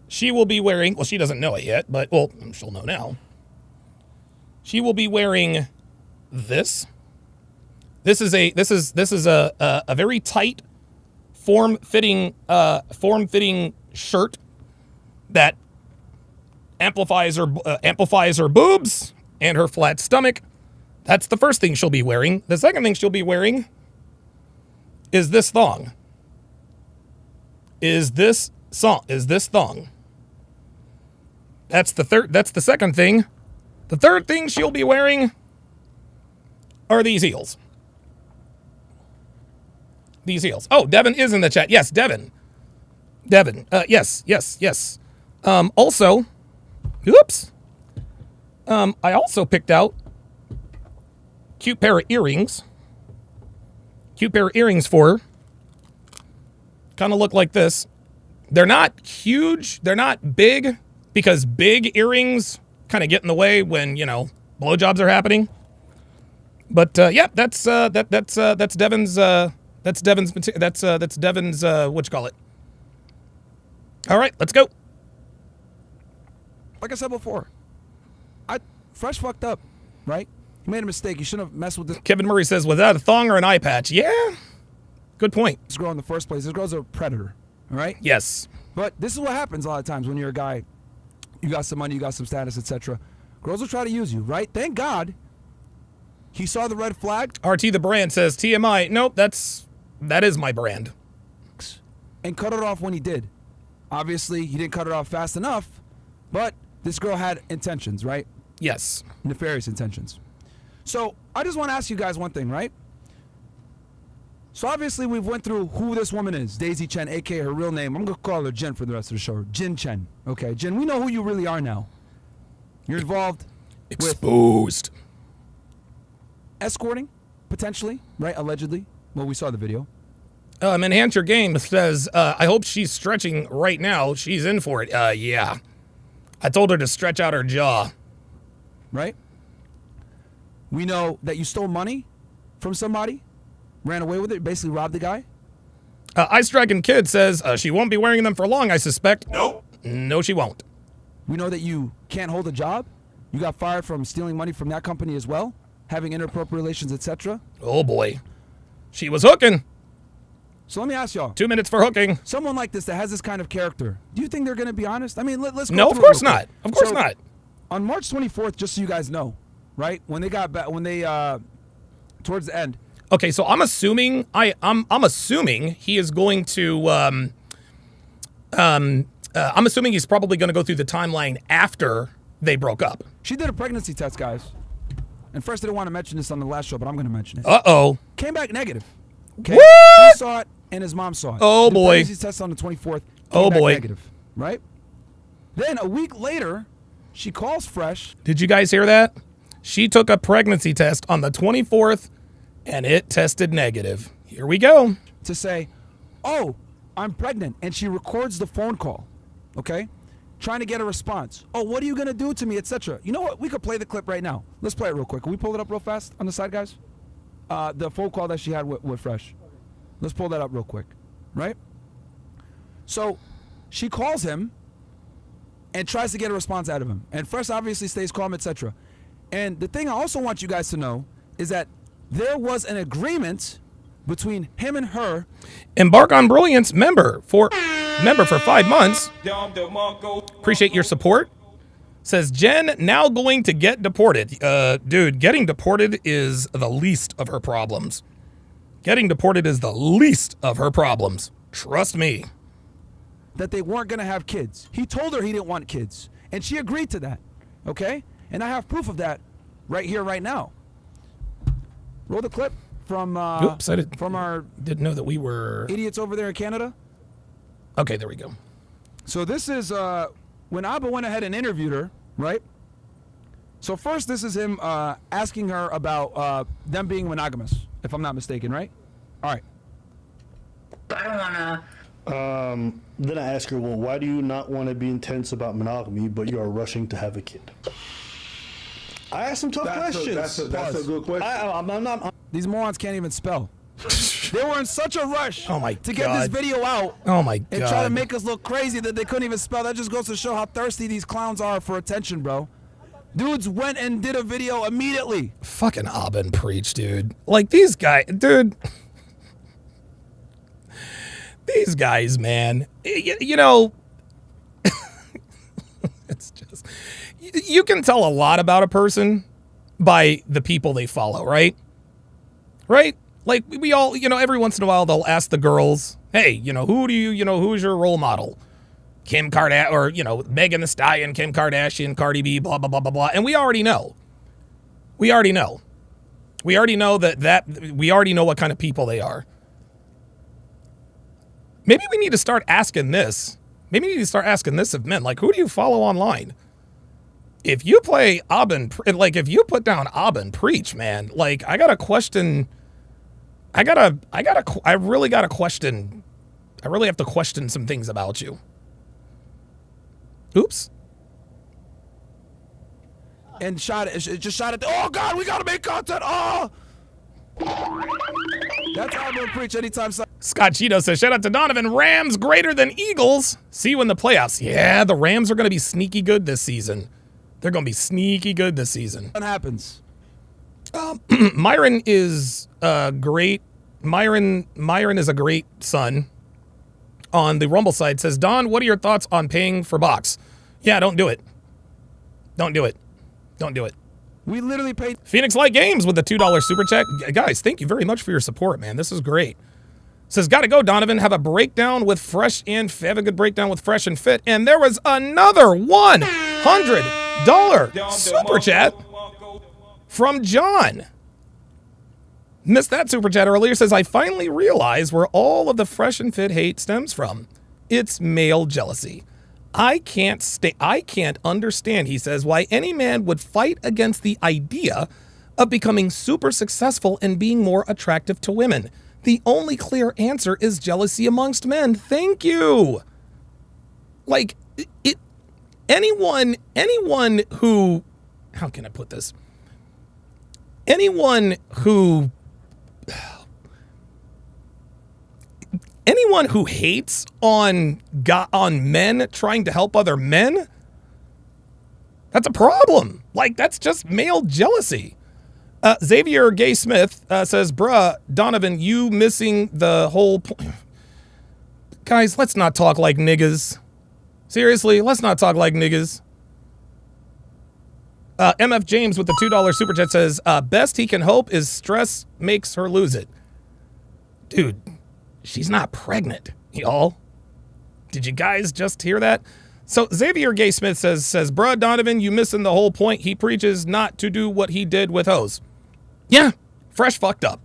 She will be wearing, well, she doesn't know it yet, but, well, she'll know now. She will be wearing this. This is a very tight, form-fitting shirt that amplifies her boobs and her flat stomach. That's the first thing she'll be wearing. The second thing she'll be wearing is this thong. Is this thong. That's the second thing. The third thing she'll be wearing are these heels. Oh, Devon is in the chat. Yes, Devon. Devon. Yes. Also, oops. I also picked out cute pair of earrings. Cute pair of earrings for her. Kind of look like this. They're not huge. They're not big because big earrings kind of get in the way when, you know, blowjobs are happening. But yeah, that's Devon's. That's Devon's. What you call it? All right, let's go. Like I said before, Fresh fucked up, right? He made a mistake. He shouldn't have messed with this. Kevin Murray says, without a thong or an eye patch. Yeah, good point. This girl in the first place. This girl's a predator, all right? Yes. But this is what happens a lot of times when you're a guy. You got some money, you got some status, etc. Girls will try to use you, right? Thank God he saw the red flag. RT the brand says TMI. Nope, that is my brand. And cut it off when he did. Obviously, he didn't cut it off fast enough, but this girl had intentions, right? Yes. Nefarious intentions. So I just want to ask you guys one thing, right? So obviously we've went through who this woman is, Daisy Chen, aka her real name. I'm gonna call her Jen for the rest of the show. Jin Chen. Okay, Jen, we know who you really are now. You're involved exposed with escorting, potentially, right? Allegedly. Well, we saw the video. Enhance Your Game says, I hope she's stretching right now. She's in for it. Yeah. I told her to stretch out her jaw. Right? We know that you stole money from somebody, ran away with it, basically robbed the guy. Ice Dragon Kid says, she won't be wearing them for long, I suspect. Nope. No, she won't. We know that you can't hold a job. You got fired from stealing money from that company as well, having inappropriate relations, etc. Oh, boy. She was hooking. So let me ask y'all. 2 minutes for hooking. Someone like this that has this kind of character, do you think they're going to be honest? I mean, let's go No, of course not. Of course not. On March 24th, just so you guys know, right? When they got back, towards the end. Okay, so I'm assuming I'm assuming he is going to I'm assuming he's probably going to go through the timeline after they broke up. She did a pregnancy test, guys. And first, I didn't want to mention this on the last show, but I'm going to mention it. Uh-oh. Came back negative. Okay? What? He saw it, and his mom saw it. Oh, the boy. Pregnancy test on the 24th. Oh, back boy. Negative, right? Then a week later, she calls Fresh. Did you guys hear that? She took a pregnancy test on the 24th, and it tested negative. Here we go. To say, oh, I'm pregnant. And she records the phone call, okay? Trying to get a response. Oh, what are you going to do to me, etc. You know what? We could play the clip right now. Let's play it real quick. Can we pull it up real fast on the side, guys? The phone call that she had with Fresh. Let's pull that up real quick, right? So she calls him and tries to get a response out of him. And Fresh obviously stays calm, etc. And the thing I also want you guys to know is that there was an agreement between him and her. Embark on Brilliance member for 5 months. Appreciate your support. Says Jen now going to get deported. Dude, getting deported is the least of her problems. Getting deported is the least of her problems. Trust me. That they weren't going to have kids. He told her he didn't want kids. And she agreed to that. Okay? And I have proof of that right here, right now. Roll the clip from Oops, I didn't know that we were idiots over there in Canada. Okay, there we go. So this is when Abba went ahead and interviewed her, right? So first, this is him asking her about them being monogamous, if I'm not mistaken, right? All right. I don't want to. Then I ask her, well, why do you not want to be intense about monogamy, but you are rushing to have a kid? I asked some tough questions. That's a good question. These morons can't even spell. They were in such a rush to get God. this video out. Oh, my and God. try to make us look crazy that they couldn't even spell. That just goes to show how thirsty these clowns are for attention, bro. Dudes went and did a video immediately. Fucking Abba preach, dude. Like, these guys, dude. These guys, man. You know, it's just, you can tell a lot about a person by the people they follow, right? Right? Like, we all, you know, every once in a while they'll ask the girls, hey, you know, who's your role model? Kim Kardashian, or, you know, Megan Thee Stallion, Kim Kardashian, Cardi B, blah, blah, blah, blah, blah. And we already know. We already know we already know what kind of people they are. Maybe we need to start asking this. Maybe we need to start asking this of men. Like, who do you follow online? If you play Abin, like if you put down Abin Preach, man, like I gotta question. I really gotta question. I really have to question some things about you. Oops. And just shot at. Oh God, we gotta make content. Oh. That's how I'm gonna preach anytime. Scott Cheeto says, shout out to Donovan. Rams greater than Eagles. See you in the playoffs. Yeah, the Rams are gonna be sneaky good this season. They're gonna be sneaky good this season. What happens? Myron is great. Myron is a great son. On the Rumble side says, Don, what are your thoughts on paying for box? Yeah, don't do it. Don't do it. Don't do it. We literally paid. Phoenix Light Games with the $2 super chat. Guys, thank you very much for your support, man. This is great. Says, gotta go, Donovan. Have a breakdown with Fresh and Fit. Have a good breakdown with Fresh and Fit. And there was another $100 super chat from John. Missed that super chat earlier. Says, I finally realized where all of the Fresh and Fit hate stems from. It's male jealousy. I can't understand, he says, why any man would fight against the idea of becoming super successful and being more attractive to women. The only clear answer is jealousy amongst men. Thank you. Like, anyone who, how can I put this? Anyone who hates on men trying to help other men, that's a problem. Like, that's just male jealousy. Xavier Gay Smith says, bruh, Donovan, you missing the whole point. Guys, let's not talk like niggas. Seriously, let's not talk like niggas. MF James with the $2 super chat says, best he can hope is stress makes her lose it. Dude, she's not pregnant, y'all. Did you guys just hear that? So Xavier Gay Smith says, bruh, Donovan, you missing the whole point. He preaches not to do what he did with hoes. Yeah, Fresh fucked up.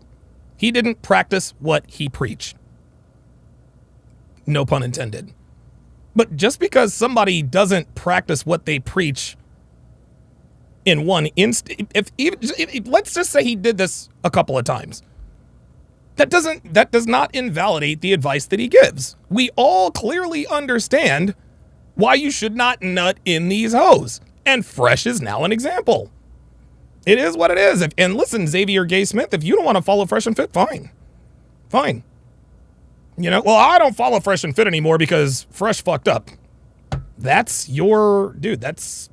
He didn't practice what he preached. No pun intended. But just because somebody doesn't practice what they preach in one instant, if let's just say he did this a couple of times, that does not invalidate the advice that he gives. We all clearly understand why you should not nut in these hoes. And Fresh is now an example. It is what it is. And listen, Xavier Gay Smith, if you don't want to follow Fresh and Fit, fine. Fine. You know, well, I don't follow Fresh and Fit anymore because Fresh fucked up. That's your, dude, that's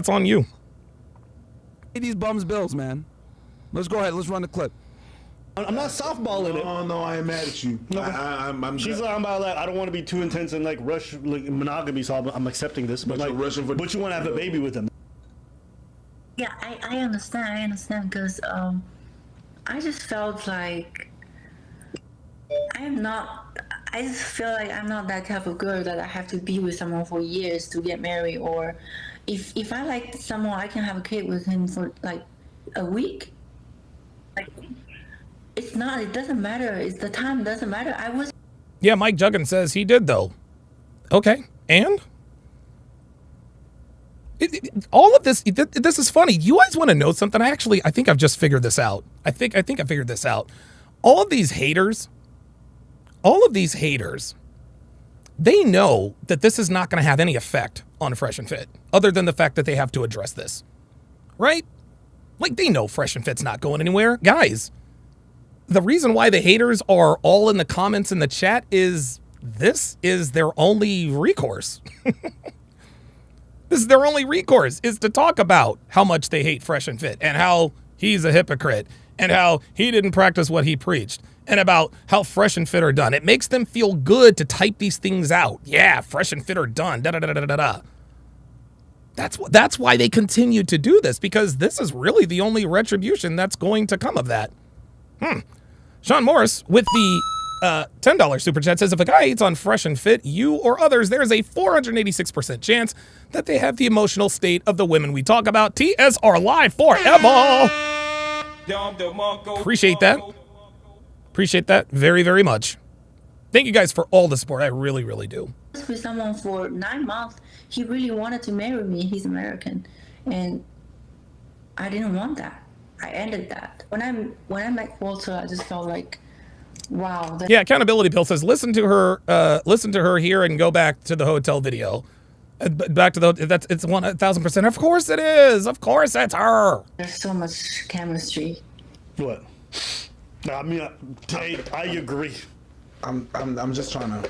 on you. These bums bills, man. Let's go ahead. Let's run the clip. I'm not softballing it. Oh no, I am mad at you. No, I'm she's like, I don't want to be too intense and like rush monogamy, so I'm accepting this. But like, but you want to have a baby with him. Yeah, I understand because I just felt like I just feel like I'm not that type of girl that I have to be with someone for years to get married, or if I like someone, I can have a kid with him for like a week. Like, it doesn't matter. It's the time doesn't matter. Yeah, Mike Juggins says he did though. Okay, and all of this is funny. You guys want to know something? I think I've just figured this out. I think I figured this out. All of these haters, they know that this is not going to have any effect on Fresh and Fit, other than the fact that they have to address this, right? Like, they know Fresh and Fit's not going anywhere. Guys, the reason why the haters are all in the comments in the chat is this is their only recourse. This is their only recourse, is to talk about how much they hate Fresh and Fit and how he's a hypocrite and how he didn't practice what he preached and about how Fresh and Fit are done. It makes them feel good to type these things out. Yeah, Fresh and Fit are done. Da-da-da-da-da-da. That's why they continue to do this, because this is really the only retribution that's going to come of that. Sean Morris with the $10 super chat says, if a guy hates on Fresh and Fit, you or others, there's a 486% chance that they have the emotional state of the women we talk about. TSR live forever. Appreciate that. Appreciate that very, very much. Thank you guys for all the support. I really, really do. With someone for 9 months, he really wanted to marry me. He's American, and I didn't want that. I ended that. When I met Walter, I just felt like, wow. Yeah, Accountability Pill says listen to her here and go back to the hotel video. Back to the it's 1,000%. Of course it is. Of course it's her. There's so much chemistry. What? I mean, I agree. I'm just trying to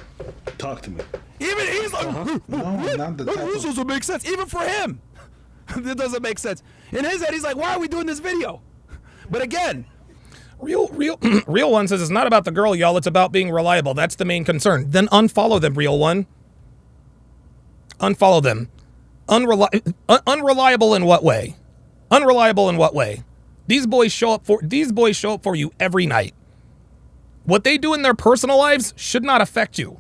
talk to me. Even he's like, no, not the type this doesn't make sense. Even for him, it doesn't make sense. In his head, he's like, why are we doing this video? But again, real one says it's not about the girl, y'all. It's about being reliable. That's the main concern. Then unfollow them, real one. Unfollow them. Unreliable in what way? Unreliable in what way? These boys show up for you every night. What they do in their personal lives should not affect you.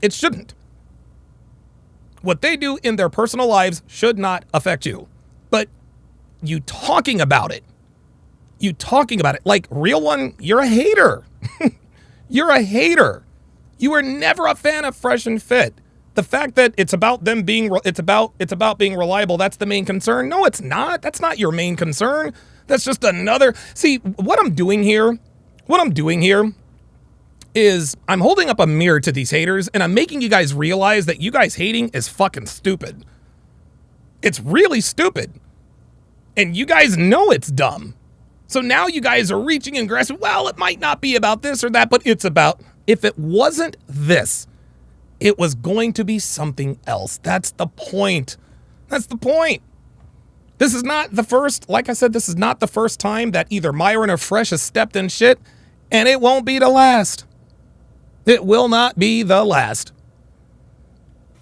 It shouldn't. What they do in their personal lives should not affect you. But you talking about it, like real one, you're a hater. You're a hater. You were never a fan of Fresh and Fit. The fact that it's about them being, it's about being reliable, that's the main concern. No, it's not. That's not your main concern. That's just another. See, what I'm doing here is I'm holding up a mirror to these haters and I'm making you guys realize that you guys hating is fucking stupid. It's really stupid. And you guys know it's dumb. So now you guys are reaching and grasping, well, it might not be about this or that, but it's about, if it wasn't this, it was going to be something else. That's the point. That's the point. This is not the first, like I said, this is not the first time that either Myron or Fresh has stepped in shit, and it won't be the last. It will not be the last.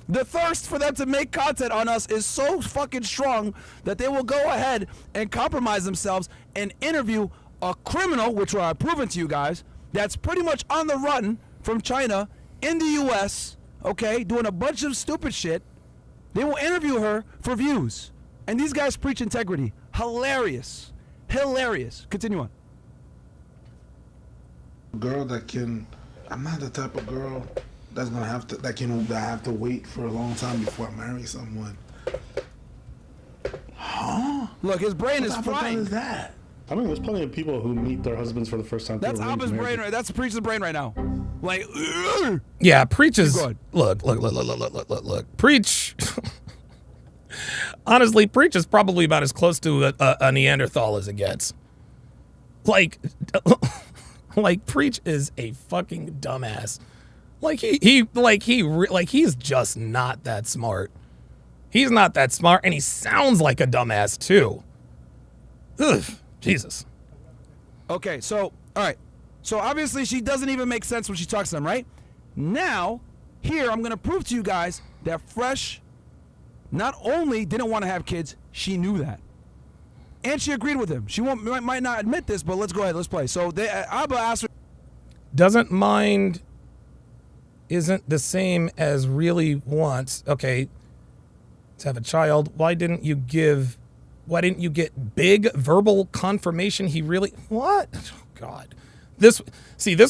the thirst for them to make content on us is so fucking strong that they will go ahead and compromise themselves and interview a criminal, which I've proven to you guys, that's pretty much on the run from China in the U.S., okay, doing a bunch of stupid shit. They will interview her for views. And these guys preach integrity. Hilarious. Hilarious. Continue on. Girl that can, I'm not the type of girl that's gonna have to, that have to wait for a long time before I marry someone. Huh? Look, his brain is frying. Is that? I mean, there's plenty of people who meet their husbands for the first time. That's Abba's brain, right? That's Preach's brain right now. Like, yeah, Preach is. Look. Preach. Honestly, Preach is probably about as close to a Neanderthal as it gets. Like Preach is a fucking dumbass. He's just not that smart. He's not that smart, and he sounds like a dumbass too. Ugh, Jesus. Okay, so, all right. So obviously she doesn't even make sense when she talks to them, right? Now, here, I'm going to prove to you guys that Fresh not only didn't want to have kids, she knew that. And she agreed with him. She might not admit this, but let's go ahead. Let's play. So Abba asked her. Doesn't mind isn't the same as really wants. Okay, to have a child. Why didn't you get big verbal confirmation he really... What? Oh, God. This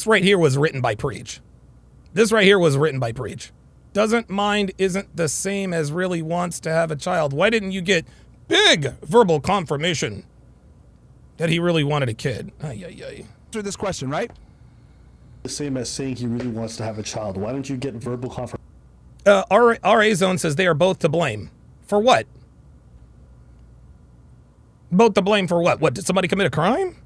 right here was written by Preach. This right here was written by Preach. Doesn't mind isn't the same as really wants to have a child. Why didn't you get big verbal confirmation that he really wanted a kid? Answer this question, right? The same as saying he really wants to have a child. Why don't you get verbal confirmation? RA Zone says they are both to blame. For what? Both to blame for what? What, did somebody commit a crime?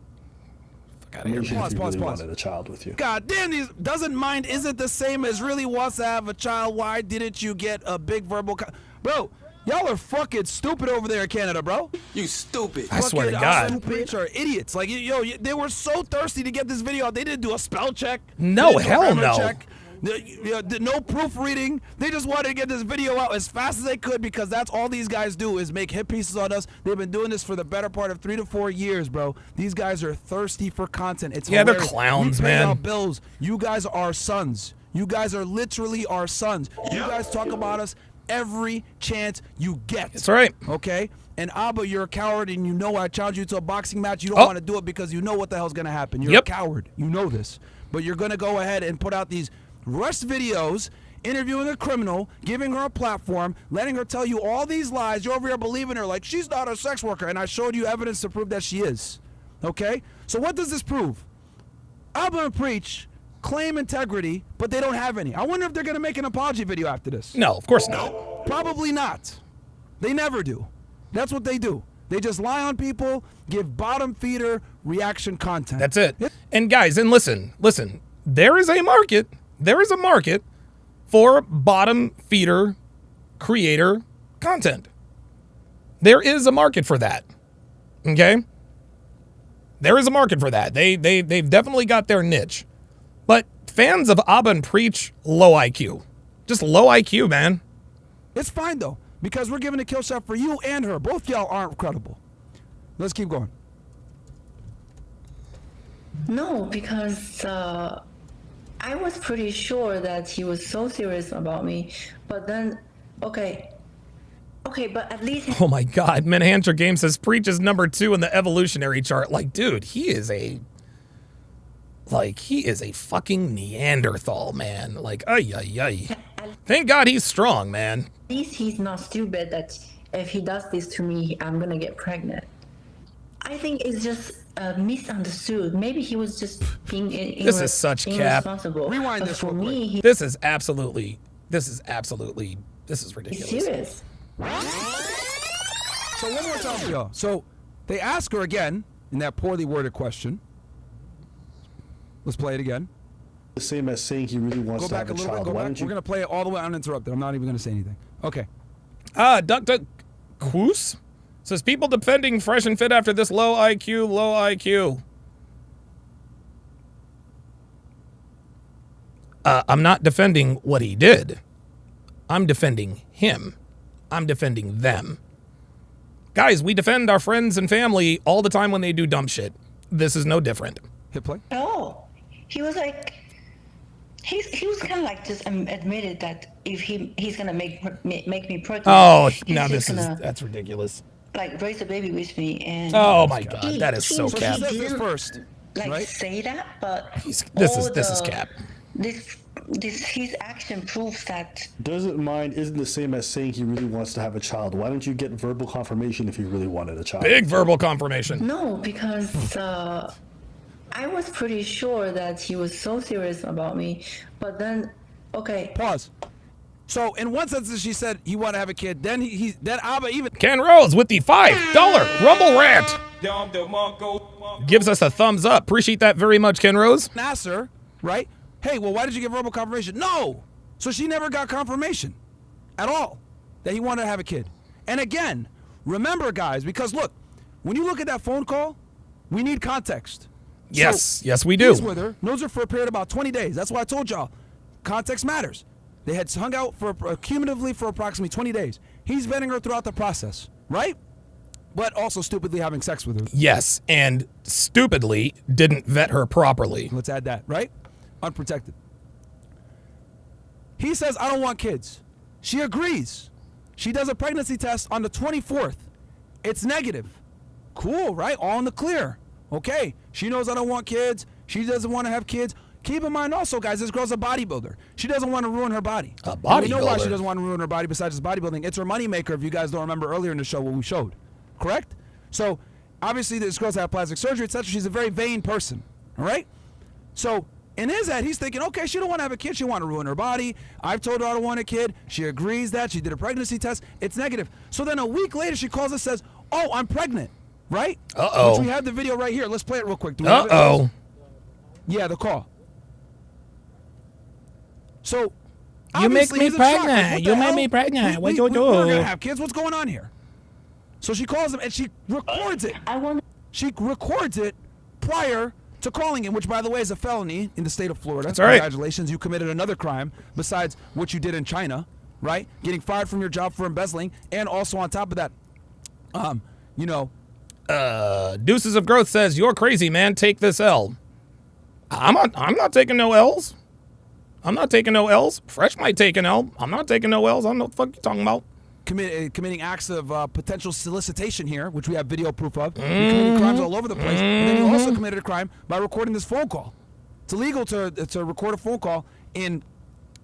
Fuck out of here. Pause. Wanted a child with you. God damn, these doesn't mind isn't the same as really wants to have a child. Why didn't you get a big verbal bro, y'all are fucking stupid over there in Canada, bro. You stupid. I swear to God. Stupid are idiots. Like, they were so thirsty to get this video out. They didn't do a spell check. No, hell no. Check. No proofreading. They just wanted to get this video out as fast as they could because that's all these guys do is make hit pieces on us. They've been doing this for the better part of 3 to 4 years, bro. These guys are thirsty for content. It's hilarious. They're clowns, we pay man. our bills. You guys are our sons. You guys are literally our sons. You guys talk about us every chance you get. That's right. Okay? And Abba, you're a coward, and you know I challenge you to a boxing match. You don't want to do it because you know what the hell's going to happen. You're a coward. You know this. But you're going to go ahead and put out these rushed videos interviewing a criminal, giving her a platform, letting her tell you all these lies. You're over here believing her like she's not a sex worker, and I showed you evidence to prove that she is. Okay? So what does this prove? Abba and Preach claim integrity, but they don't have any. I wonder if they're going to make an apology video after this. No, of course not. Probably not. They never do. That's what they do. They just lie on people, give bottom feeder reaction content. That's it. And guys, and listen, there is a market. There is a market for bottom feeder creator content. There is a market for that. Okay? There is a market for that. They've definitely got their niche. But fans of Abba and Preach, low IQ. Just low IQ, man. It's fine, though, because we're giving a kill shot for you and her. Both y'all aren't credible. Let's keep going. No, because I was pretty sure that he was so serious about me. But then, okay, but at least... Oh, my God. Manhunter Game says Preach is number 2 in the evolutionary chart. Like, dude, he is a fucking Neanderthal, man. Like, ay. Thank God he's strong, man. At least he's not stupid that if he does this to me, I'm gonna get pregnant. I think it's just misunderstood. Maybe he was just being This is such cap. Rewind this for me, This is ridiculous. He's serious. So one more time for y'all. So they ask her again in that poorly worded question. Let's play it again. The same as saying he really wants to have a child. Go back. We're going to play it all the way uninterrupted. I'm not even going to say anything. Okay. Dr. Quoos says people defending Fresh and Fit after this low IQ. I'm not defending what he did. I'm defending him. I'm defending them. Guys, we defend our friends and family all the time when they do dumb shit. This is no different. Hit play. Oh, he was like, he was kind of like just admitted that if he's gonna make me pregnant. Oh, now that's ridiculous. Like raise a baby with me and. Oh my God, that is so cap. He says this first, like right? say that, but this is cap. His action proves that. Doesn't mind isn't the same as saying he really wants to have a child. Why don't you get verbal confirmation if he really wanted a child? Big verbal confirmation. No, because I was pretty sure that he was so serious about me, but then, okay. Pause. So in one sentence, she said he wanted to have a kid. Then then Abba even. Ken Rose with the $5 Rumble Rant gives us a thumbs up. Appreciate that very much, Ken Rose. Nasser, right? Hey, well, why did you give verbal confirmation? No. So she never got confirmation at all that he wanted to have a kid. And again, remember, guys, because look, when you look at that phone call, we need context. Yes, yes, we do. He's with her, knows her for a period of about 20 days. That's why I told y'all, context matters. They had hung out for cumulatively for approximately 20 days. He's vetting her throughout the process, right? But also stupidly having sex with her. Yes, and stupidly didn't vet her properly. Let's add that, right? Unprotected. He says, I don't want kids. She agrees. She does a pregnancy test on the 24th. It's negative. Cool, right? All in the clear. Okay, she knows I don't want kids. She doesn't want to have kids. Keep in mind also, guys, this girl's a bodybuilder. She doesn't want to ruin her body. A bodybuilder? We know why she doesn't want to ruin her body besides just bodybuilding. It's her moneymaker, if you guys don't remember earlier in the show what we showed. Correct? So, obviously, this girl's had plastic surgery, etc. She's a very vain person. All right? So, in his head, he's thinking, okay, she don't want to have a kid. She want to ruin her body. I've told her I don't want a kid. She agrees that. She did a pregnancy test. It's negative. So then a week later, she calls us and says, oh, I'm pregnant. Right? Uh-oh. Which we have the video right here. Let's play it real quick. Do we have it? Uh-oh. Yeah, the call. So, You make obviously, me he's in shock. Like, pregnant. what You the make hell? me pregnant. What you We're do? gonna have kids. What's going on here? So she calls him and she records it. She records it prior to calling him, which, by the way, is a felony in the state of Florida. That's right. Congratulations, you committed another crime besides what you did in China, right? Getting fired from your job for embezzling, and also on top of that, you know. Deuces of Growth says, you're crazy, man. Take this L. I'm not taking no L's. I'm not taking no L's. Fresh might take an L. I'm not taking no L's. I don't know what the fuck you're talking about. committing acts of potential solicitation here, which we have video proof of. You're committing crimes all over the place. And then you also committed a crime by recording this phone call. It's illegal to record a phone call in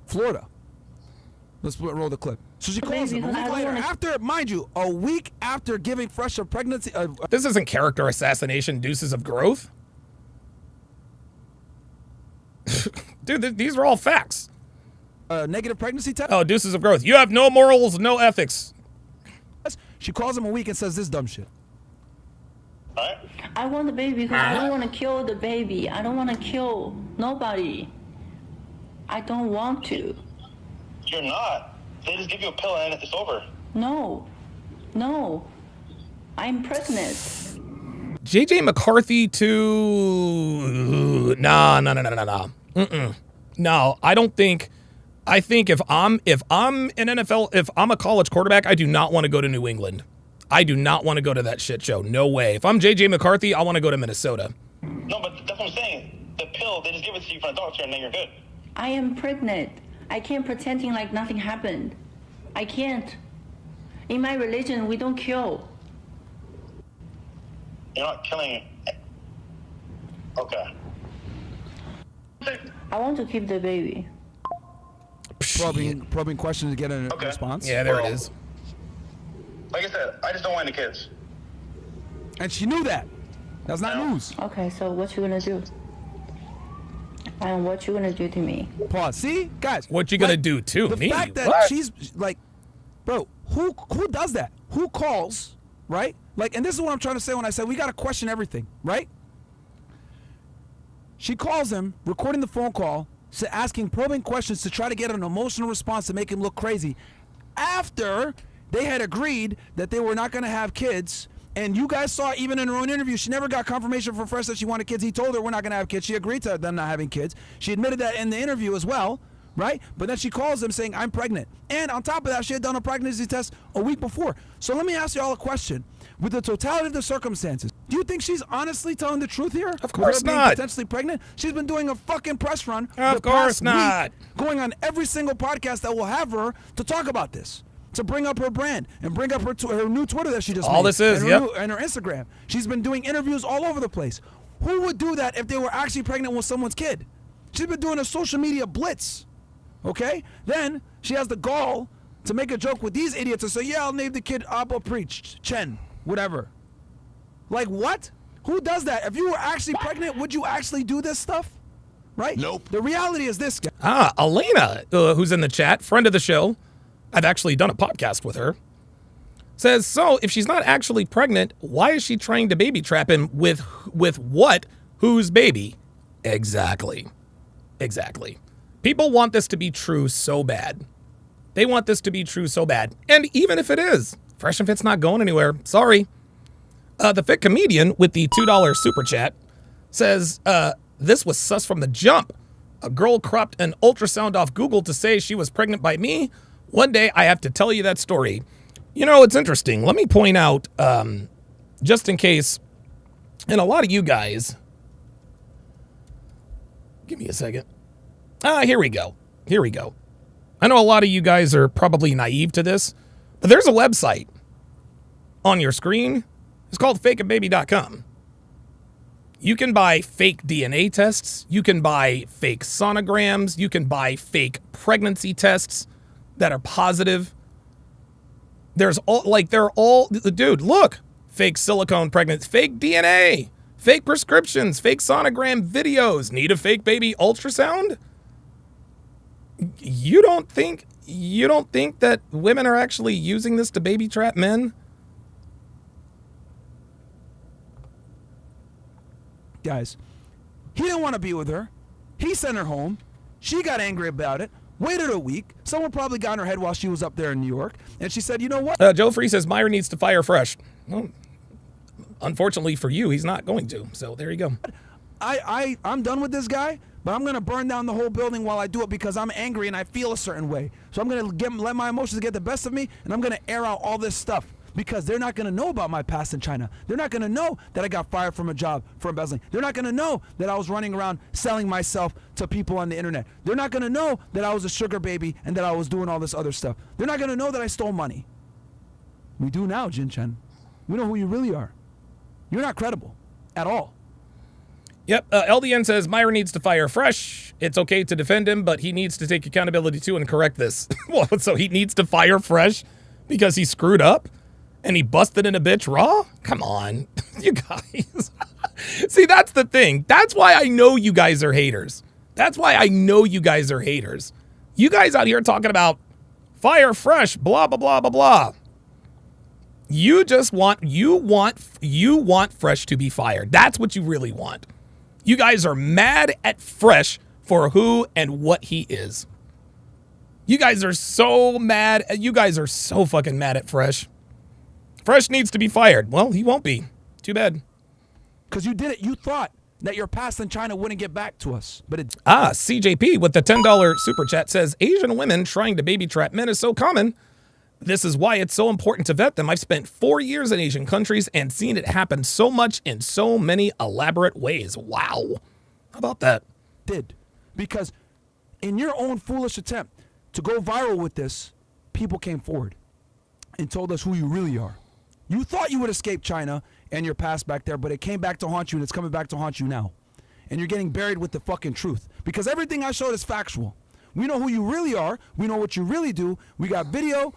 Florida. Let's roll the clip. So she calls him a week later, after, mind you, a week after giving Fresh a pregnancy. This isn't character assassination, deuces of growth. Dude, these are all facts. Negative pregnancy test? Oh, deuces of growth. You have no morals, no ethics. She calls him a week and says this dumb shit. I want the baby because I don't want to kill the baby. I don't want to kill nobody. I don't want to. You're not. They just give you a pill and it's over. No. No. I'm pregnant. JJ McCarthy to no. No, I don't think. I think if I'm an NFL, if I'm a college quarterback, I do not want to go to New England. I do not want to go to that shit show. No way. If I'm JJ McCarthy, I want to go to Minnesota. No, but that's what I'm saying. The pill, they just give it to you from a doctor and then you're good. I am pregnant. I can't pretending like nothing happened. I can't. In my religion, we don't kill. You're not killing. Okay. I want to keep the baby. Probing questions to get a response. Yeah, there it is. Like I said, I just don't want any kids. And she knew that. That's not news. Okay, so what you gonna do? And what you gonna do to me? Pause. See, guys. What you gonna do to the me? The fact that What? she's like, bro, who does that? Who calls, right? Like, and this is what I'm trying to say when I say we gotta question everything, right? She calls him, recording the phone call, asking probing questions to try to get an emotional response to make him look crazy. After they had agreed that they were not gonna have kids. And you guys saw, even in her own interview, she never got confirmation from Fresh that she wanted kids. He told her we're not going to have kids. She agreed to them not having kids. She admitted that in the interview as well, right? But then she calls him saying, I'm pregnant. And on top of that, she had done a pregnancy test a week before. So let me ask you all a question. With the totality of the circumstances, do you think she's honestly telling the truth here? Of course being not. Potentially pregnant? She's been doing a fucking press run. Of course not. Going on every single podcast that will have her to talk about this. To bring up her brand and bring up her new Twitter that she just made. All this is, and her Instagram. She's been doing interviews all over the place. Who would do that if they were actually pregnant with someone's kid? She's been doing a social media blitz. Okay? Then she has the gall to make a joke with these idiots and say, yeah, I'll name the kid Abba Preach, Chen, whatever. Like what? Who does that? If you were actually pregnant, would you actually do this stuff? Right? Nope. The reality is this, guy. Elena, who's in the chat, friend of the show. I've actually done a podcast with her. Says, so if she's not actually pregnant, why is she trying to baby trap him with what? Whose baby? Exactly. People want this to be true so bad. They want this to be true so bad. And even if it is, Fresh and Fit's not going anywhere. Sorry. The Fit Comedian with the $2 super chat says, this was sus from the jump. A girl cropped an ultrasound off Google to say she was pregnant by me. One day I have to tell you that story. You know, it's interesting. Let me point out, just in case, and a lot of you guys, give me a second. Here we go. I know a lot of you guys are probably naive to this, but there's a website on your screen. It's called fakeababy.com. You can buy fake DNA tests. You can buy fake sonograms. You can buy fake pregnancy tests that are positive. They're all, dude, look, fake silicone pregnancy, fake DNA, fake prescriptions, fake sonogram videos. Need a fake baby ultrasound? You don't think that women are actually using this to baby trap men? Guys, he didn't want to be with her. He sent her home. She got angry about it. Waited a week. Someone probably got in her head while she was up there in New York. And she said, you know what? Joe Free says Meyer needs to fire Fresh. Well, unfortunately for you, he's not going to. So there you go. I'm done with this guy, but I'm going to burn down the whole building while I do it because I'm angry and I feel a certain way. So I'm going to let my emotions get the best of me, and I'm going to air out all this stuff. Because they're not going to know about my past in China. They're not going to know that I got fired from a job for embezzling. They're not going to know that I was running around selling myself to people on the internet. They're not going to know that I was a sugar baby and that I was doing all this other stuff. They're not going to know that I stole money. We do now, Jin Chen. We know who you really are. You're not credible at all. Yep. LDN says Myra needs to fire Fresh. It's okay to defend him, but he needs to take accountability too and correct this. Well, so he needs to fire Fresh because he screwed up and he busted in a bitch raw? Come on, you guys. See, that's the thing. That's why I know you guys are haters. That's why I know you guys are haters. You guys out here talking about fire Fresh, blah, blah, blah, blah, blah. You just want Fresh to be fired. That's what you really want. You guys are mad at Fresh for who and what he is. You guys are so mad. You guys are so fucking mad at Fresh. Fresh needs to be fired. Well, he won't be. Too bad. Because you did it. You thought that your past in China wouldn't get back to us. But it. CJP with the $10 super chat says, Asian women trying to baby trap men is so common. This is why it's so important to vet them. I've spent 4 years in Asian countries and seen it happen so much in so many elaborate ways. Wow. How about that? Because in your own foolish attempt to go viral with this, people came forward and told us who you really are. You thought you would escape China and your past back there, but it came back to haunt you, and it's coming back to haunt you now. And you're getting buried with the fucking truth. Because everything I showed is factual. We know who you really are. We know what you really do. We got video.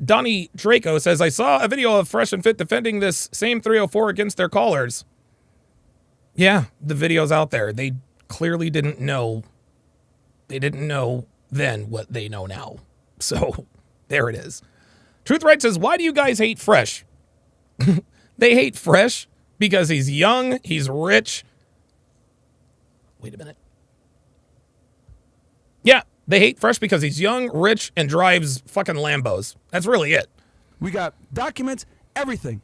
Donnie Draco says, I saw a video of Fresh and Fit defending this same 304 against their callers. Yeah, the video's out there. They clearly didn't know. They didn't know then what they know now. So there it is. Truth Right says, why do you guys hate Fresh? They hate Fresh because he's young, he's rich. Wait a minute. Yeah. They hate Fresh because he's young, rich, and drives fucking Lambos. That's really it. We got documents, everything.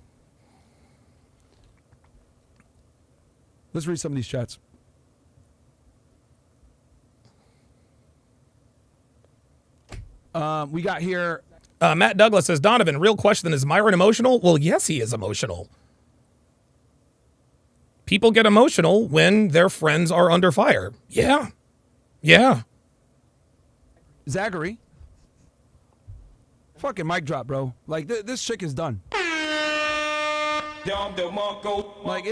Let's read some of these chats. We got here. Matt Douglas says, Donovan, real question, is Myron emotional? Well, yes, he is emotional. People get emotional when their friends are under fire. Yeah. Yeah. Zachary. Fucking mic drop, bro. Like, this chick is done. Like,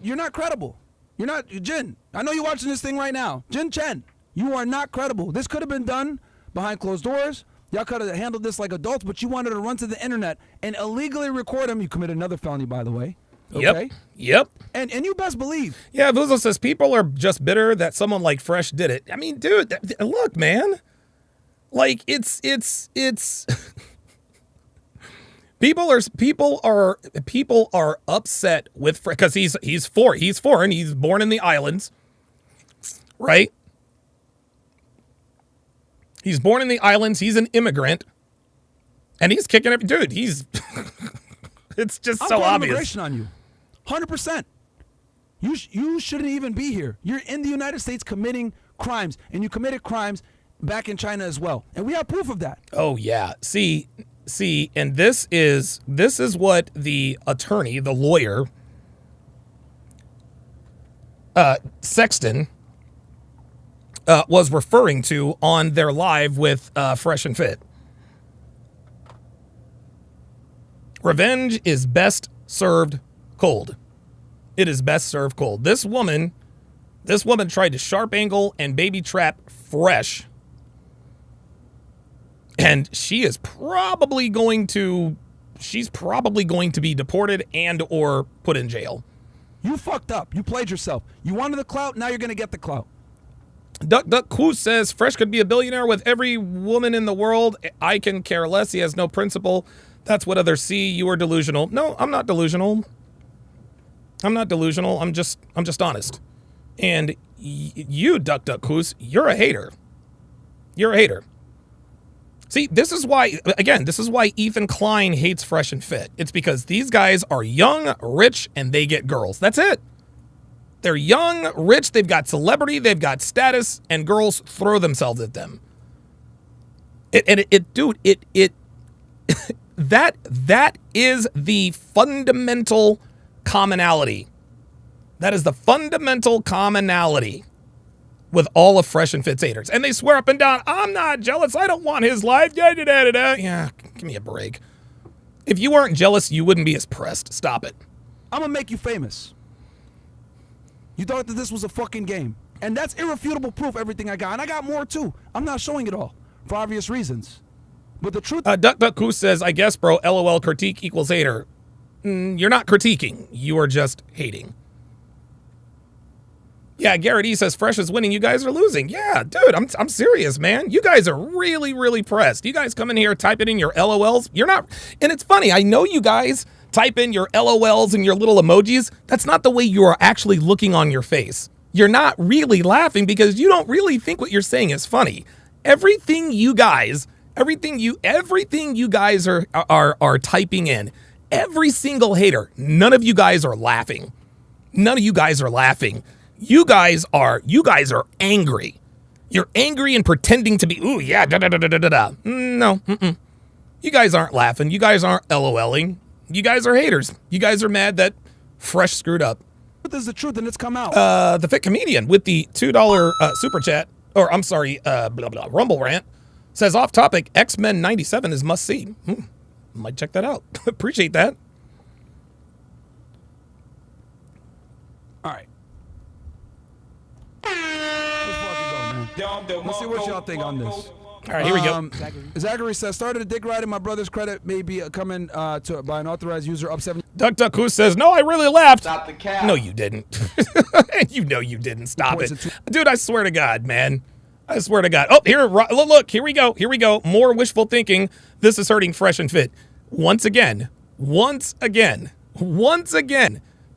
you're not credible. You're not, Jin, I know you're watching this thing right now. Jin Chen, you are not credible. This could have been done behind closed doors. Y'all could have handled this like adults, but you wanted to run to the internet and illegally record him. You committed another felony, by the way. Okay? Yep. And you best believe. Yeah, Vuzo says people are just bitter that someone like Fresh did it. I mean, dude, look, man. Like, it's people are upset with because he's foreign, he's born in the islands, right? He's born in the islands, he's an immigrant, and he's kicking it. Dude, he's it's just so obvious. Immigration on you. 100%. You shouldn't even be here. You're in the United States committing crimes, and you committed crimes back in China as well. And we have proof of that. Oh yeah. See, and this is what the attorney, the lawyer, Sexton, was referring to on their live with Fresh and Fit. Revenge is best served cold. It is best served cold. This woman tried to sharp angle and baby trap Fresh. And she is probably going to be deported and or put in jail. You fucked up. You played yourself. You wanted the clout, now you're going to get the clout. Duck Koo says, Fresh could be a billionaire with every woman in the world. I can care less. He has no principle. That's what others see. You are delusional. No, I'm not delusional. I'm just honest. And you, Duck Koos, you're a hater. You're a hater. See, this is why Ethan Klein hates Fresh and Fit. It's because these guys are young, rich, and they get girls. That's it. They're young, rich, they've got celebrity, they've got status, and girls throw themselves at them. That is the fundamental commonality. That is the fundamental commonality with all of Fresh and Fit's haters. And they swear up and down, I'm not jealous, I don't want his life. Yeah, give me a break. If you weren't jealous, you wouldn't be as pressed. Stop it. I'm gonna make you famous. You thought that this was a fucking game. And that's irrefutable proof, everything I got. And I got more too. I'm not showing it all for obvious reasons. But the truth... Duck says, I guess, bro, LOL, critique equals hater. You're not critiquing. You are just hating. Yeah, Garrett E says, Fresh is winning. You guys are losing. Yeah, dude, I'm serious, man. You guys are really, really pressed. You guys come in here, type it in your LOLs. You're not... And it's funny. I know you guys type in your LOLs and your little emojis. That's not the way you are actually looking on your face. You're not really laughing because you don't really think what you're saying is funny. Everything you guys are typing in, every single hater, none of you guys are laughing. None of you guys are laughing. You guys are angry. You're angry and pretending to be, ooh, yeah, da-da-da-da-da-da. No, you guys aren't laughing. You guys aren't LOLing. You guys are haters. You guys are mad that Fresh screwed up. But there's the truth and it's come out. The Fit Comedian with the $2 super chat, or I'm sorry, Rumble rant, says off topic, X-Men 97 is must see. Might check that out. Appreciate that. All right. Let's see what y'all think on this. All right, here we go. Zachary says, started a dick ride in my brother's credit may be coming by an authorized user up 7. Duck Who says, no, I really laughed. Stop the cap. No, you didn't. You know you didn't. Stop it. Dude, I swear to God, man. I swear to God. Oh, here, look, here we go. Here we go. More wishful thinking. This is hurting Fresh and Fit. Once again,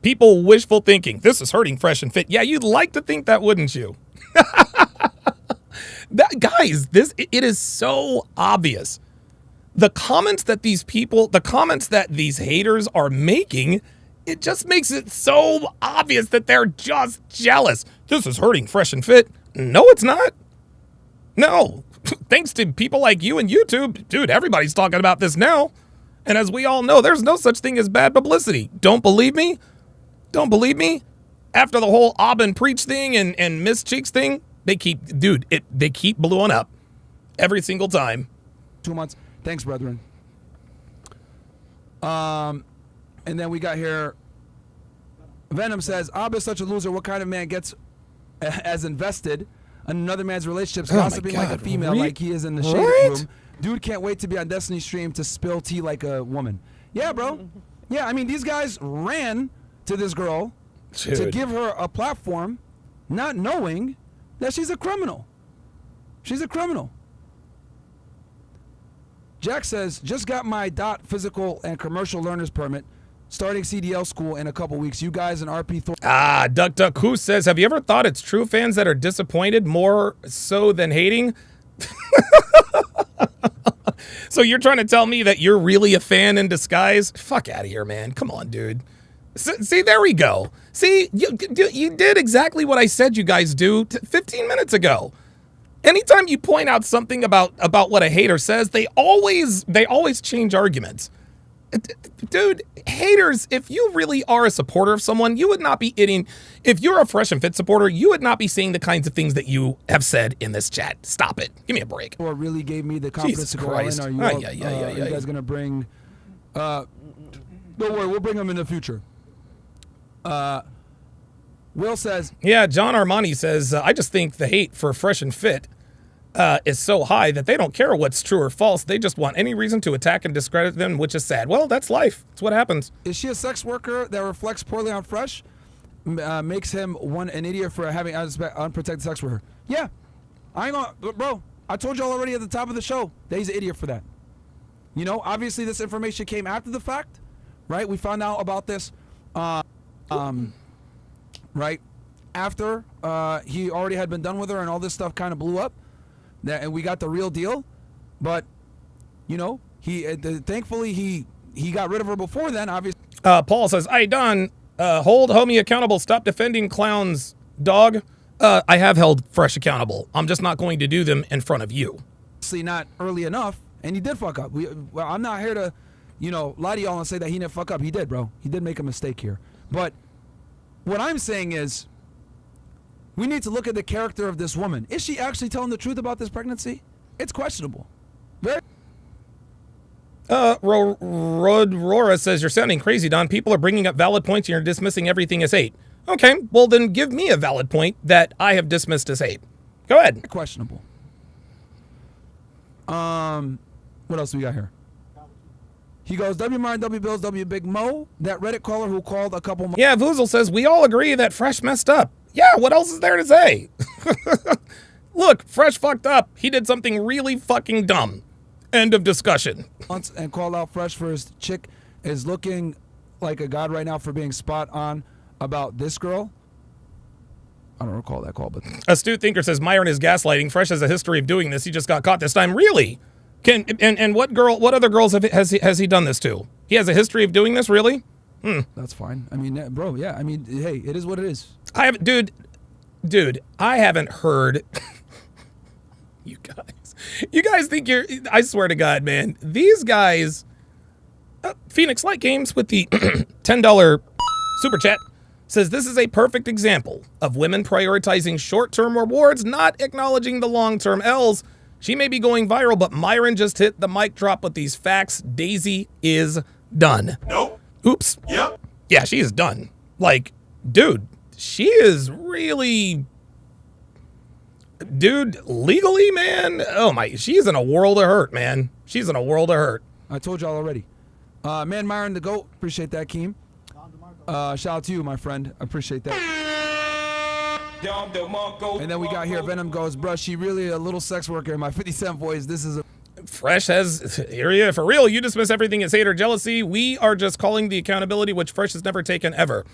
people wishful thinking. This is hurting Fresh and Fit. Yeah, you'd like to think that, wouldn't you? Guys, it is so obvious. The comments that these haters are making, it just makes it so obvious that they're just jealous. This is hurting Fresh and Fit. No, it's not. No. Thanks to people like you and YouTube, dude, everybody's talking about this now. And as we all know, there's no such thing as bad publicity. Don't believe me? Don't believe me? After the whole Aubin Preach thing and Miss Cheeks thing, they keep blowing up every single time. 2 months. Thanks, brethren. And then we got here, Venom says, Ab is such a loser. What kind of man gets as invested in another man's relationships, gossiping like a female like he is in the shade room? Dude can't wait to be on Destiny's stream to spill tea like a woman. Yeah, bro. Yeah, I mean, these guys ran to this girl to give her a platform, not knowing that she's a criminal. She's a criminal. Jack says, just got my DOT physical and commercial learner's permit, starting CDL school in a couple weeks. You guys and RP Thor. Duck Who says, have you ever thought it's true fans that are disappointed more so than hating? So you're trying to tell me that you're really a fan in disguise? Fuck out of here, man. Come on, dude. See, there we go. See, you did exactly what I said you guys do 15 minutes ago. Anytime you point out something about what a hater says, they always change arguments. Dude, haters, if you really are a supporter of someone, you would not be if you're a Fresh and Fit supporter, you would not be saying the kinds of things that you have said in this chat. Stop it. Give me a break. Or really gave me the confidence to go in. Are you, you guys going to bring... don't worry, we'll bring them in the future. Will says... Yeah, John Armani says, I just think the hate for Fresh and Fit is so high that they don't care what's true or false. They just want any reason to attack and discredit them, which is sad. Well, that's life. That's what happens. Is she a sex worker that reflects poorly on Fresh? Makes him an idiot for having unprotected sex worker. Yeah. I ain't gonna... Bro, I told y'all already at the top of the show that he's an idiot for that. You know, obviously this information came after the fact, right? We found out about this, right after he already had been done with her and all this stuff kind of blew up. And we got the real deal, but you know, thankfully he got rid of her before then. Obviously, Paul says, "Hey Don, hold homie accountable. Stop defending clowns, dog. I have held Fresh accountable. I'm just not going to do them in front of you. Obviously, not early enough, and he did fuck up. Well, I'm not here to, you know, lie to y'all and say that he didn't fuck up. He did, bro. He did make a mistake here. But what I'm saying is, we need to look at the character of this woman. Is she actually telling the truth about this pregnancy? It's questionable. Rora says, you're sounding crazy, Don. People are bringing up valid points and you're dismissing everything as hate. Okay, well then give me a valid point that I have dismissed as hate. Go ahead. Questionable. What else do we got here? He goes, W Martin, W Bills, W Big Mo, that Reddit caller who called a couple months. Yeah, Voozle says, we all agree that Fresh messed up. Yeah, what else is there to say? Look, Fresh fucked up. He did something really fucking dumb. End of discussion. And called out Fresh for his chick is looking like a god right now for being spot on about this girl. I don't recall that call, but Astute Thinker says Myron is gaslighting. Fresh has a history of doing this. He just got caught this time. Really? And what other girls has he done this to? He has a history of doing this, really? That's fine. I mean, bro, yeah. I mean, hey, it is what it is. Dude, I haven't heard. You guys think I swear to God, man, these guys. Phoenix Light Games with the $10 super chat says this is a perfect example of women prioritizing short-term rewards, not acknowledging the long-term L's. She may be going viral, but Myron just hit the mic drop with these facts. Daisy is done. Nope. Oops. Yep. Yeah, she is done. Like, dude, she is really... Dude, legally, man, oh my, she's in a world of hurt, man. She's in a world of hurt. I told y'all already. Man, Myron the GOAT, appreciate that, Keem. Shout out to you, my friend. I appreciate that. And then we got here, Venom goes, bruh, she really a little sex worker in my 50 Cent voice. This is a... Fresh has, here, for real, you dismiss everything as hate or jealousy. We are just calling the accountability, which Fresh has never taken ever.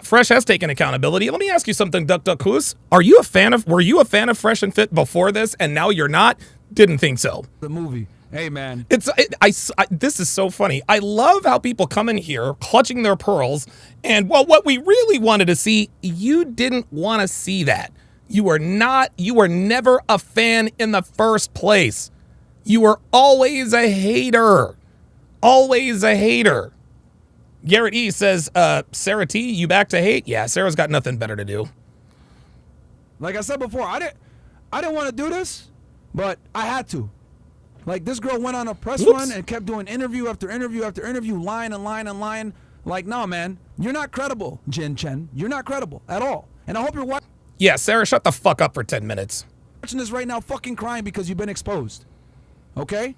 Fresh has taken accountability. Let me ask you something, Duck Duck Goose. Were you a fan of Fresh and Fit before this, and now you're not? Didn't think so. The movie. Hey, man. This is so funny. I love how people come in here clutching their pearls, and well, what we really wanted to see, you didn't want to see that. You were never a fan in the first place. You were always a hater. Always a hater. Garrett E says, Sarah T, you back to hate? Yeah, Sarah's got nothing better to do. Like I said before, I didn't want to do this, but I had to. Like, this girl went on a press run and kept doing interview after interview after interview, lying and lying and lying. Like, no, man, you're not credible, Jin Chen. You're not credible at all. And I hope you're watching. Yeah, Sarah, shut the fuck up for 10 minutes. Watching this right now, fucking crying because you've been exposed. Okay?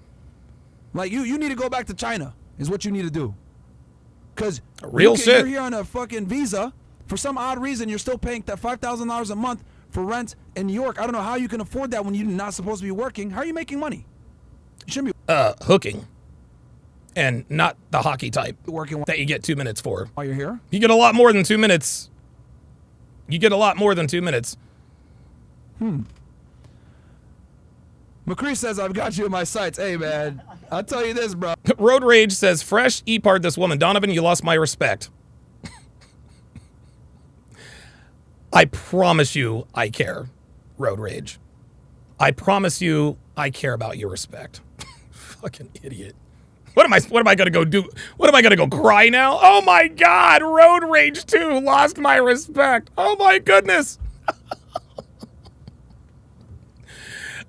Like, you need to go back to China is what you need to do. Because you're here on a fucking visa. For some odd reason, you're still paying that $5,000 a month for rent in New York. I don't know how you can afford that when you're not supposed to be working. How are you making money? You shouldn't be hooking. And not the hockey type working that you get 2 minutes for. While you're here? You get a lot more than 2 minutes. You get a lot more than 2 minutes. McCree says, I've got you in my sights. Hey, man, I'll tell you this, bro. Road Rage says, Fresh, E-Pard this woman. Donovan, you lost my respect. I promise you I care, Road Rage. I promise you I care about your respect. Fucking idiot. What am I gonna go do? What am I gonna go cry now? Oh my God, Road Rage 2 lost my respect. Oh my goodness.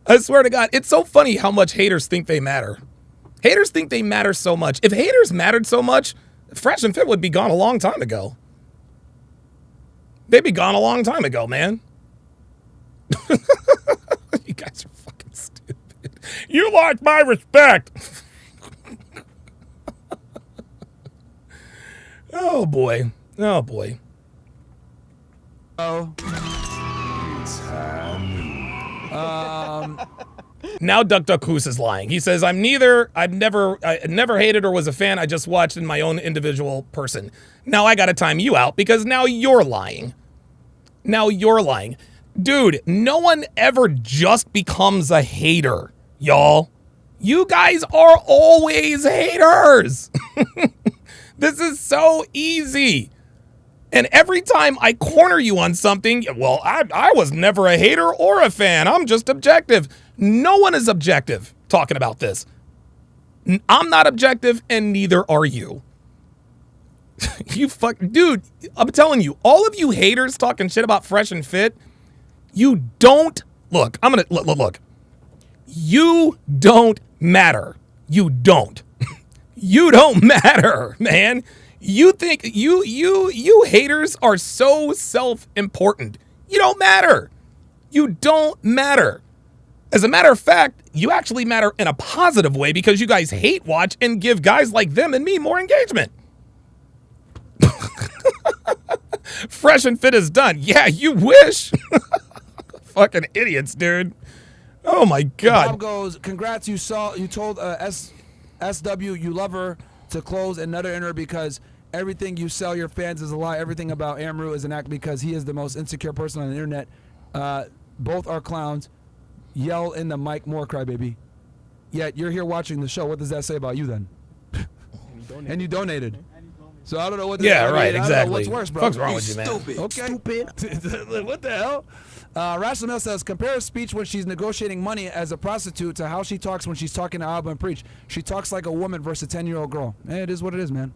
I swear to God, it's so funny how much haters think they matter. Haters think they matter so much. If haters mattered so much, Fresh and Fit would be gone a long time ago. They'd be gone a long time ago, man. You guys are fucking stupid. You lost my respect. Oh, boy. Oh, boy. Oh. Now Duck Duck Goose is lying. He says, I never hated or was a fan. I just watched in my own individual person. Now I got to time you out because now you're lying. Now you're lying. Dude, no one ever just becomes a hater, y'all. You guys are always haters. This is so easy. And every time I corner you on something, well, I was never a hater or a fan. I'm just objective. No one is objective talking about this. I'm not objective, and neither are you. Dude, I'm telling you, all of you haters talking shit about Fresh and Fit, you don't, look, look. You don't matter. You don't. You don't matter, man. You think you haters are so self-important. You don't matter. You don't matter. As a matter of fact, you actually matter in a positive way because you guys hate watch and give guys like them and me more engagement. Fresh and fit is done. Yeah, you wish. Fucking idiots, dude. Oh my God. Bob goes, congrats, you told SW you love her to close another in her because everything you sell your fans is a lie. Everything about Amru is an act because he is the most insecure person on the internet. Both are clowns. Yell in the mic more, crybaby. Yet you're here watching the show. What does that say about you then? And you donated. So I don't know what. Right, exactly. What's worse, bro? What's wrong with you, man? Stupid. Okay. Stupid. What the hell? Rational says, compare her speech when she's negotiating money as a prostitute to how she talks when she's talking to Alba and Preach. She talks like a woman versus a 10-year-old girl. It is what it is, man.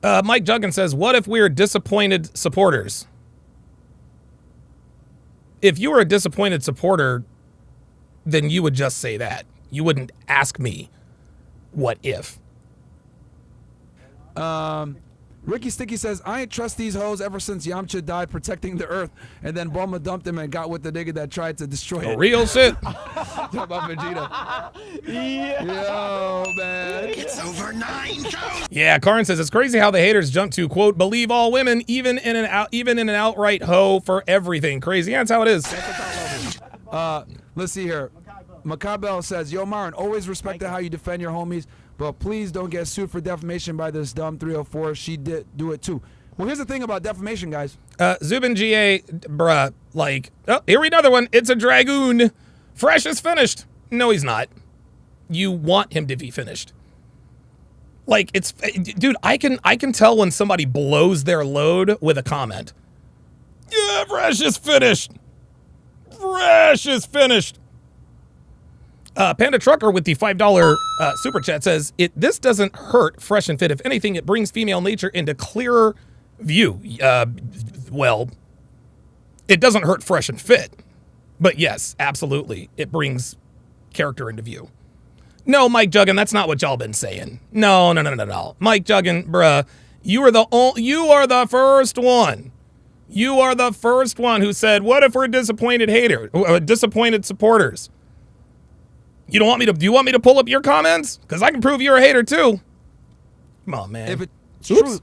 Mike Juggins says, what if we're disappointed supporters? If you were a disappointed supporter, then you would just say that. You wouldn't ask me, what if? Ricky Sticky says, I ain't trust these hoes ever since Yamcha died protecting the earth, and then Bulma dumped him and got with the nigga that tried to destroy it. Real shit. Talk about Vegeta. Yo, man. It's over 9 shows. Yeah, Karn says, it's crazy how the haters jump to, quote, believe all women, even in an outright hoe for everything. Crazy. Yeah, that's how it is. Let's see here. Macabell says, yo, Myron, always respected how you defend your homies, but please don't get sued for defamation by this dumb 304. She did do it too. Well, here's the thing about defamation, guys. Zubin GA, bruh, like, oh, here we another one. It's a Dragoon. Fresh is finished. No, he's not. You want him to be finished. Like, it's, dude, I can tell when somebody blows their load with a comment. Yeah, Fresh is finished. Fresh is finished. Panda Trucker with the $5 super chat says, this doesn't hurt Fresh and Fit. If anything, it brings female nature into clearer view. Well, it doesn't hurt Fresh and Fit. But yes, absolutely. It brings character into view. No, Mike Juggin, that's not what y'all been saying. No. Mike Juggin, bruh, you are the first one. You are the first one who said, what if we're disappointed supporters? Do you want me to pull up your comments? Because I can prove you're a hater too. Come on, man. If it's true, you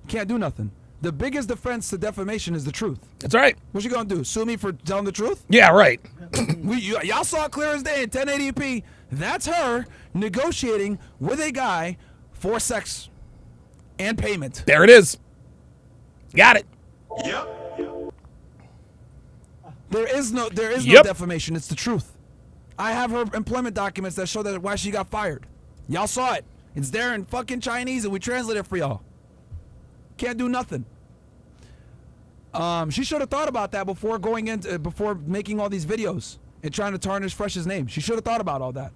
can't do nothing. The biggest defense to defamation is the truth. That's right. What you gonna do? Sue me for telling the truth? Yeah, right. Y'all saw it clear as day in 1080p. That's her negotiating with a guy for sex and payment. There it is. Got it. Yep. There is no defamation. It's the truth. I have her employment documents that show that why she got fired. Y'all saw it. It's there in fucking Chinese, and we translate it for y'all. Can't do nothing. She should have thought about that before before making all these videos and trying to tarnish Fresh's name. She should have thought about all that.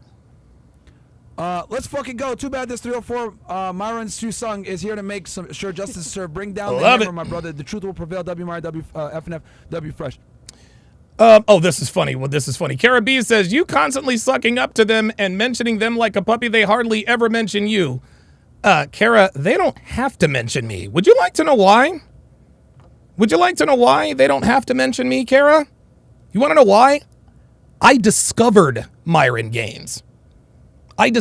Let's fucking go. Too bad this 304 Myron Su Sung is here to make sure justice is served. Bring down the hammer, my brother. The truth will prevail. W Myron, W FNF, W Fresh. Oh, this is funny. Well, this is funny. Cara B says, you constantly sucking up to them and mentioning them like a puppy. They hardly ever mention you. Cara, they don't have to mention me. Would you like to know why? Would you like to know why they don't have to mention me, Cara? You want to know why? I discovered Myron Gaines. And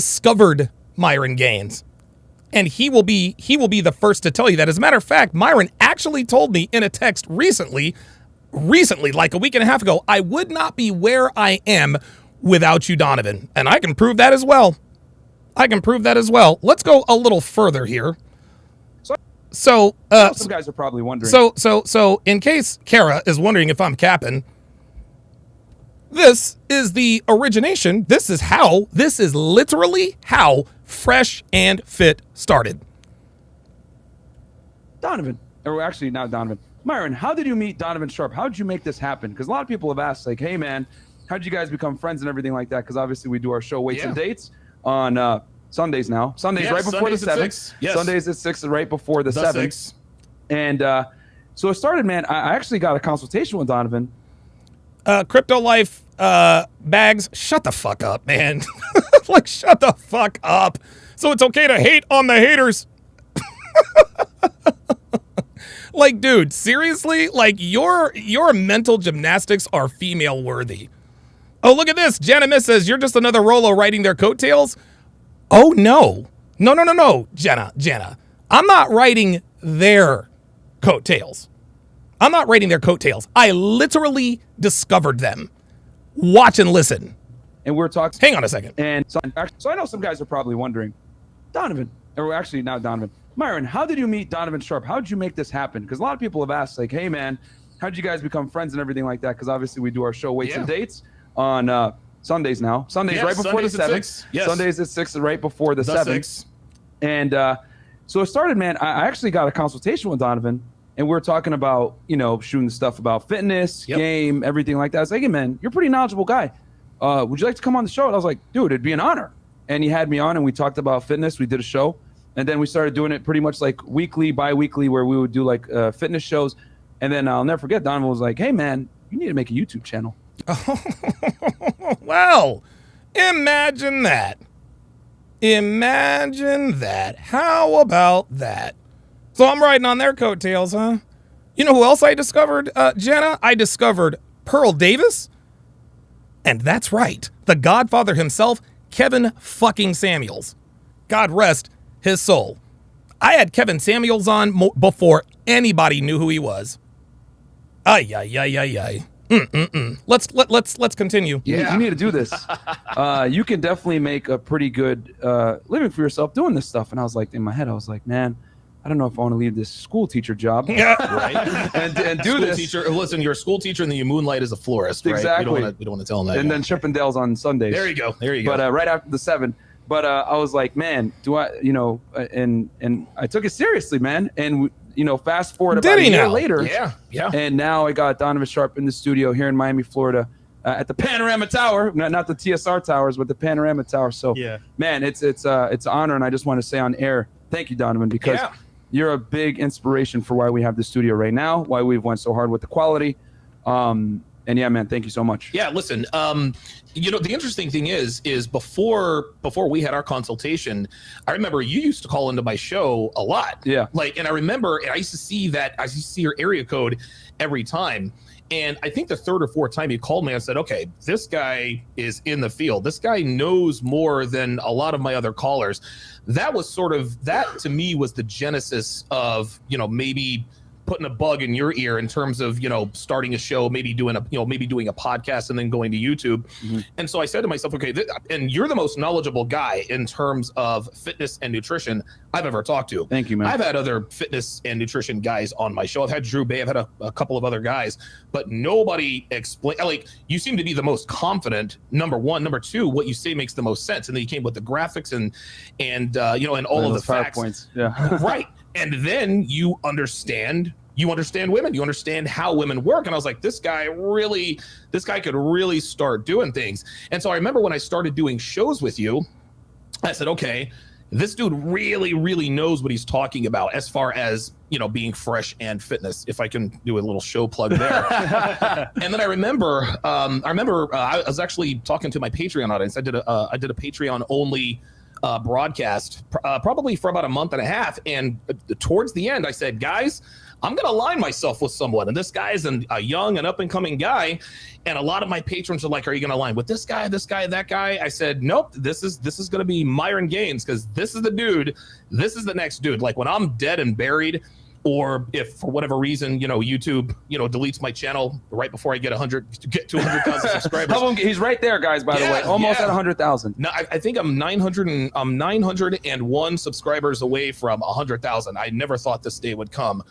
he will be the first to tell you that. As a matter of fact, Myron actually told me in a text recently, like a week and a half ago, I would not be where I am without you, Donovan. And I can prove that as well. Let's go a little further here. So, some guys are probably wondering. So in case Cara is wondering if I'm capping, this is the origination. This is literally how Fresh and Fit started. Donovan, or actually not Donovan. Myron, how did you meet Donovan Sharpe? How did you make this happen? Because a lot of people have asked, like, hey, man, how did you guys become friends and everything like that? Because obviously we do our show Weights and Dates on Sundays now. Sundays right before Sundays the 7th. Yes. Sundays at 6 right before the 7th. 6. And so it started, man. I actually got a consultation with Donovan. Crypto Life Bags, shut the fuck up, man. Like, shut the fuck up. So it's okay to hate on the haters. Like, dude, seriously? Like, your mental gymnastics are female worthy. Oh, look at this. Jana Miss says, you're just another Rolo riding their coattails. Oh, no. No, Jenna. I'm not riding their coattails. I'm not riding their coattails. I literally discovered them. Watch and listen. And we're talking. Hang on a second. And so I know some guys are probably wondering, Donovan, or actually not Donovan, Myron, how did you meet Donovan Sharpe? How did you make this happen? Because a lot of people have asked, like, hey, man, how did you guys become friends and everything like that? Because obviously we do our show Weights and Dates on Sundays now. Sundays right before the 7th. Yes. Sundays at 6 right before the 7th. And so it started, man. I actually got a consultation with Donovan, and we were talking about, you know, shooting stuff about fitness, game, everything like that. I was like, hey, man, you're a pretty knowledgeable guy. Would you like to come on the show? And I was like, dude, it'd be an honor. And he had me on, and we talked about fitness. We did a show. And then we started doing it pretty much like weekly, bi-weekly, where we would do like fitness shows. And then I'll never forget, Donovan was like, hey, man, you need to make a YouTube channel. Well, imagine that. Imagine that. How about that? So I'm riding on their coattails, huh? You know who else I discovered, Jenna? I discovered Pearl Davis. And that's right. The Godfather himself, Kevin fucking Samuels. God rest his soul. I had Kevin Samuels on before anybody knew who he was. Ay. Let's continue. Yeah, you need to do this. You can definitely make a pretty good living for yourself doing this stuff. And I was like, in my head, I was like, man, I don't know if I want to leave this school teacher job. Yeah, right. and do school this. Teacher, listen, you're a school teacher and then you moonlight as a florist. Right? Exactly. We don't want to tell them that. And then Chippendales on Sundays. There you go. But right after the 7. But I was like, man, do I, you know, and I took it seriously, man. And, you know, fast forward about a year later. Yeah. And now I got Donovan Sharpe in the studio here in Miami, Florida, at the Panorama Tower, not the TSR towers, but the Panorama Tower. So, man, it's an honor. And I just want to say on air, thank you, Donovan, because you're a big inspiration for why we have the studio right now, why we've went so hard with the quality. And yeah, man, thank you so much. Yeah, listen, you know, the interesting thing is before we had our consultation, I remember you used to call into my show a lot. Yeah. Like, and I remember I used to see your area code every time. And I think the third or fourth time you called me, I said, okay, this guy is in the field. This guy knows more than a lot of my other callers. That to me was the genesis of, you know, maybe putting a bug in your ear in terms of, you know, starting a show, maybe doing a podcast and then going to YouTube. Mm-hmm. And so I said to myself, okay, and you're the most knowledgeable guy in terms of fitness and nutrition I've ever talked to. Thank you, man. I've had other fitness and nutrition guys on my show. I've had Drew Bay. I've had a couple of other guys, but nobody like, you seem to be the most confident, number one. Number two, what you say makes the most sense. And then you came with the graphics and you know, and all of the facts. PowerPoints. Yeah. Right. And then you understand women, you understand how women work. And I was like, this guy could really start doing things. And so I remember when I started doing shows with you, I said, okay, this dude really, really knows what he's talking about as far as, you know, being fresh and fitness, if I can do a little show plug there. And then I remember I was actually talking to my Patreon audience. I did a Patreon only broadcast probably for about a month and a half. And towards the end, I said, guys, I'm going to align myself with someone. And this guy is a young and up and coming guy. And a lot of my patrons are like, are you going to align with this guy, that guy? I said, nope, this is going to be Myron Gaines, because this is the dude. This is the next dude. Like, when I'm dead and buried, or if for whatever reason, you know, YouTube, you know, deletes my channel right before I get to 100,000 subscribers. He's right there, guys, by the way, almost at 100,000. No, I think I'm 901 subscribers away from 100,000. I never thought this day would come.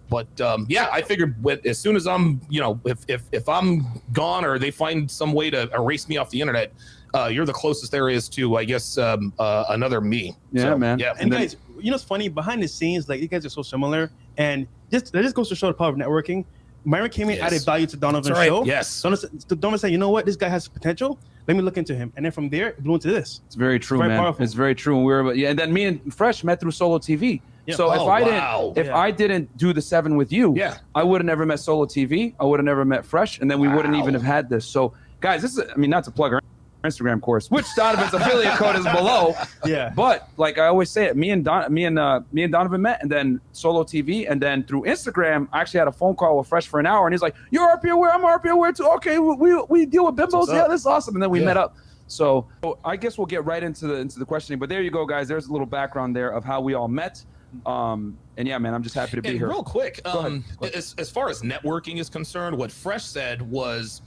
But I figured as soon as I'm, you know, if I'm gone or they find some way to erase me off the internet, you're the closest there is to, I guess, another me. Yeah, so, man. Yeah. And guys, you know, it's funny, behind the scenes, like, you guys are so similar. And that just goes to show the power of networking. Myron came in, added value to Donovan's show. Yes. Donovan said, you know what, this guy has potential. Let me look into him. And then from there, it blew into this. It's very true, man. Powerful. It's very true. And then me and Fresh met through Solo TV. Yeah. So if I didn't do the 7 with you, I would have never met Solo TV. I would have never met Fresh, and then we wouldn't even have had this. So, guys, this is, I mean, not to plug her. Instagram course, which Donovan's affiliate code is below. Yeah. But like I always say it, me and Donovan met, and then solo TV, and then through Instagram, I actually had a phone call with Fresh for an hour, and he's like, "You're RP aware, I'm RP aware too. Okay, we deal with bimbos. Yeah, this is awesome." And then we met up. So I guess we'll get right into the questioning. But there you go, guys. There's a little background there of how we all met. And yeah, man, I'm just happy to be here. Real quick, Go ahead. as far as networking is concerned, what Fresh said was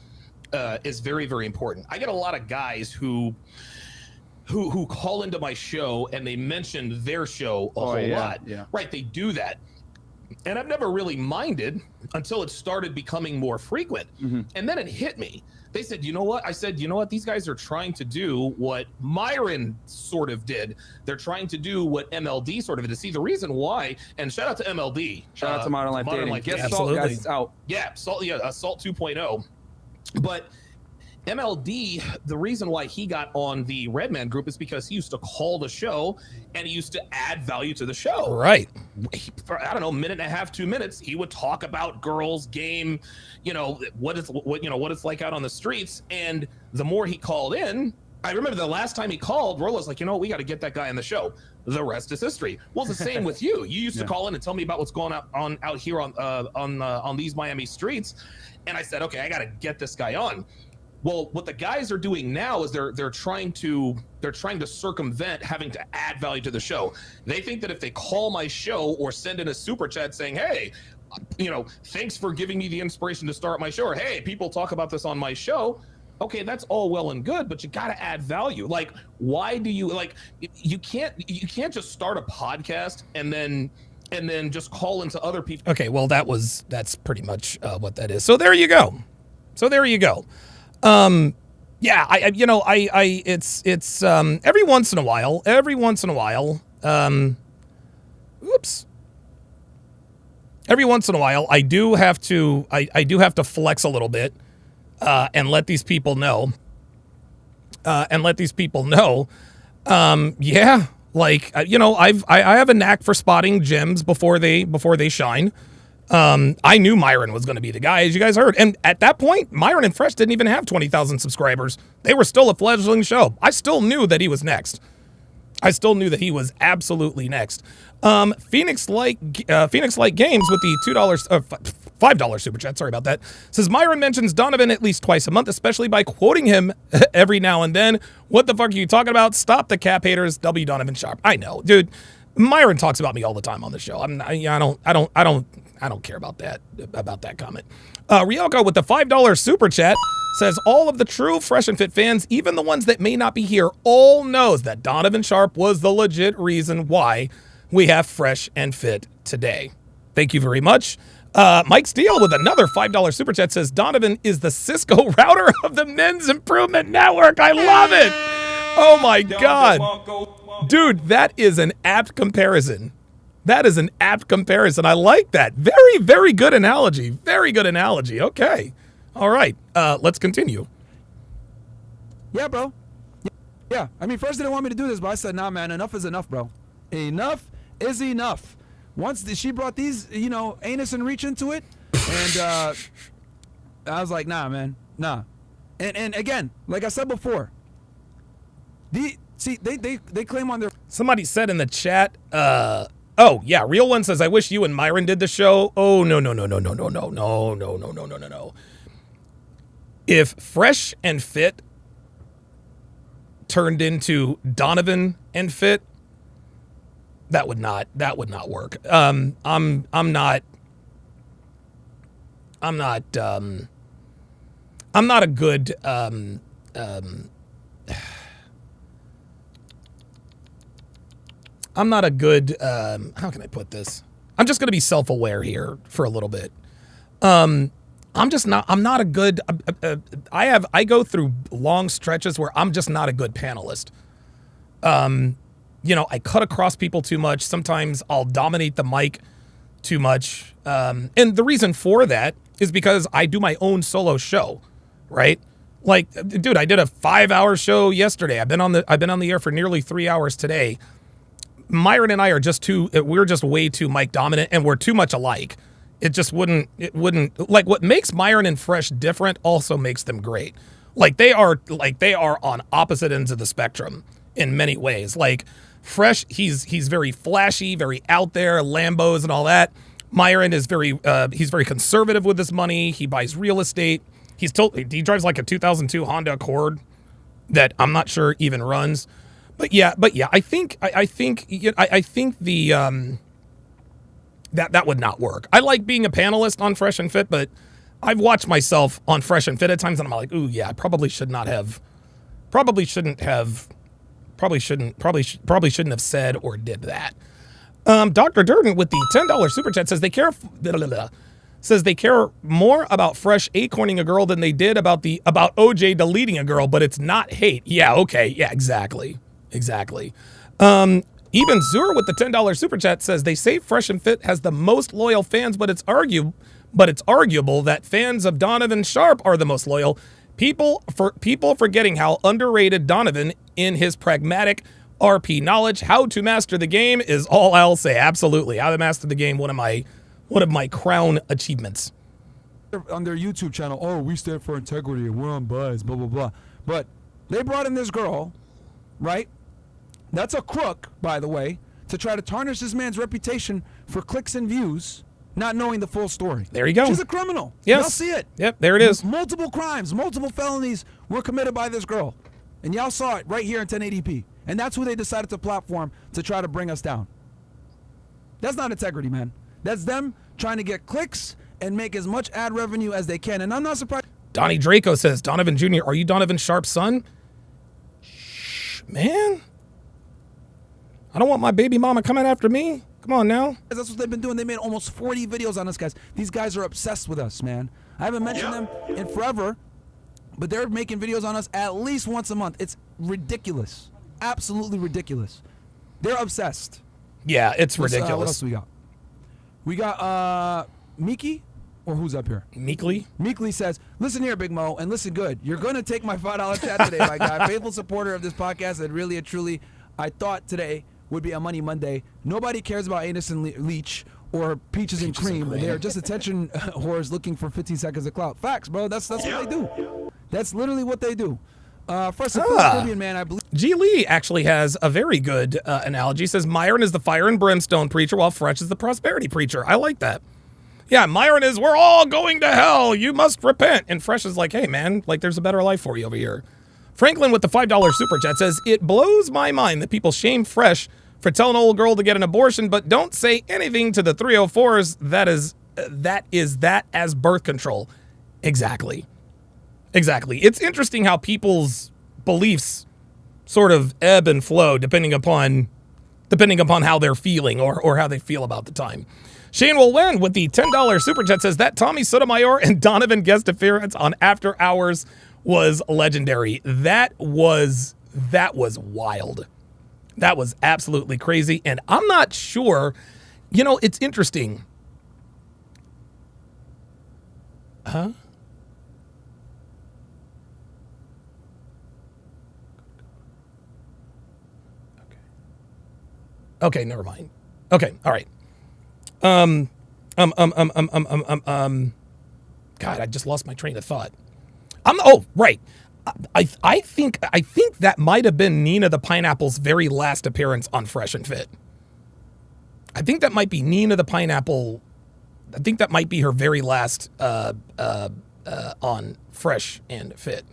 is very, very important. I get a lot of guys who call into my show and they mention their show a whole lot. Yeah. Right, they do that. And I've never really minded until it started becoming more frequent. And then it hit me. They said, you know what? I said, you know what? These guys are trying to do what Myron sort of did. They're trying to do what MLD sort of did. See, the reason why, and shout out to MLD. Shout out to Modern Life Dating. Get Salt, guys, it's out. Yeah, Salt 2.0. But MLD, the reason why he got on the Redman group is because he used to call the show and he used to add value to the show. Right. For, I don't know, minute and a half, 2 minutes, he would talk about girls, game, what it's like out on the streets. And the more he called in, I remember the last time he called, Rolo's like, we got to get that guy on the show. The rest is history. Well, it's the same with you. You used to call in and tell me about what's going on out here on these Miami streets. And I said, okay, I got to get this guy on. Well, what the guys are doing now is they're trying to circumvent having to add value to the show. They think that if they call my show or send in a super chat saying, hey, thanks for giving me the inspiration to start my show, or hey, people talk about this on my show. Okay, that's all well and good, but you got to add value. Like, why do you you can't just start a podcast and then just call into other people. Okay, well that's pretty much what that is. So there you go. Yeah, it's every once in a while, every once in a while, I do have to flex a little bit, and let these people know, yeah, like, I have a knack for spotting gems before they shine. I knew Myron was going to be the guy, as you guys heard. And at that point, Myron and Fresh didn't even have 20,000 subscribers. They were still a fledgling show. I still knew that he was next. I still knew that he was absolutely next. Phoenix Light Games with the $5 super chat. Sorry about that. Says Myron mentions Donovan at least twice a month, especially by quoting him every now and then. What the fuck are you talking about? Stop the cap haters. W Donovan Sharpe. I know, dude. Myron talks about me all the time on the show. I don't care about that comment. Ryoko with the $5 super chat says all of the true Fresh and Fit fans, even the ones that may not be here, all knows that Donovan Sharpe was the legit reason why we have Fresh and Fit today. Thank you very much. Mike Steele with another $5 super chat says Donovan is the Cisco router of the Men's Improvement Network. I love it. Oh my God. Dude, that is an apt comparison. I like that. Very, very good analogy. Very good analogy. Okay. All right. Let's continue. Yeah, bro. Yeah. I mean, Fresh didn't want me to do this, but I said, nah, man, enough is enough, bro. Enough is enough. Once she brought these, anus and reach into it, and I was like, nah, man, nah. And again, like I said before, they claim on their... Somebody said in the chat, oh, yeah, Real One says, I wish you and Myron did the show. Oh, no. If Fresh and Fit turned into Donovan and Fit, that would not work. I'm not a good how can I put this? I'm just going to be self-aware here for a little bit. I'm not a good, I go through long stretches where I'm just not a good panelist. I cut across people too much. Sometimes I'll dominate the mic too much. And the reason for that is because I do my own solo show, right? Like, dude, I did a 5-hour show yesterday. I've been on the air for nearly 3 hours today. Myron and I are we're just way too mic dominant, and we're too much alike. It wouldn't, like, what makes Myron and Fresh different also makes them great. Like they are on opposite ends of the spectrum in many ways. Like Fresh, he's very flashy, very out there, Lambos and all that. Myron is he's very conservative with his money. He buys real estate. He drives like a 2002 Honda Accord that I'm not sure even runs. But yeah, I think the that would not work. I like being a panelist on Fresh and Fit, but I've watched myself on Fresh and Fit at times, and I'm like, ooh, yeah, I probably shouldn't have said or did that. Dr. Durden with the $10 super chat says they care more about Fresh acorning a girl than they did about OJ deleting a girl, but it's not hate. Yeah, okay, yeah, exactly. Eben Zur with the $10 super chat says they say Fresh and Fit has the most loyal fans, but it's arguable that fans of Donovan Sharpe are the most loyal. People forgetting how underrated Donovan in his pragmatic RP knowledge. How to master the game is all I'll say. Absolutely, how to master the game. One of my crown achievements. On their YouTube channel, oh, we stand for integrity and we're on buzz, blah blah blah. But they brought in this girl, right? That's a crook, by the way, to try to tarnish this man's reputation for clicks and views, not knowing the full story. There you go. She's a criminal. Yes. Y'all see it. Yep, there it is. Multiple crimes, multiple felonies were committed by this girl. And y'all saw it right here in 1080p. And that's who they decided to platform to try to bring us down. That's not integrity, man. That's them trying to get clicks and make as much ad revenue as they can. And I'm not surprised. Donnie Draco says, Donovan Jr., are you Donovan Sharpe's son? Shh, man. I don't want my baby mama coming after me. Come on now. That's what they've been doing. They made almost 40 videos on us, guys. These guys are obsessed with us, man. I haven't mentioned them in forever, but they're making videos on us at least once a month. It's ridiculous. Absolutely ridiculous. They're obsessed. Yeah, it's ridiculous. What else we got? We got Miki, or who's up here? Meekly. Meekly says, listen here, Big Mo, and listen good. You're going to take my $5 chat today, my guy. Faithful supporter of this podcast, and really and truly, I thought today would be a Money Monday. Nobody cares about Anus and Leach or Peaches and Cream. They're just attention whores looking for 15 seconds of clout. Facts, bro. That's what they do. That's literally what they do. First and foremost, Caribbean man, I believe. G. Lee actually has a very good analogy. He says Myron is the fire and brimstone preacher while Fresh is the prosperity preacher. I like that. Yeah, Myron is, we're all going to hell. You must repent. And Fresh is like, hey, man, like there's a better life for you over here. Franklin with the $5 super chat says, it blows my mind that people shame Fresh for telling an old girl to get an abortion, but don't say anything to the 304s that as birth control. Exactly. It's interesting how people's beliefs sort of ebb and flow depending upon how they're feeling or how they feel about the time. Shane will win with the $10 super chat says that Tommy Sotomayor and Donovan guest appearance on After Hours was legendary. That was wild. That was absolutely crazy. And I'm not sure, it's interesting. Huh? Okay, never mind. Okay, all right. God, I just lost my train of thought. Right. I think that might have been Nina the Pineapple's very last appearance on Fresh and Fit. I think that might be Nina the Pineapple. I think that might be her very last on Fresh and Fit.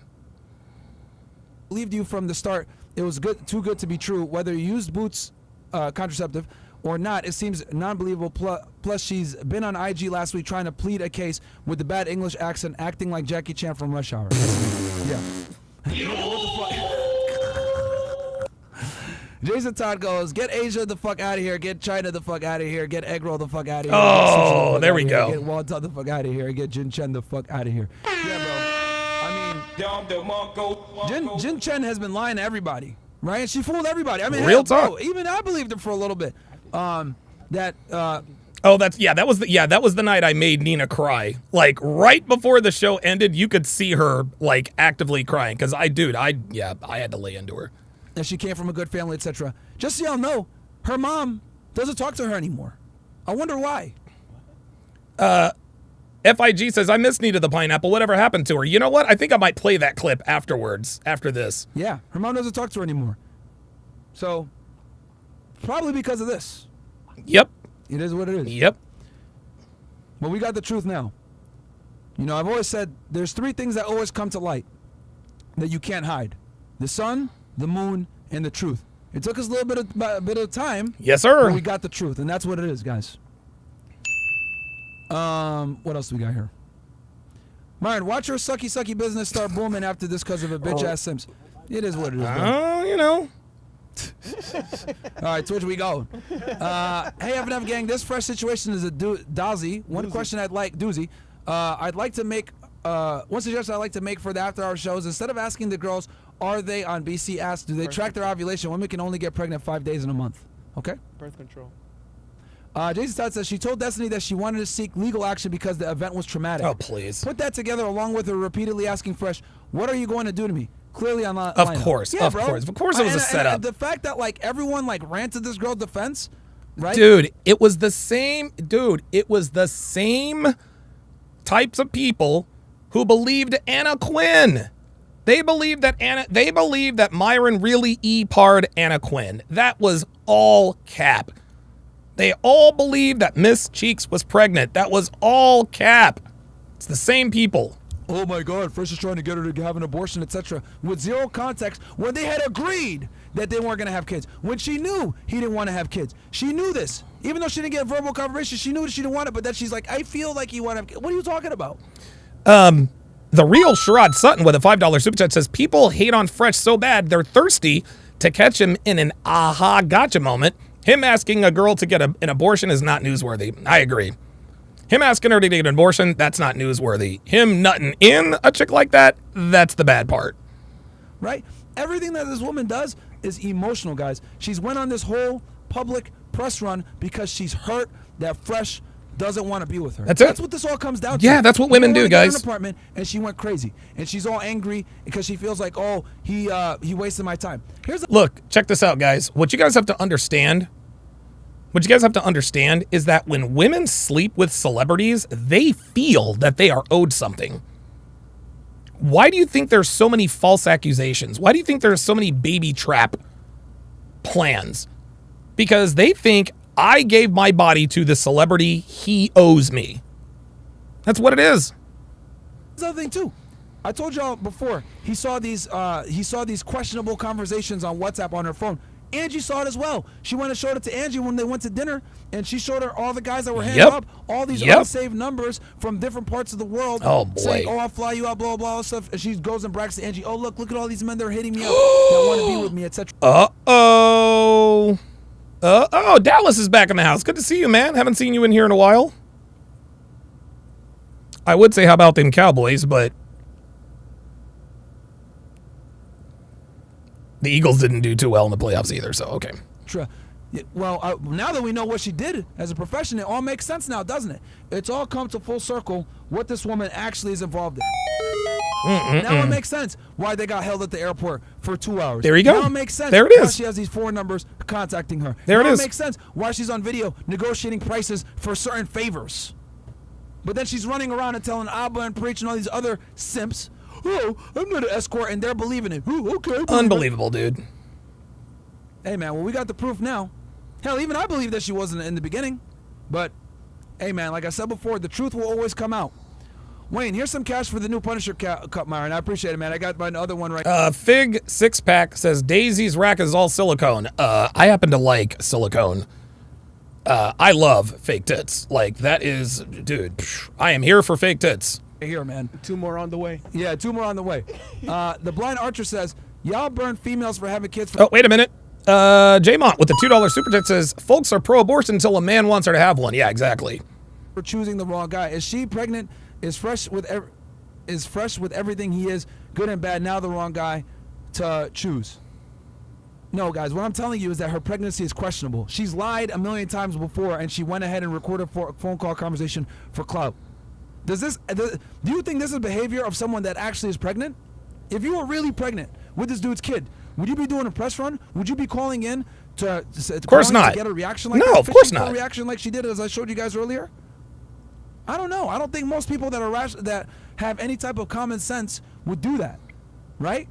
Believed you from the start. It was too good to be true. Whether you used Boots contraceptive or not, it seems non-believable. Plus, she's been on IG last week trying to plead a case with the bad English accent, acting like Jackie Chan from Rush Hour. Yeah. Jason Todd goes, get Asia the fuck out of here, get China the fuck out of here, get Egg Roll the fuck out of here. Oh, there we go. Get Wonton the fuck out of here, get Jin Chen the fuck out of here. Yeah, bro. I mean, Jin Chen has been lying to everybody. Right, she fooled everybody. I mean, real talk. Bro, even I believed her for a little bit. That was the night I made Nina cry. Like right before the show ended, you could see her like actively crying because I had to lay into her. And she came from a good family, etc. Just so y'all know, her mom doesn't talk to her anymore. I wonder why. FIG says, I miss Nita the Pineapple. Whatever happened to her? You know what? I think I might play that clip afterwards, after this. Yeah, her mom doesn't talk to her anymore. So, probably because of this. Yep. It is what it is. Yep. Well, we got the truth now. You know, I've always said there's 3 things that always come to light that you can't hide. The sun, the moon, and the truth. It took us a little bit of time. Yes, sir. But we got the truth, and that's what it is, guys. What else do we got here? Myron, watch your sucky business start booming after this because of a bitch-ass Sims. It is what it is, bro. You know. All right, Twitch, we go. Hey, FNF gang, this fresh situation is a doozy. One question I'd like to make, one suggestion I'd like to make for the after-hour shows, instead of asking the girls, are they on BC, ask, do they track their ovulation? Women can only get pregnant 5 days in a month. Okay? Birth control. Jason Todd says she told Destiny that she wanted to seek legal action because the event was traumatic. Oh, please. Put that together along with her repeatedly asking Fresh, what are you going to do to me? Clearly on the Of course, yeah, of bro. course. Of course it was a setup. The fact that, like, everyone, like, ran to this girl's defense, right? Dude, it was the same types of people who believed Anna Quinn. They believed that Myron really E-par'd Anna Quinn. That was all cap. They all believed that Miss Cheeks was pregnant. That was all cap. It's the same people. Oh my God, Fresh is trying to get her to have an abortion, etc. With zero context, when they had agreed that they weren't going to have kids. When she knew he didn't want to have kids. She knew this. Even though she didn't get verbal confirmation, she knew that she didn't want it, but then she's like, I feel like you want to have kids. What are you talking about? The real Sherrod Sutton with a $5 super chat says, people hate on Fresh so bad, they're thirsty to catch him in an aha gotcha moment. Him asking a girl to get an abortion is not newsworthy. I agree. Him asking her to get an abortion, that's not newsworthy. Him nutting in a chick like that, that's the bad part. Right? Everything that this woman does is emotional, guys. She's went on this whole public press run because she's hurt that Fresh doesn't want to be with her. That's it. That's what this all comes down to. Yeah, that's what women do, guys. In an apartment, and she went crazy, and she's all angry because she feels like, oh, he wasted my time. Look, check this out, guys. What you guys have to understand is that when women sleep with celebrities, they feel that they are owed something. Why do you think there's so many false accusations? Why do you think there's so many baby trap plans? Because they think, I gave my body to the celebrity, he owes me. That's what it is. There's another thing too. I told y'all before, he saw these questionable conversations on WhatsApp on her phone. Angie saw it as well. She went and showed it to Angie when they went to dinner, and she showed her all the guys that were hanging up, all these unsaved numbers from different parts of the world. Oh boy. Saying, oh, I'll fly you out, blah, blah, blah, stuff. And she goes and brags to Angie, oh, look at all these men that are hitting me up that want to be with me, etc. Uh-oh. Dallas is back in the house. Good to see you, man. Haven't seen you in here in a while. I would say, how about them Cowboys, but the Eagles didn't do too well in the playoffs either, so okay. Well, now that we know what she did as a profession, it all makes sense now, doesn't it? It's all come to full circle what this woman actually is involved in. Now it makes sense why they got held at the airport for 2 hours. There you go. Now it makes sense there it is. why she has these 4 numbers contacting her. There now it is. It makes sense why she's on video negotiating prices for certain favors. But then she's running around and telling Abba and Preach and all these other simps, oh, I'm not an escort, and they're believing it. Ooh, okay. Unbelievable, dude. Hey, man, well, we got the proof now. Hell, even I believe that she wasn't in the beginning. But, hey, man, like I said before, the truth will always come out. Wayne, here's some cash for the new Punisher cup, Myron. I appreciate it, man. I got my other one right. Fig 6-pack says Daisy's rack is all silicone. I happen to like silicone. I love fake tits. Like, that is, dude, I am here for fake tits. Here, man. 2 more on the way. Yeah, 2 more on the way. The Blind Archer says, y'all burn females for having kids. Oh, wait a minute. J-Mont with the $2 super chat says, folks are pro-abortion until a man wants her to have one. Yeah, exactly. For choosing the wrong guy. Is she pregnant? Is Fresh with everything he is, good and bad, now the wrong guy to choose? No, guys, what I'm telling you is that her pregnancy is questionable. She's lied a million times before, and she went ahead and recorded a phone call conversation for clout. Do you think this is behavior of someone that actually is pregnant? If you were really pregnant with this dude's kid, would you be doing a press run? Would you be calling in to of course not. To get a reaction like no, that? Of course not. A reaction like she did, as I showed you guys earlier? I don't know. I don't think most people that are that have any type of common sense would do that, right?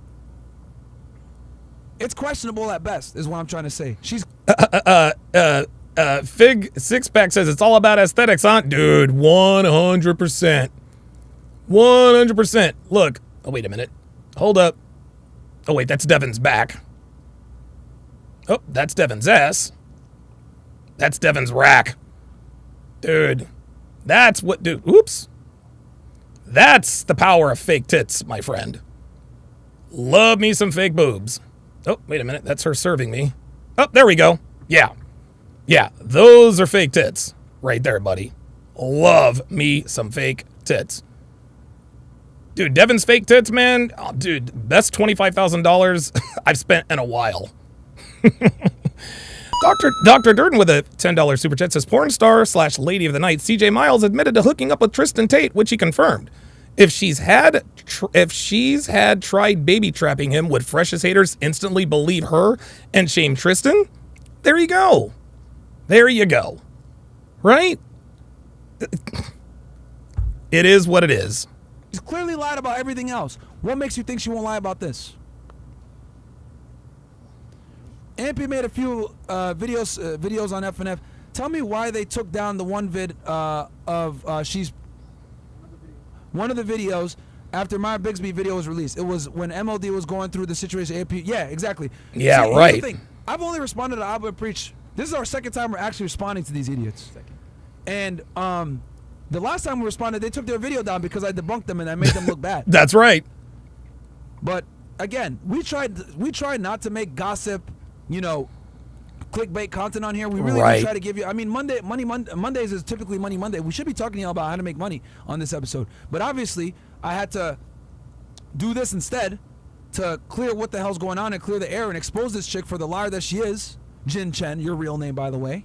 It's questionable at best, is what I'm trying to say. She's Fig Sixpack says it's all about aesthetics, huh? Dude, 100%. 100%. Look. Oh, wait a minute. Hold up. Oh, wait, that's Devon's back. Oh, that's Devon's ass. That's Devon's rack. Dude, that's what, dude, oops. That's the power of fake tits, my friend. Love me some fake boobs. Oh, wait a minute, that's her serving me. Oh, there we go. Yeah. Yeah, those are fake tits right there, buddy. Love me some fake tits. Dude, Devon's fake tits, man. Oh, dude, best $25,000 I've spent in a while. Dr. Durden with a $10 super chat says, porn star / lady of the night CJ Miles admitted to hooking up with Tristan Tate, which he confirmed. If she's had tried baby trapping him, would Fresh's haters instantly believe her and shame Tristan? There you go. There you go. Right? It is what it is. She's clearly lied about everything else. What makes you think she won't lie about this? MP made a few videos on FNF. Tell me why they took down the one vid of she's one of the videos after Maya Bixby video was released. It was when MLD was going through the situation. AP, yeah, exactly. Yeah, see, right. Here's the thing. I've only responded to Abba Preach. This is our second time we're actually responding to these idiots. And the last time we responded, they took their video down because I debunked them and I made them look bad. That's right. But again, we tried not to make gossip, clickbait content on here. We really do try to give you. I mean, Mondays is typically Money Monday. We should be talking to you about how to make money on this episode. But obviously, I had to do this instead to clear what the hell's going on and clear the air and expose this chick for the liar that she is. Jin Chen, your real name, by the way.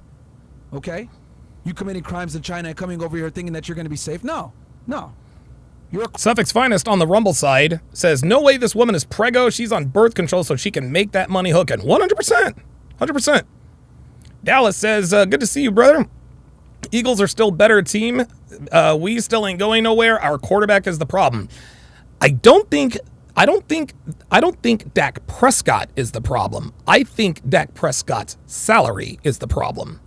Okay? You committing crimes in China and coming over here thinking that you're going to be safe? No. Suffolk's Finest on the Rumble side says, no way this woman is preggo. She's on birth control so she can make that money hooking. 100%. 100%. Dallas says, good to see you, brother. Eagles are still better team. We still ain't going nowhere. Our quarterback is the problem. I don't think Dak Prescott is the problem. I think Dak Prescott's salary is the problem.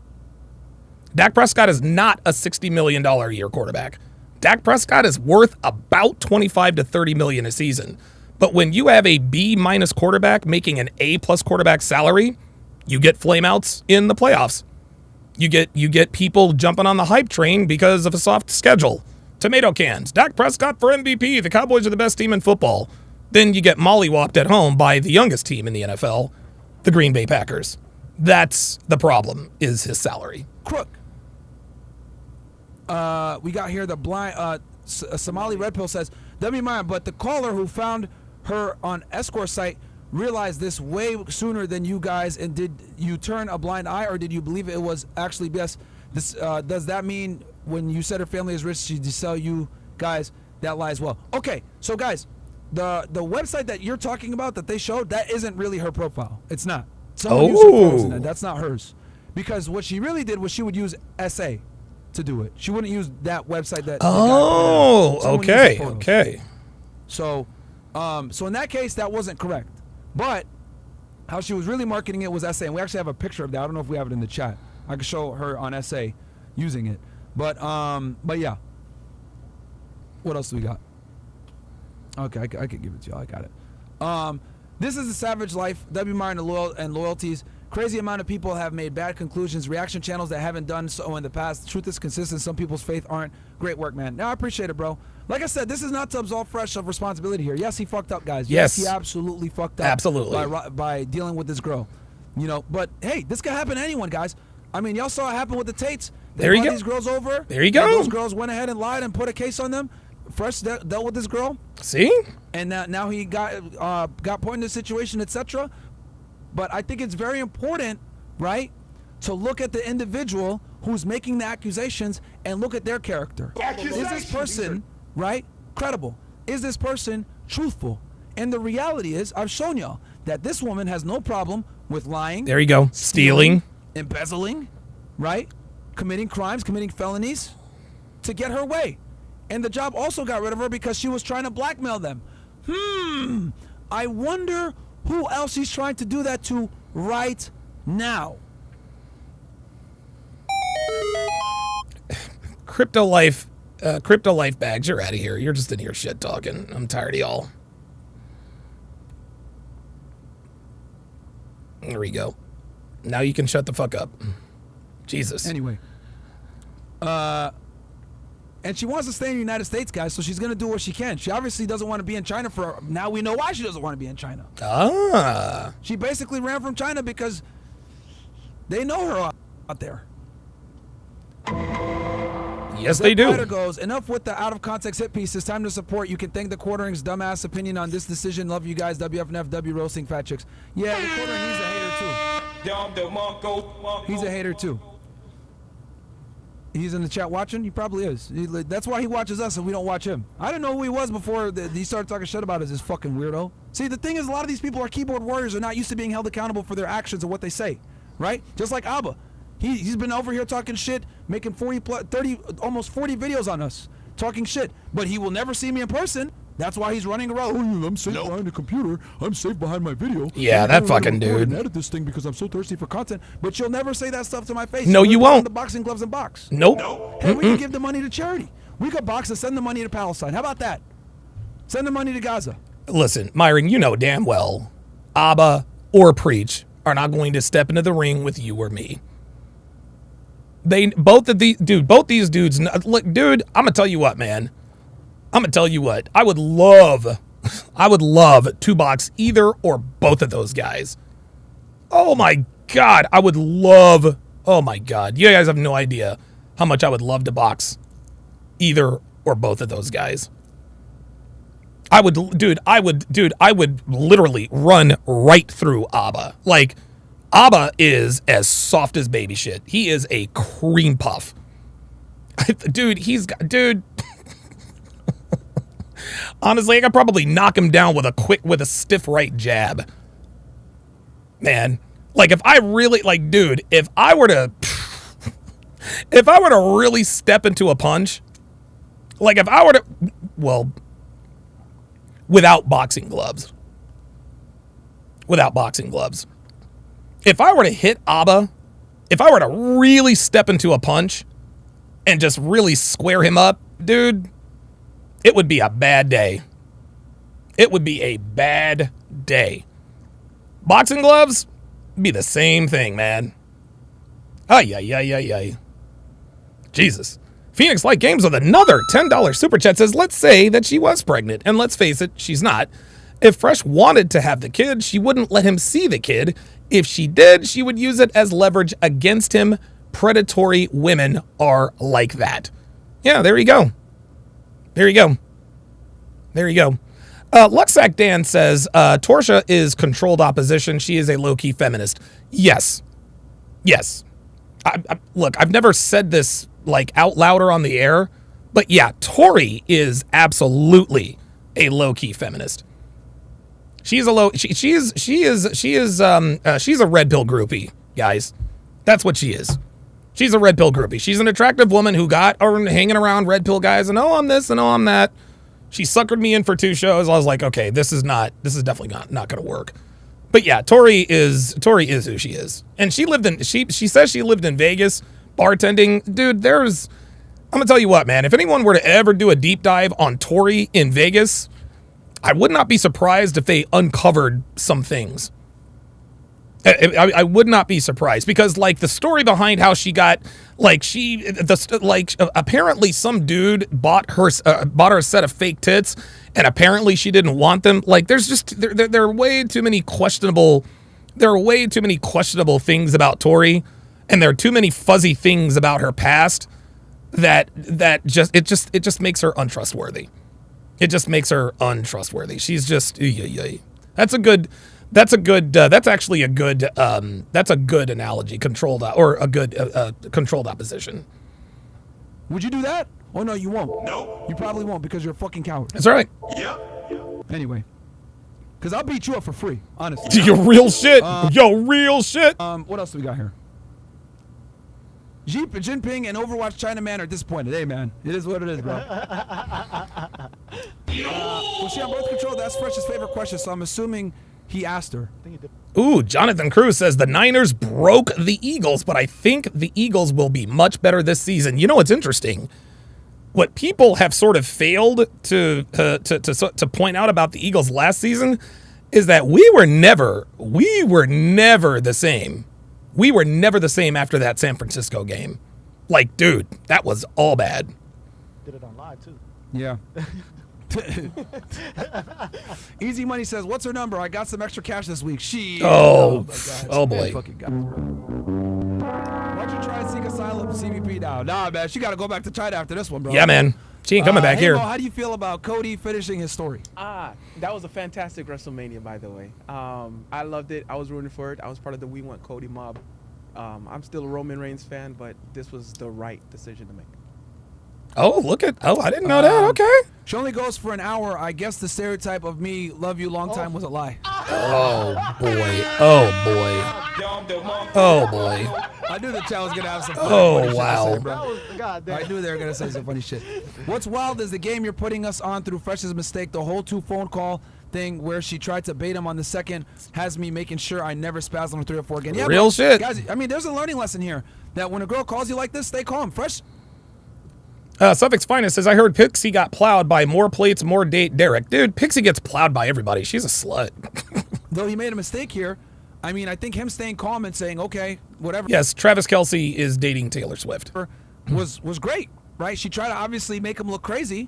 Dak Prescott is not a $60 million a year quarterback. Dak Prescott is worth about $25 to $30 million a season. But when you have a B- quarterback making an A+ quarterback salary, you get flameouts in the playoffs. You get people jumping on the hype train because of a soft schedule. Tomato cans. Dak Prescott for MVP. The Cowboys are the best team in football. Then you get mollywopped at home by the youngest team in the NFL, the Green Bay Packers. That's the problem, is his salary. Crook. We got here the blind Somali Red Pill says, W mind, but the caller who found her on escort site realized this way sooner than you guys, and did you turn a blind eye, or did you believe it was actually BS? This does that mean when you said her family is rich, she just sell you guys that lie as well? Okay, so guys, the website that you're talking about that they showed, that isn't really her profile. It's not. Someone used her photos in that. That's not hers. Because what she really did was she would use SA to do it. She wouldn't use that website that. Okay. So in that case, that wasn't correct. But how she was really marketing it was SA, and we actually have a picture of that. I don't know if we have it in the chat. I can show her on SA using it. But yeah. What else do we got? Okay, I could give it to you. I got it. This is a savage life. W. Martin and loyalties. Crazy amount of people have made bad conclusions. Reaction channels that haven't done so in the past. The truth is consistent. Some people's faith aren't. Great work, man. Now I appreciate it, bro. Like I said, this is not to absolve Fresh of responsibility here. Yes, he fucked up, guys. Yes, he absolutely fucked up. Absolutely. By dealing with this girl. But hey, this could happen to anyone, guys. I mean, y'all saw it happen with the Tates. They brought these girls over. There you go. Those girls went ahead and lied and put a case on them. Fresh dealt with this girl. See? And now he got put in this situation, etc. But I think it's very important, right, to look at the individual who's making the accusations and look at their character. Is this person, right, credible? Is this person truthful? And the reality is, I've shown y'all that this woman has no problem with lying. There you go. Stealing. Embezzling, right? Committing crimes, committing felonies. to get her way. And the job also got rid of her because she was trying to blackmail them. I wonder who else he's trying to do that to right now. Crypto life bags, you're out of here. You're just in here shit talking. I'm tired of y'all. There we go. Now you can shut the fuck up. Jesus. Anyway. And she wants to stay in the United States, guys, so she's going to do what she can. She obviously doesn't want to be in China for... Now we know why she doesn't want to be in China. Ah. She basically ran from China because they know her out there. Yes, they do. Writer goes, enough with the out-of-context hit piece. It's time to support. You can thank the Quartering's dumbass opinion on this decision. Love you guys. WFNFW roasting fat chicks. Yeah, the Quartering, he's a hater, too. He's a hater, too. He's in the chat watching? He probably is. That's why he watches us and we don't watch him. I didn't know who he was before he started talking shit about us, this fucking weirdo. See, the thing is, a lot of these people are keyboard warriors and not used to being held accountable for their actions and what they say, right? Just like Abba. He's been over here talking shit, making 30, almost 40 videos on us, talking shit. But he will never see me in person. That's why he's running around. Oh, I'm safe behind the computer. I'm safe behind my video. Yeah, that fucking dude. And edit this thing because I'm so thirsty for content. But you'll never say that stuff to my face. No, you won't. The boxing gloves and box. Nope. Hey, we can give the money to charity. We could box and send the money to Palestine. How about that? Send the money to Gaza. Listen, Myron, you know damn well, Abba or Preach are not going to step into the ring with you or me. Both these dudes. Look, dude, I'm gonna tell you what, man. I'm gonna tell you what. I would love to box either or both of those guys. Oh my God, I would love. Oh my God, you guys have no idea how much I would love to box either or both of those guys. I would literally run right through Abba. Like, Abba is as soft as baby shit. He is a cream puff. Dude, honestly, I could probably knock him down with a stiff right jab. Man, like if I were to really step into a punch, like if I were to, well, without boxing gloves. If I were to hit Abba, if I were to really step into a punch and just really square him up, dude, it would be a bad day. It would be a bad day. Boxing gloves be the same thing, man. Ay. Jesus. Phoenix Light Games with another $10 super chat says, let's say that she was pregnant, and let's face it, she's not. If Fresh wanted to have the kid, she wouldn't let him see the kid. If she did, she would use it as leverage against him. Predatory women are like that. Yeah, there you go. Luxac Dan says, Torsha is controlled opposition. She is a low-key feminist. Yes. Look, I've never said this like out louder on the air, but yeah, Tori is absolutely a low-key feminist. She's a red pill groupie, guys. That's what she is. She's a red pill groupie. She's an attractive woman who got hanging around red pill guys and I'm this and I'm that. She suckered me in for 2 shows. I was like, okay, this is definitely not going to work. But yeah, Tori is who she is. And she says she lived in Vegas bartending. Dude, I'm going to tell you what, man, if anyone were to ever do a deep dive on Tori in Vegas, I would not be surprised if they uncovered some things. I would not be surprised because, like, the story behind how she got, apparently some dude bought her a set of fake tits, and apparently she didn't want them. Like, there are way too many questionable. There are way too many questionable things about Tori, and there are too many fuzzy things about her past that just makes her untrustworthy. It just makes her untrustworthy. She's just That's actually a good analogy. Controlled opposition. Would you do that? Oh no, you won't. No, you probably won't because you're a fucking coward. That's right. Yeah. Anyway, because I'll beat you up for free, honestly. Yo, real shit. What else do we got here? Xi Jinping and Overwatch China Man are disappointed. Hey, man, it is what it is, bro. Was she on birth control? That's Fresh's favorite question, so I'm assuming he asked her. Ooh, Jonathan Cruz says the Niners broke the Eagles, but I think the Eagles will be much better this season. You know what's interesting? What people have sort of failed to point out about the Eagles last season is that we were never the same. We were never the same after that San Francisco game. Like, dude, that was all bad. Did it on live too. Yeah. Easy Money says, "What's her number? I got some extra cash this week." Oh, my God. oh boy. Fucking God. Why don't you try and seek asylum CBP now? Nah, man, she got to go back to China after this one, bro. Yeah, man. She ain't coming back hey, here. Mo, how do you feel about Cody finishing his story? That was a fantastic WrestleMania, by the way. I loved it. I was rooting for it. I was part of the We Want Cody mob. I'm still a Roman Reigns fan, but this was the right decision to make. Oh, look at. Oh, I didn't know that. Okay. She only goes for an hour. I guess the stereotype of me, love you long time, was a lie. Oh boy. Oh boy. Oh boy. I knew the chat was gonna have some Oh, funny wow. shit to say, bro. I knew they were gonna say some funny shit. What's wild is the game you're putting us on through Fresh's mistake. The whole 2 phone call thing where she tried to bait him on the second has me making sure I never spaz on 3 or 4 again. Yeah, Real shit. Guys, I mean, there's a learning lesson here that when a girl calls you like this, stay calm. Fresh. Suffolk's Finest says, I heard Pixie got plowed by more plates, more date Derek. Dude, Pixie gets plowed by everybody. She's a slut. Though he made a mistake here, I mean, I think him staying calm and saying, okay, whatever. Yes, Travis Kelce is dating Taylor Swift. Was great, right? She tried to obviously make him look crazy,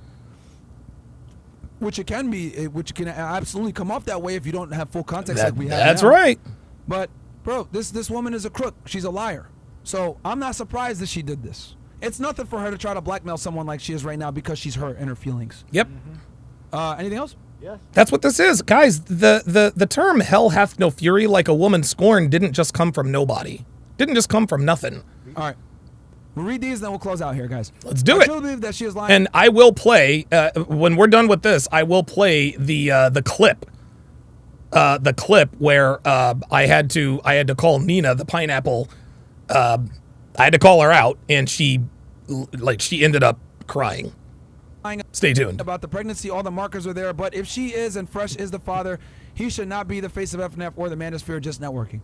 which it can be, which can absolutely come off that way if you don't have full context like we have. That's now. right. But, bro, this woman is a crook. She's a liar. So I'm not surprised that she did this. It's nothing for her to try to blackmail someone like she is right now because she's hurt in her feelings. Yep. Anything else? Yes. That's what this is. Guys, the term hell hath no fury like a woman scorned didn't just come from nobody. Didn't just come from nothing. All right. We'll read these, then we'll close out here, guys. Let's do I it. truly believe that she is lying. And I will play, when we're done with this, I will play the clip. The clip where I had to call Nina the pineapple. I had to call her out, and she ended up crying. Stay tuned. About the pregnancy, all the markers are there, but if she is and Fresh is the father, he should not be the face of FNF or the Manosphere just networking.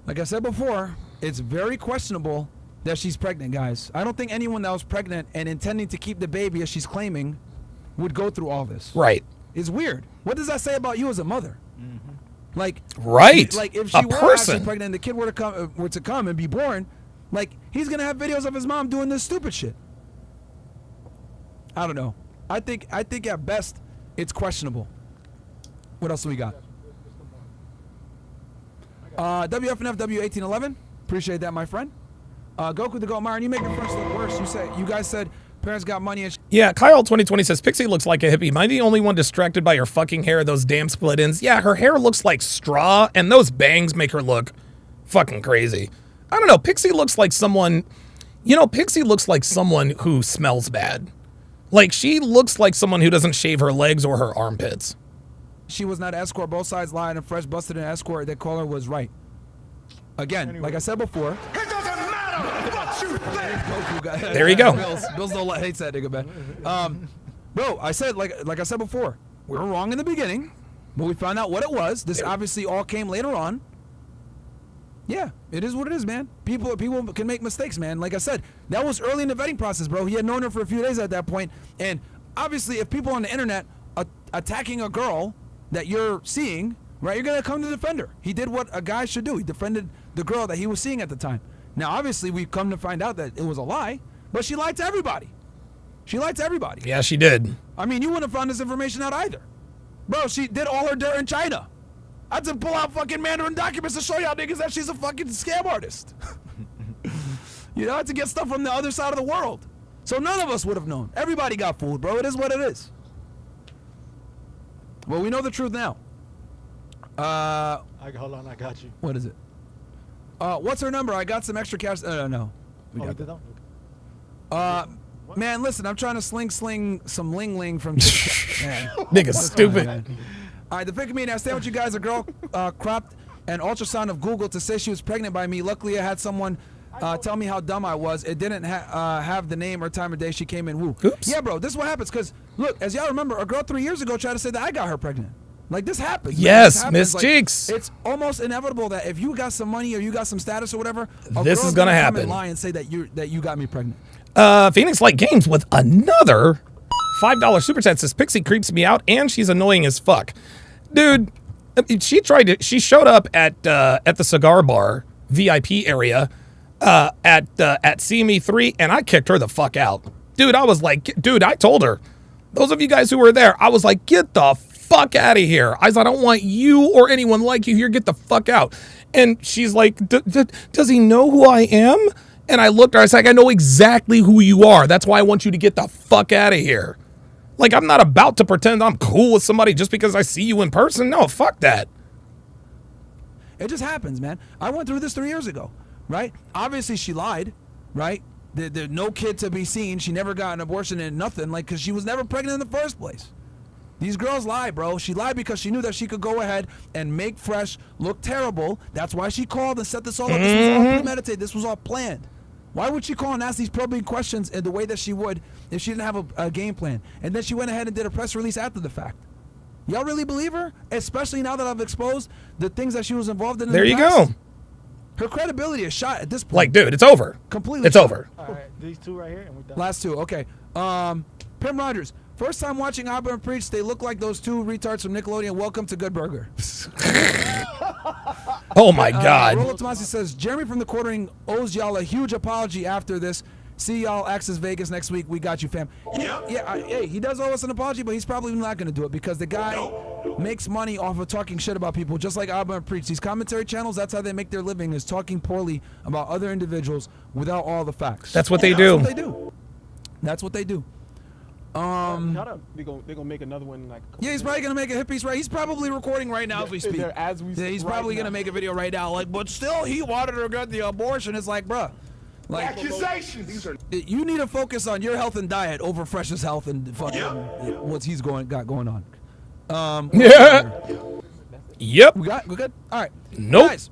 Like I said before, it's very questionable that she's pregnant, guys. I don't think anyone that was pregnant and intending to keep the baby as she's claiming would go through all this. Right. It's weird. What does that say about you as a mother? Like, right. Like if she A were person. actually pregnant and the kid were to come and be born, like he's gonna have videos of his mom doing this stupid shit. I don't know. I think at best it's questionable. What else do we got? WFNF W1811. Appreciate that, my friend. Goku the Goat Myron, you make your friends look worse. You guys said parents got money and Yeah, Kyle 2020 says, Pixie looks like a hippie. Am I the only one distracted by her fucking hair, those damn split ends? Yeah, her hair looks like straw, and those bangs make her look fucking crazy. I don't know, Pixie looks like someone, Pixie looks like someone who smells bad. Like, she looks like someone who doesn't shave her legs or her armpits. she was not an escort. Both sides lied and Fresh busted an escort. That caller was right. Again, like I said before. It doesn't matter what you think. There you go. Bills don't hates that nigga, man. Bro, I said like I said before, we were wrong in the beginning, but we found out what it was. This obviously all came later on. Yeah, it is what it is, man. People can make mistakes, man. Like I said, that was early in the vetting process, bro. He had known her for a few days at that point, and obviously, if people on the internet are attacking a girl that you're seeing, right, you're gonna come to defend her. He did what a guy should do. He defended the girl that he was seeing at the time. Now, obviously, we've come to find out that it was a lie, but she lied to everybody. She lied to everybody. Yeah, she did. I mean, you wouldn't have found this information out either. Bro, she did all her dirt in China. I had to pull out fucking Mandarin documents to show y'all niggas that she's a fucking scam artist. You know, I had to get stuff from the other side of the world. So none of us would have known. Everybody got fooled, bro. It is what it is. Well, we know the truth now. Hold on, I got you. What is it? What's her number? I got some extra cash. No. We got that. Man, listen, I'm trying to sling some ling from man. Nigga stupid. All right, the pick of me, I stand with you guys. A girl cropped an ultrasound of Google to say she was pregnant by me. Luckily, I had someone tell me how dumb I was. It didn't have the name or time of day she came in. Woo. Oops. Yeah, bro, this is what happens. Because, look, as y'all remember, a girl 3 years ago tried to say that I got her pregnant. Like, this happens. Yes, This happens. Miss Like, Cheeks. It's almost inevitable that if you got some money or you got some status or whatever, This is gonna come happen. and lie and say that you got me pregnant. Phoenix Light Games with another $5 super chat says Pixie creeps me out and she's annoying as fuck. Dude, she showed up at the cigar bar VIP area at CME 3 and I kicked her the fuck out. Dude, I was like, dude, I told her, those of you guys who were there, I was like, get the fuck out of here. I don't want you or anyone like you here. Get the fuck out. And she's like, does he know who I am? And I looked at her, I was like, I know exactly who you are. That's why I want you to get the fuck out of here. Like, I'm not about to pretend I'm cool with somebody just because I see you in person. No, fuck that. It just happens, man. I went through this 3 years ago, right? Obviously, she lied, right? There's no kid to be seen. She never got an abortion and nothing, like, because she was never pregnant in the first place. These girls lie, bro. She lied because she knew that she could go ahead and make Fresh look terrible. That's why she called and set this all up. This was all premeditated. This was all planned. Why would she call and ask these probing questions in the way that she would if she didn't have a game plan? And then she went ahead and did a press release after the fact. Y'all really believe her? Especially now that I've exposed the things that she was involved in. There you go. Her credibility is shot at this point. Like, dude, it's over. Completely. It's over. All right, these two right here, and we're done. Last two, okay. Pim Rogers. First time watching Abba and Preach, they look like those two retards from Nickelodeon. Welcome to Good Burger. Oh my God. Rolo Tomasi says, Jeremy from the Quartering owes y'all a huge apology after this. See y'all Access Vegas next week. We got you, fam. Hey, he does owe us an apology, but he's probably not going to do it because the guy makes money off of talking shit about people, just like Abba and Preach. These commentary channels, that's how they make their living, is talking poorly about other individuals without all the facts. That's what they do. That's what they do. That's what they do. They're gonna make another one like. Yeah, he's probably gonna make a hit piece right. He's probably recording right now as we speak. Yeah, he's probably gonna make a video right now. Like, but still, he wanted her to get the abortion. It's like, bruh, like accusations. You need to focus on your health and diet over Fresh's health and fucking what he's got going on. Yeah. Yep. We good. All right. Nope. Guys,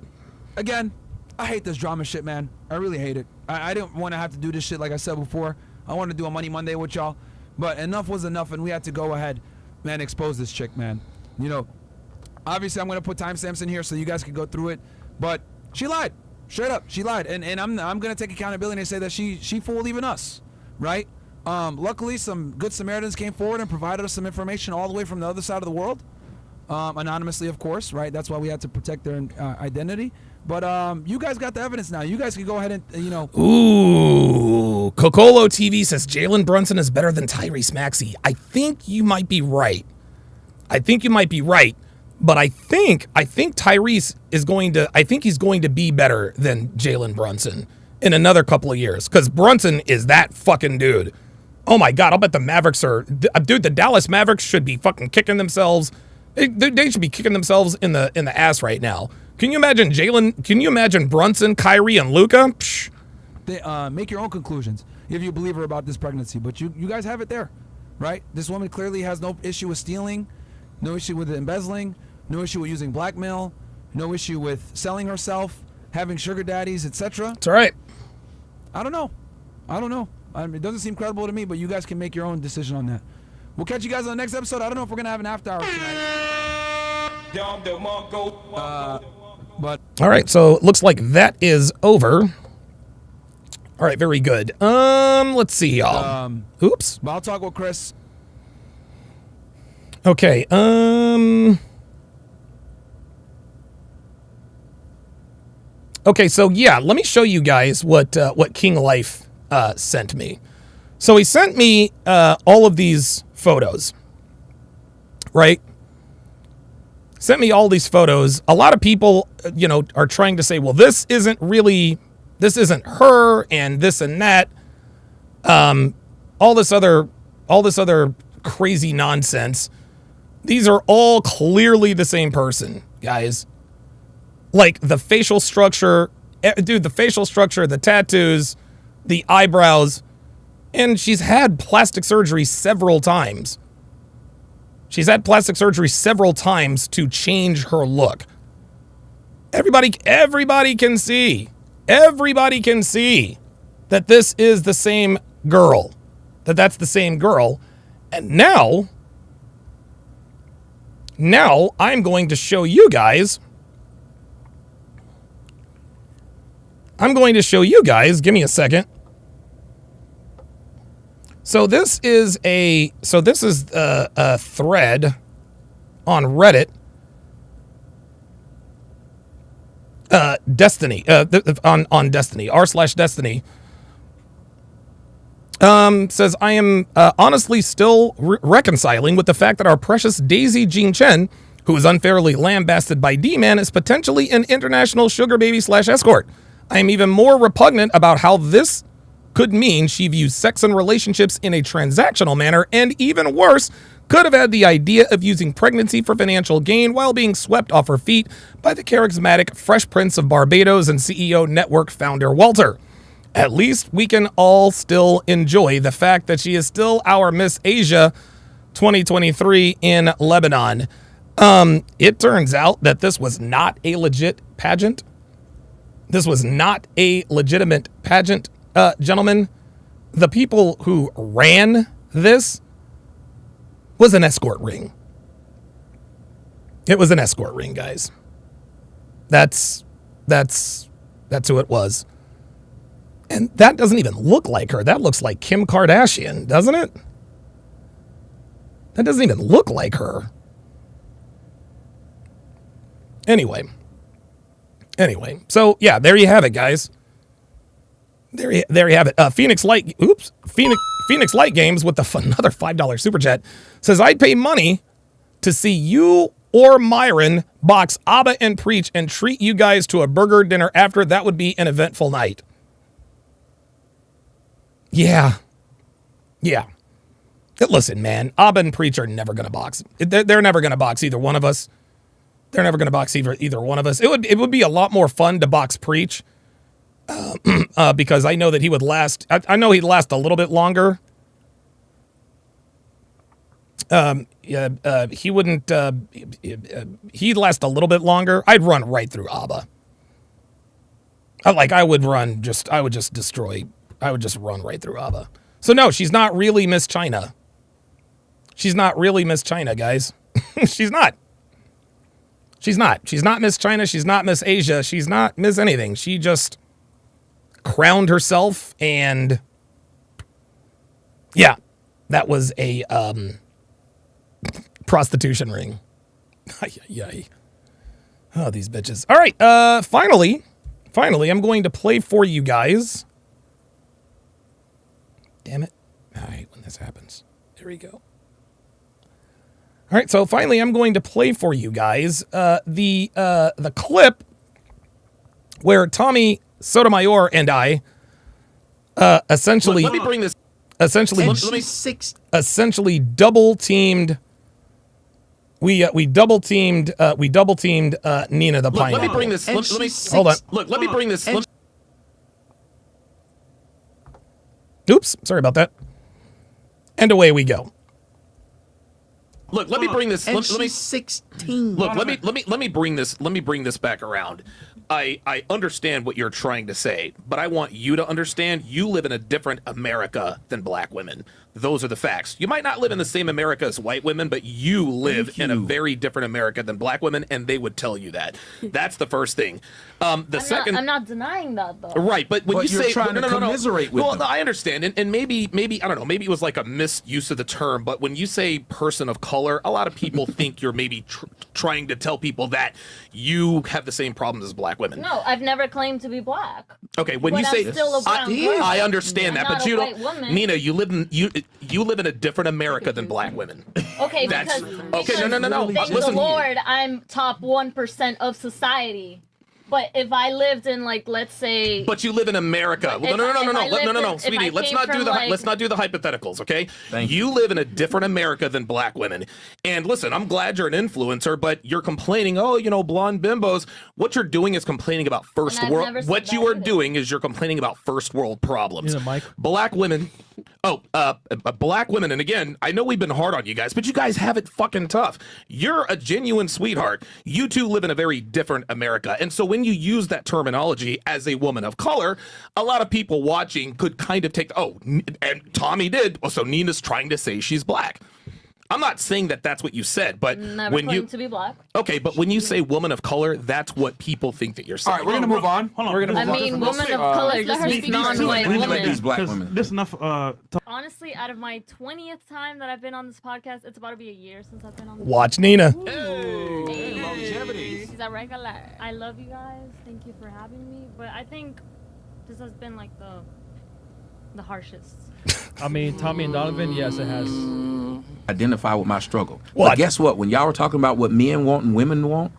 again, I hate this drama shit, man. I really hate it. I didn't want to have to do this shit like I said before. I wanted to do a Money Monday with y'all. But enough was enough, and we had to go ahead, man, expose this chick, man. You know, obviously I'm going to put timestamps in here so you guys can go through it. But she lied. Straight up, she lied. And I'm going to take accountability and say that she fooled even us, right? Luckily, some good Samaritans came forward and provided us some information all the way from the other side of the world. Anonymously, of course, right? That's why we had to protect their identity. But you guys got the evidence now. You guys can go ahead and, you know. Ooh. Cocolo TV says Jalen Brunson is better than Tyrese Maxey. I think you might be right. But I think Tyrese is going to, I think he's going to be better than Jalen Brunson in another couple of years. Because Brunson is that fucking dude. Oh my God, I'll bet the Mavericks are, dude, the Dallas Mavericks should be fucking kicking themselves. They should be kicking themselves in the ass right now. Can you imagine Jalen? Can you imagine Brunson, Kyrie, and Luka? Make your own conclusions if you believe her about this pregnancy. But you guys have it there, right? This woman clearly has no issue with stealing, no issue with embezzling, no issue with using blackmail, no issue with selling herself, having sugar daddies, etc. It's all right. I don't know. I mean, it doesn't seem credible to me, but you guys can make your own decision on that. We'll catch you guys on the next episode. I don't know if we're going to have an after hour tonight. But all right, so it looks like that is over. All right, very good. Let's see, y'all. Oops. But I'll talk with Chris. Okay. Okay, so yeah, let me show you guys what King Life sent me. So he sent me all of these photos, right? Sent me all these photos. A lot of people, you know, are trying to say, well, this isn't her, and this and that. All this other crazy nonsense. These are all clearly the same person, guys. Like the facial structure, dude, the facial structure, the tattoos, the eyebrows, and she's had plastic surgery several times. She's had plastic surgery several times to change her look. Everybody can see. Everybody can see that this is the same girl, that's the same girl. And now I'm going to show you guys. Give me a second. So this is a thread on Reddit. Destiny. On Destiny. r/Destiny. Says, I am honestly still reconciling with the fact that our precious Daisy Jean Chen, who is unfairly lambasted by D-Man, is potentially an international sugar baby / escort. I am even more repugnant about how this could mean she views sex and relationships in a transactional manner, and even worse, could have had the idea of using pregnancy for financial gain while being swept off her feet by the charismatic Fresh Prince of Barbados and CEO Network founder Walter. At least we can all still enjoy the fact that she is still our Miss Asia 2023 in Lebanon. It turns out that this was not a legit pageant. This was not a legitimate pageant, gentlemen. The people who ran this was an escort ring. It was an escort ring, guys. That's who it was. And that doesn't even look like her. That looks like Kim Kardashian, doesn't it? That doesn't even look like her. Anyway, so yeah, there you have it, guys. There you have it. Phoenix Light Games with another $5 super chat says, I'd pay money to see you or Myron box ABBA and Preach and treat you guys to a burger dinner after. That would be an eventful night. Yeah. Listen, man, ABBA and Preach are never going to box. They're never going to box either one of us. They're never going to box either one of us. It would be a lot more fun to box Preach because I know that he would last. I know he'd last a little bit longer. He wouldn't. He'd last a little bit longer. I'd run right through ABBA. I would just run right through ABBA. So no, she's not really Miss China. She's not really Miss China, guys. She's not. She's not Miss China. She's not Miss Asia. She's not Miss anything. She just crowned herself, and yeah, that was a prostitution ring. Yay. Oh, these bitches. All right, finally, I'm going to play for you guys. Damn it. All right, when this happens. There we go. All right, so finally I'm going to play for you guys the clip where Tommy Sotomayor and I essentially let me bring this essentially double teamed we double teamed Nina the Pineapple. Let me bring this. Hold on. Look, let me bring this. Oops, sorry about that. And away we go. Look, let me bring this. And she's 16. Look, let me bring this. Let me bring this back around. I understand what you're trying to say, but I want you to understand you live in a different America than black women. Those are the facts. You might not live in the same America as white women, but you live in a very different America than black women, and they would tell you that. That's the first thing. I'm not denying that, though. Right, but when you you're say trying to commiserate with well, them. I understand, and maybe I don't know, maybe it was like a misuse of the term, but when you say person of color, a lot of people think you're maybe trying to tell people that you have the same problems as black women. No, I've never claimed to be black. Okay, when But you I'm say still a brown girl. I understand I'm that, not but a you white don't. woman. Nina, you live in a different America than black women. Okay, That's because no. Thank Listen, the Lord, I'm top 1% of society. But if I lived in, like, let's say, but you live in America. Well, no, sweetie. Let's not do the hypotheticals, okay? You live in a different America than black women. And listen, I'm glad you're an influencer, but you're complaining, blonde bimbos. What you're doing is complaining about first world. What you are doing is you're complaining about first world problems. Black women Black women, and again, I know we've been hard on you guys, but you guys have it fucking tough. You're a genuine sweetheart. You two live in a very different America. And so when you use that terminology as a woman of color, a lot of people watching could kind of take, and Tommy did, so Nina's trying to say she's black. I'm not saying that that's what you said, but Never when claimed to be black. Okay, but when you say woman of color, that's what people think that you're saying. All right, we're gonna move on. Hold on. We're gonna move I mean, on. woman of color just means non-white woman. These black women. There's enough. Honestly, out of my 20th time that I've been on this podcast, it's about to be a year since I've been on this. Watch Nina. She's a regular. I love you guys. Thank you for having me. But I think this has been like the harshest. I mean, Tommy and Donovan, yes, it has. Identify with my struggle. But guess what? When y'all were talking about what men want and women want,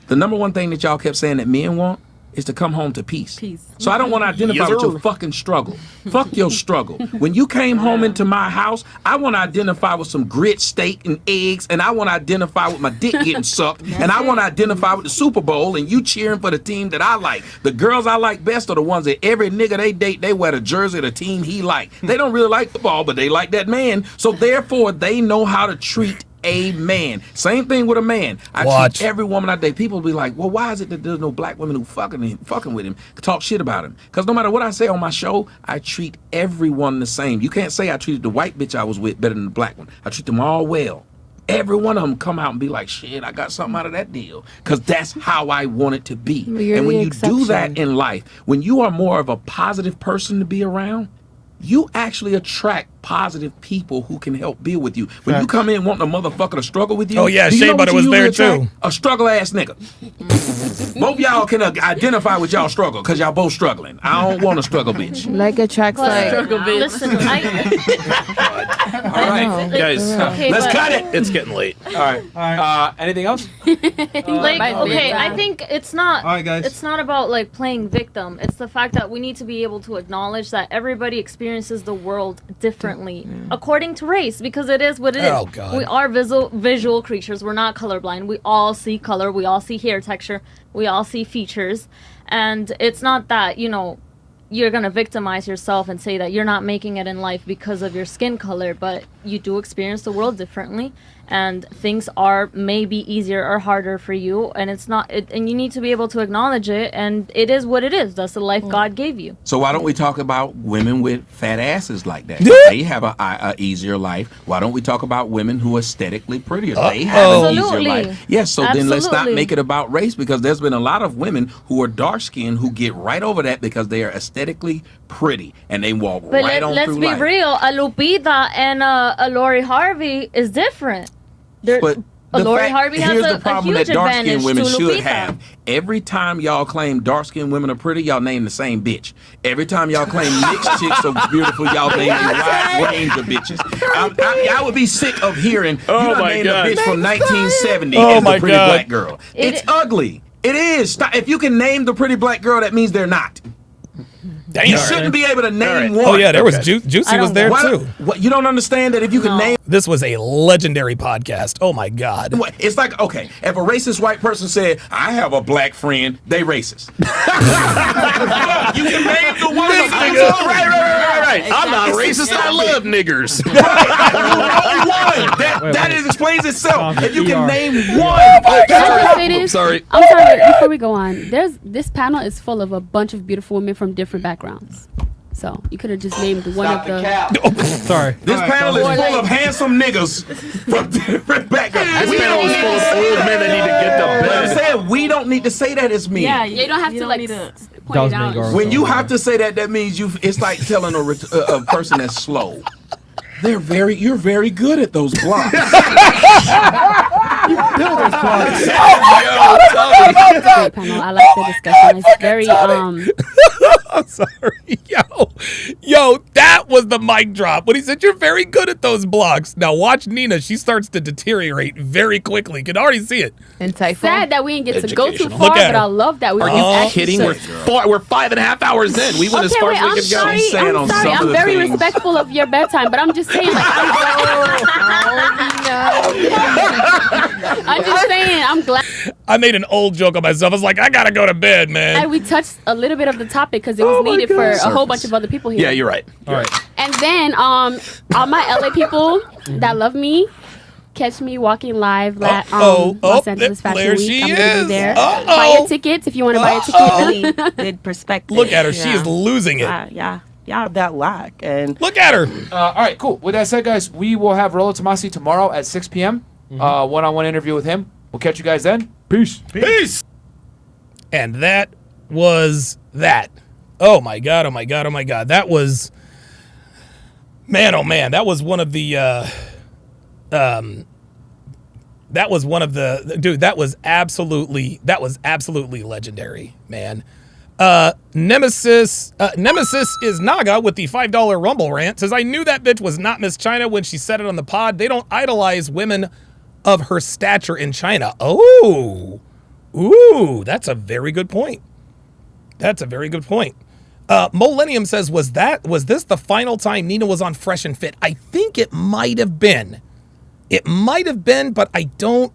the number one thing that y'all kept saying that men want is to come home to peace. So I don't want to identify with your fucking struggle. Fuck your struggle. When you came home into my house, I want to identify with some grits, steak, and eggs, and I want to identify with my dick getting sucked, and I want to identify with the Super Bowl and you cheering for the team that I like. The girls I like best are the ones that every nigga they date, they wear the jersey of the team he like. They don't really like the ball, but they like that man, so therefore they know how to treat a man. Same thing with a man. I treat every woman I date. People be like, well, why is it that there's no black women who fucking with him, talk shit about him? Because no matter what I say on my show, I treat everyone the same. You can't say I treated the white bitch I was with better than the black one. I treat them all well. Every one of them come out and be like, shit, I got something out of that deal. Because that's how I want it to be. And when you do that in life, when you are more of a positive person to be around, you actually attract positive people who can help build with you. When you come in wanting a motherfucker to struggle with you, oh yeah, Shea Butter was there too. A struggle ass nigga. Both y'all can identify with y'all struggle because y'all both struggling. I don't want a struggle bitch. Like attracts like. Struggle bitch. Listen, All right, guys, let's cut it. It's getting late. All right. Anything else? Okay, I think it's not. All right, guys. It's not about like playing victim. It's the fact that we need to be able to acknowledge that everybody experiences the world differently according to race, because it is what it is. Oh, God. We are visual creatures. We're not colorblind. We all see color. We all see hair texture. We all see features, and it's not that you're gonna victimize yourself and say that you're not making it in life because of your skin color, but you do experience the world differently, and things are maybe easier or harder for you, and it's not and you need to be able to acknowledge it, and it is what it is. That's the life God gave you. So why don't we talk about women with fat asses like that? They have a easier life. Why don't we talk about women who are aesthetically prettier? They have an easier life. Yes, so then let's not make it about race, because there's been a lot of women who are dark skinned who get right over that because they are aesthetically pretty and they walk right on through life. Let's be real. A Lupita and a Lori Harvey is different. But Lori Harvey has here's a the problem huge that dark-skinned advantage women to should Lupita. have. Every time y'all claim dark-skinned women are pretty, y'all name the same bitch. Every time y'all claim mixed chicks are beautiful, y'all name a wide range of bitches. I would be sick of hearing you done named a bitch from 1970 as the pretty black girl. It's ugly. It is. If you can name the pretty black girl, that means they're not. Damn. You shouldn't be able to name one. Oh yeah, there was Juicy was there too. What, you don't understand that if you can name. This was a legendary podcast. Oh my God. It's like, okay, if a racist white person said, I have a black friend, they racist. You can name the one. Right. I'm not racist. I love niggers. That explains itself. If you can name one. I'm sorry. Before we go on, this panel is full of a bunch of beautiful women from different backgrounds. So you could have just named one of the. Sorry. This panel is full of handsome niggas from different backgrounds. This panel is full of old men that need to get the But I'm best. saying we don't need to say that as men. Yeah, you don't have to like point it out. When you have to say that, that means it's like telling a person that's slow. You're very good at those blocks. Great panel. I like the discussion. It's very I'm sorry. Yo, that was the mic drop when he said you're very good at those blocks. Now watch Nina. She starts to deteriorate very quickly. You can already see it. sad that we didn't get to go too Look far, at but her. I love that we. Are you kidding? We're 5.5 hours in. We went as far as we could go. I'm sorry. I'm very respectful of your bedtime, but I'm just saying, like, I'm just saying, I'm glad. I made an old joke on myself. I was like, I gotta go to bed, man. And we touched a little bit of the topic because it was needed for a whole bunch of other people here. Yeah, you're right. All right. And then, all my LA people that love me, catch me walking live at Los Angeles Fashion Week. I'm gonna be there. Buy your tickets if you want to buy a ticket. Really good perspective. Look at her. She is losing it. Yeah. Y'all have that lack. And look at her. All right, cool. With that said, guys, we will have Rollo Tomasi tomorrow at 6 p.m. One-on-one interview with him. We'll catch you guys then. Peace. Peace. And that was that. Oh my god. Oh my god. Oh my god. That was, man. Oh man. That was one of the. That was one of the dude. That was absolutely legendary, man. Nemesis is Naga with the $5 Rumble rant. Says, I knew that bitch was not Miss China when she said it on the pod. They don't idolize women of her stature in China. Oh, ooh, that's a very good point. That's a very good point. Millennium says, was this the final time Nina was on Fresh and Fit? I think it might have been. It might have been, but I don't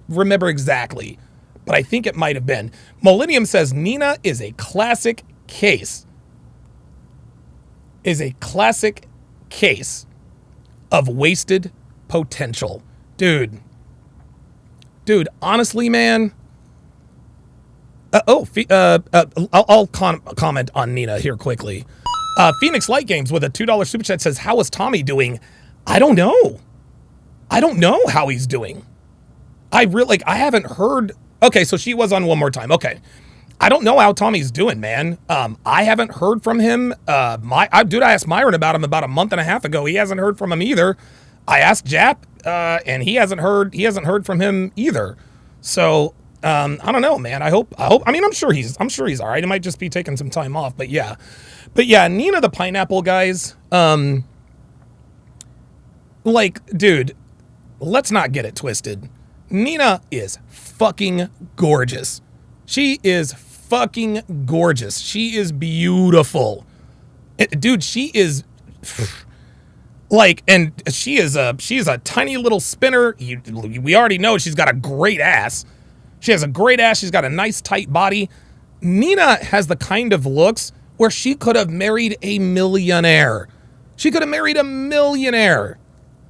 remember exactly. But I think it might have been. Millennium says Nina is a classic case. Is a classic case of wasted potential. Dude, honestly, man. I'll comment on Nina here quickly. Phoenix Light Games with a $2 super chat says, how is Tommy doing? I don't know how he's doing. I haven't heard. Okay, so she was on one more time. Okay. I don't know how Tommy's doing, man. I haven't heard from him. I asked Myron about him about a month and a half ago. He hasn't heard from him either. I asked Jap, and he hasn't heard from him either. So, I don't know, man. I mean, I'm sure he's all right. He might just be taking some time off, but yeah. Nina the Pineapple, guys. Dude, let's not get it twisted. Nina is fucking gorgeous. She is fucking gorgeous. She is beautiful. Dude, she is and she's a tiny little spinner. We already know she's got a great ass. She has a great ass. She's got a nice tight body. Nina has the kind of looks where she could have married a millionaire.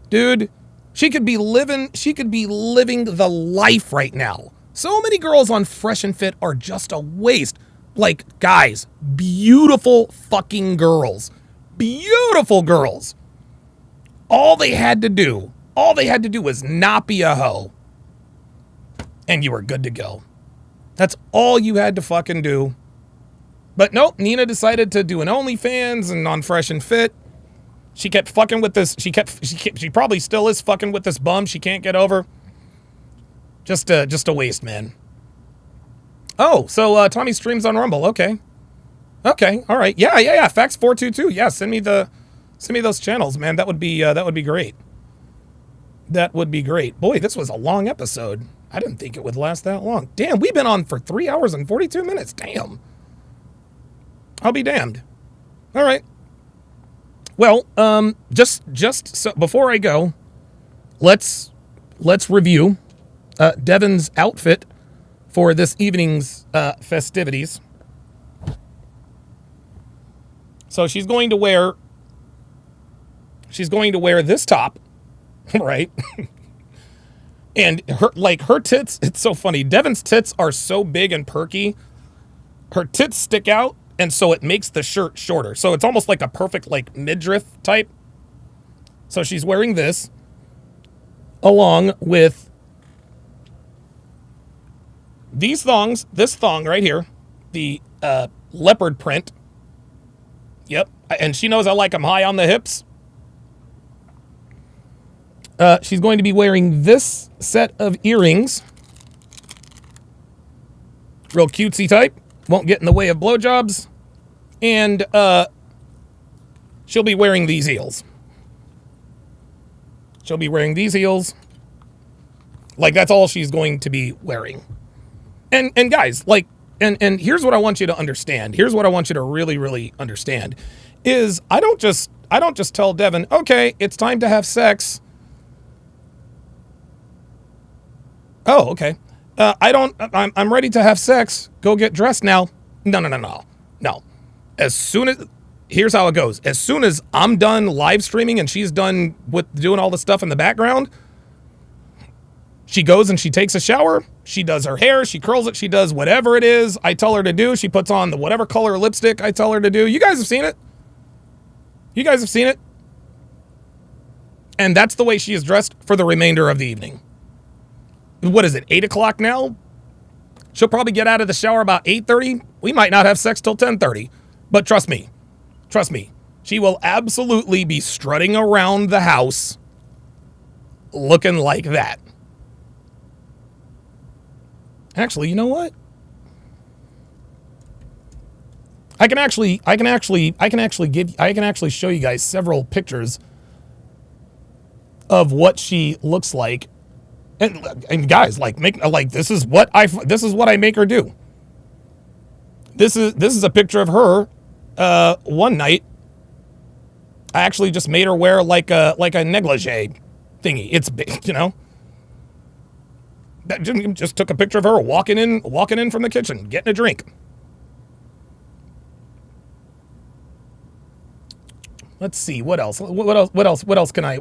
Dude. She could be living the life right now. So many girls on Fresh and Fit are just a waste. Guys, beautiful fucking girls. Beautiful girls. All they had to do was not be a hoe. And you were good to go. That's all you had to fucking do. But nope, Nina decided to do an OnlyFans and on Fresh and Fit. She kept fucking with this. She probably still is fucking with this bum she can't get over. Just a waste, man. Oh, so Tommy streams on Rumble. Okay, all right. Yeah. Fax 422. Yeah, send me those channels, man. That would be great. That would be great. Boy, this was a long episode. I didn't think it would last that long. Damn, we've been on for 3 hours and 42 minutes. Damn. I'll be damned. All right. Well, just so before I go, let's review Devon's outfit for this evening's festivities. So she's going to wear this top, right? And her tits, it's so funny. Devon's tits are so big and perky. Her tits stick out. And so it makes the shirt shorter. So it's almost like a perfect midriff type. So she's wearing this along with these thongs, this thong right here, the leopard print. Yep. And she knows I like them high on the hips. She's going to be wearing this set of earrings. Real cutesy type. Won't get in the way of blowjobs. And she'll be wearing these heels. That's all she's going to be wearing. And guys, and here's what I want you to understand. Here's what I want you to really, really understand. Is I don't just tell Devon, okay, it's time to have sex. Oh, okay. I'm ready to have sex. Go get dressed now. No. As soon as, here's how it goes. As soon as I'm done live streaming and she's done with doing all the stuff in the background, she goes and she takes a shower. She does her hair. She curls it. She does whatever it is I tell her to do. She puts on the whatever color lipstick I tell her to do. You guys have seen it. You guys have seen it. And that's the way she is dressed for the remainder of the evening. What is it, 8 o'clock now? She'll probably get out of the shower about 8:30. We might not have sex till 10:30. But trust me, she will absolutely be strutting around the house looking like that. Actually, you know what? I can actually show you guys several pictures of what she looks like. And guys, this is what I make her do. This is a picture of her one night. I actually just made her wear like a negligee thingy. It's big, you know. Just took a picture of her walking in from the kitchen, getting a drink. Let's see what else. What else can I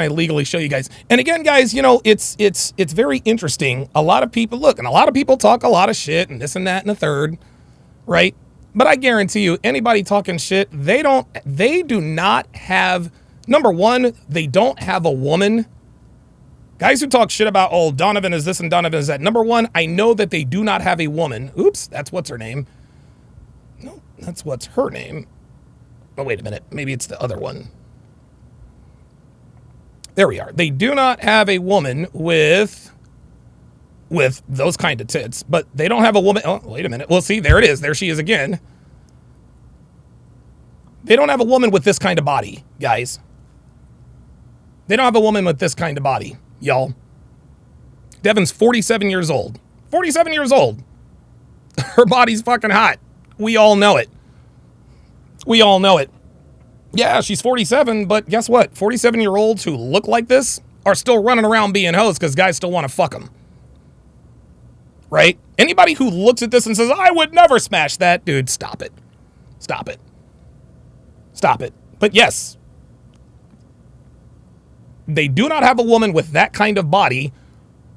legally show you guys? And again, guys, you know, it's very interesting. A lot of people talk a lot of shit and this and that and the third, right? But I guarantee you, anybody talking shit, they do not have, number one, they don't have a woman. Guys who talk shit about, oh, Donovan is this and Donovan is that. Number one, I know that they do not have a woman. Oops, that's what's her name. No, that's what's her name. Oh, wait a minute. Maybe it's the other one. There we are. They do not have a woman with those kind of tits, but they don't have a woman. Oh, wait a minute. Well, see, there it is. There she is again. They don't have a woman with this kind of body, guys. They don't have a woman with this kind of body, y'all. Devon's 47 years old. 47 years old. Her body's fucking hot. We all know it. We all know it. Yeah, she's 47, but guess what? 47-year-olds who look like this are still running around being hoes because guys still want to fuck them. Right? Anybody who looks at this and says, I would never smash that, dude, stop it. Stop it. Stop it. But yes, they do not have a woman with that kind of body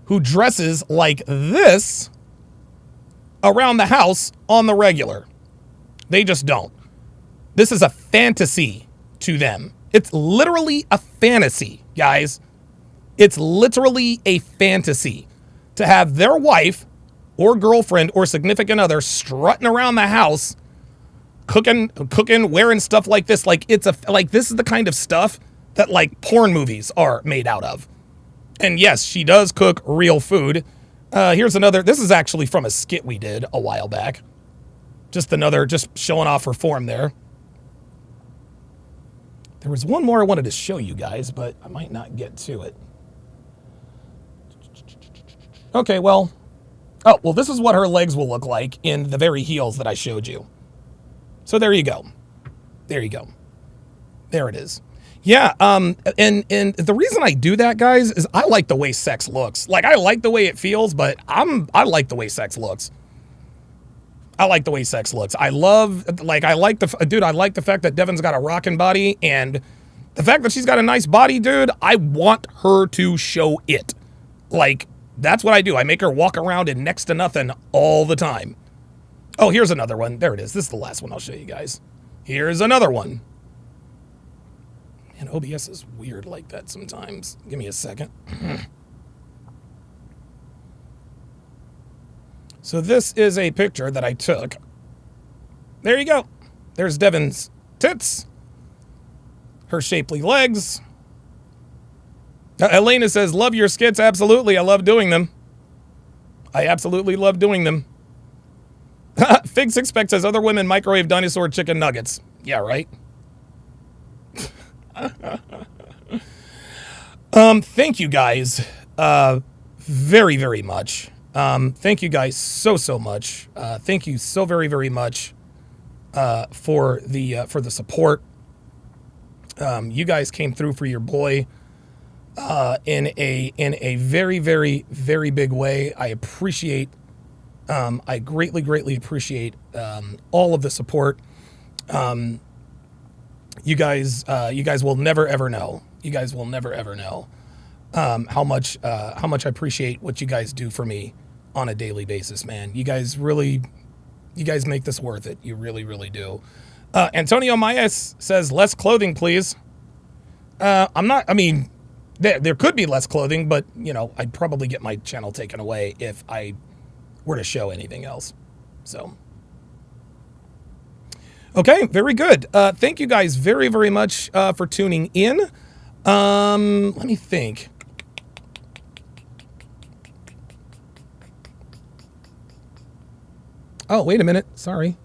who dresses like this around the house on the regular. They just don't. This is a fantasy to them. It's literally a fantasy, guys. It's literally a fantasy to have their wife or girlfriend or significant other strutting around the house, cooking, wearing stuff like this. Like this is the kind of stuff that like porn movies are made out of. And yes, she does cook real food. Here's another. This is actually from a skit we did a while back. Just showing off her form there. There was one more I wanted to show you guys, but I might not get to it. Okay, well. Oh, well, this is what her legs will look like in the very heels that I showed you. So there you go. There you go. There it is. Yeah, and the reason I do that, guys, is I like the way sex looks. Like, I like the way it feels, but I like the way sex looks. I like the way sex looks. I like the fact that Devon's got a rockin' body, and the fact that she's got a nice body, dude, I want her to show it. Like, that's what I do. I make her walk around in next to nothing all the time. Oh, here's another one. There it is. This is the last one I'll show you guys. Here's another one. Man, OBS is weird like that sometimes. Give me a second. So this is a picture that I took. There you go. There's Devon's tits. Her shapely legs. Elena says, love your skits. Absolutely. I love doing them. I absolutely love doing them. Fig Sixpack says, other women microwave dinosaur chicken nuggets. Yeah, right. Thank you guys very, very much. Thank you guys so much. Thank you so very, very much for the support. You guys came through for your boy. in a very, very, very big way. I appreciate, I greatly appreciate all of the support. You guys will never ever know. You guys will never ever know how much I appreciate what you guys do for me on a daily basis, man. You guys make this worth it. You really do. Antonio Maes says, less clothing, please. I mean, there could be less clothing, but, you know, I'd probably get my channel taken away if I were to show anything else. So, okay, very good. Thank you guys very much for tuning in. Let me think. Oh, wait a minute. Sorry.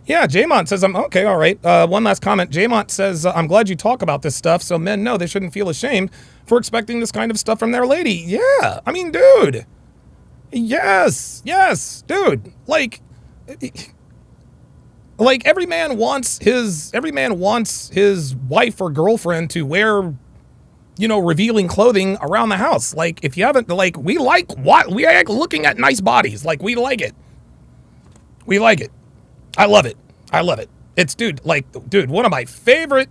Yeah, Jaymont says, I'm okay, all right. One last comment. Jaymont says, I'm glad you talk about this stuff so men know they shouldn't feel ashamed for expecting this kind of stuff from their lady. Yeah, I mean, dude. Yes, dude. Like every man wants his wife or girlfriend to wear, you know, revealing clothing around the house. Like, if you haven't, like, we like looking at nice bodies. Like, we like it. We like it. I love it. It's, dude, one of my favorite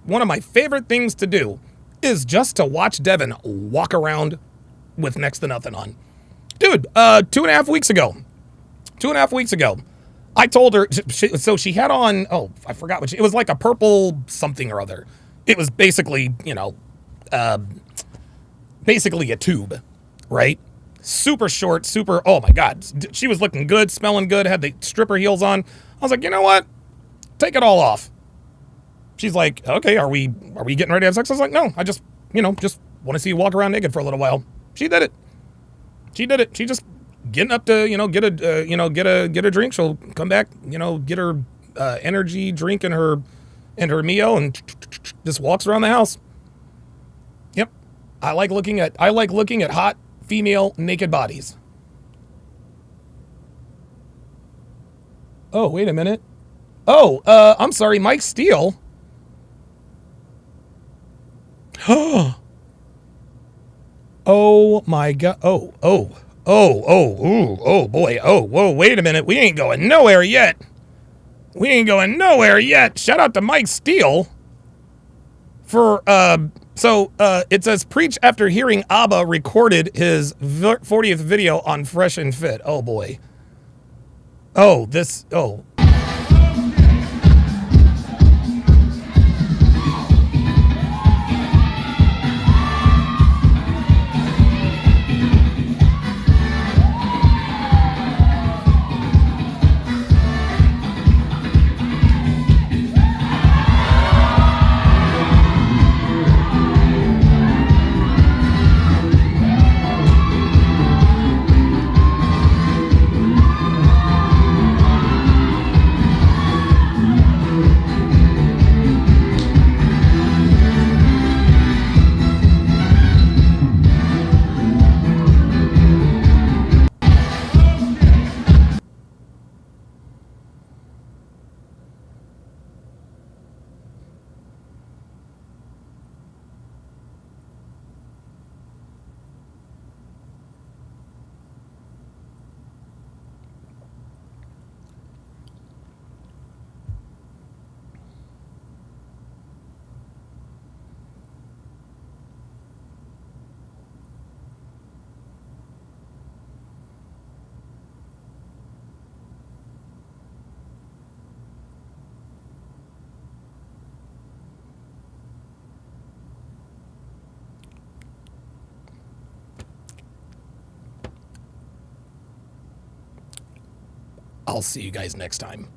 things to do is just to watch Devon walk around with next to nothing on. Dude, 2.5 weeks ago, I told her, so she had on, oh, I forgot what it was, like a purple something or other. It was basically, you know, basically a tube, right? Super short, oh my God. She was looking good, smelling good, had the stripper heels on. I was like, you know what? Take it all off. She's like, okay, are we getting ready to have sex? I was like, no, I just want to see you walk around naked for a little while. She did it. She just getting up to, get a drink. She'll come back, get her energy drink and her Mio and just walks around the house. Yep. I like looking at hot female naked bodies. Oh, wait a minute. Oh, I'm sorry, Mike Steele. Oh my God. Oh boy. Oh, whoa, wait a minute. We ain't going nowhere yet. Shout out to Mike Steele for, it says, preach after hearing ABBA recorded his 40th video on Fresh and Fit. Oh boy. Oh. I'll see you guys next time.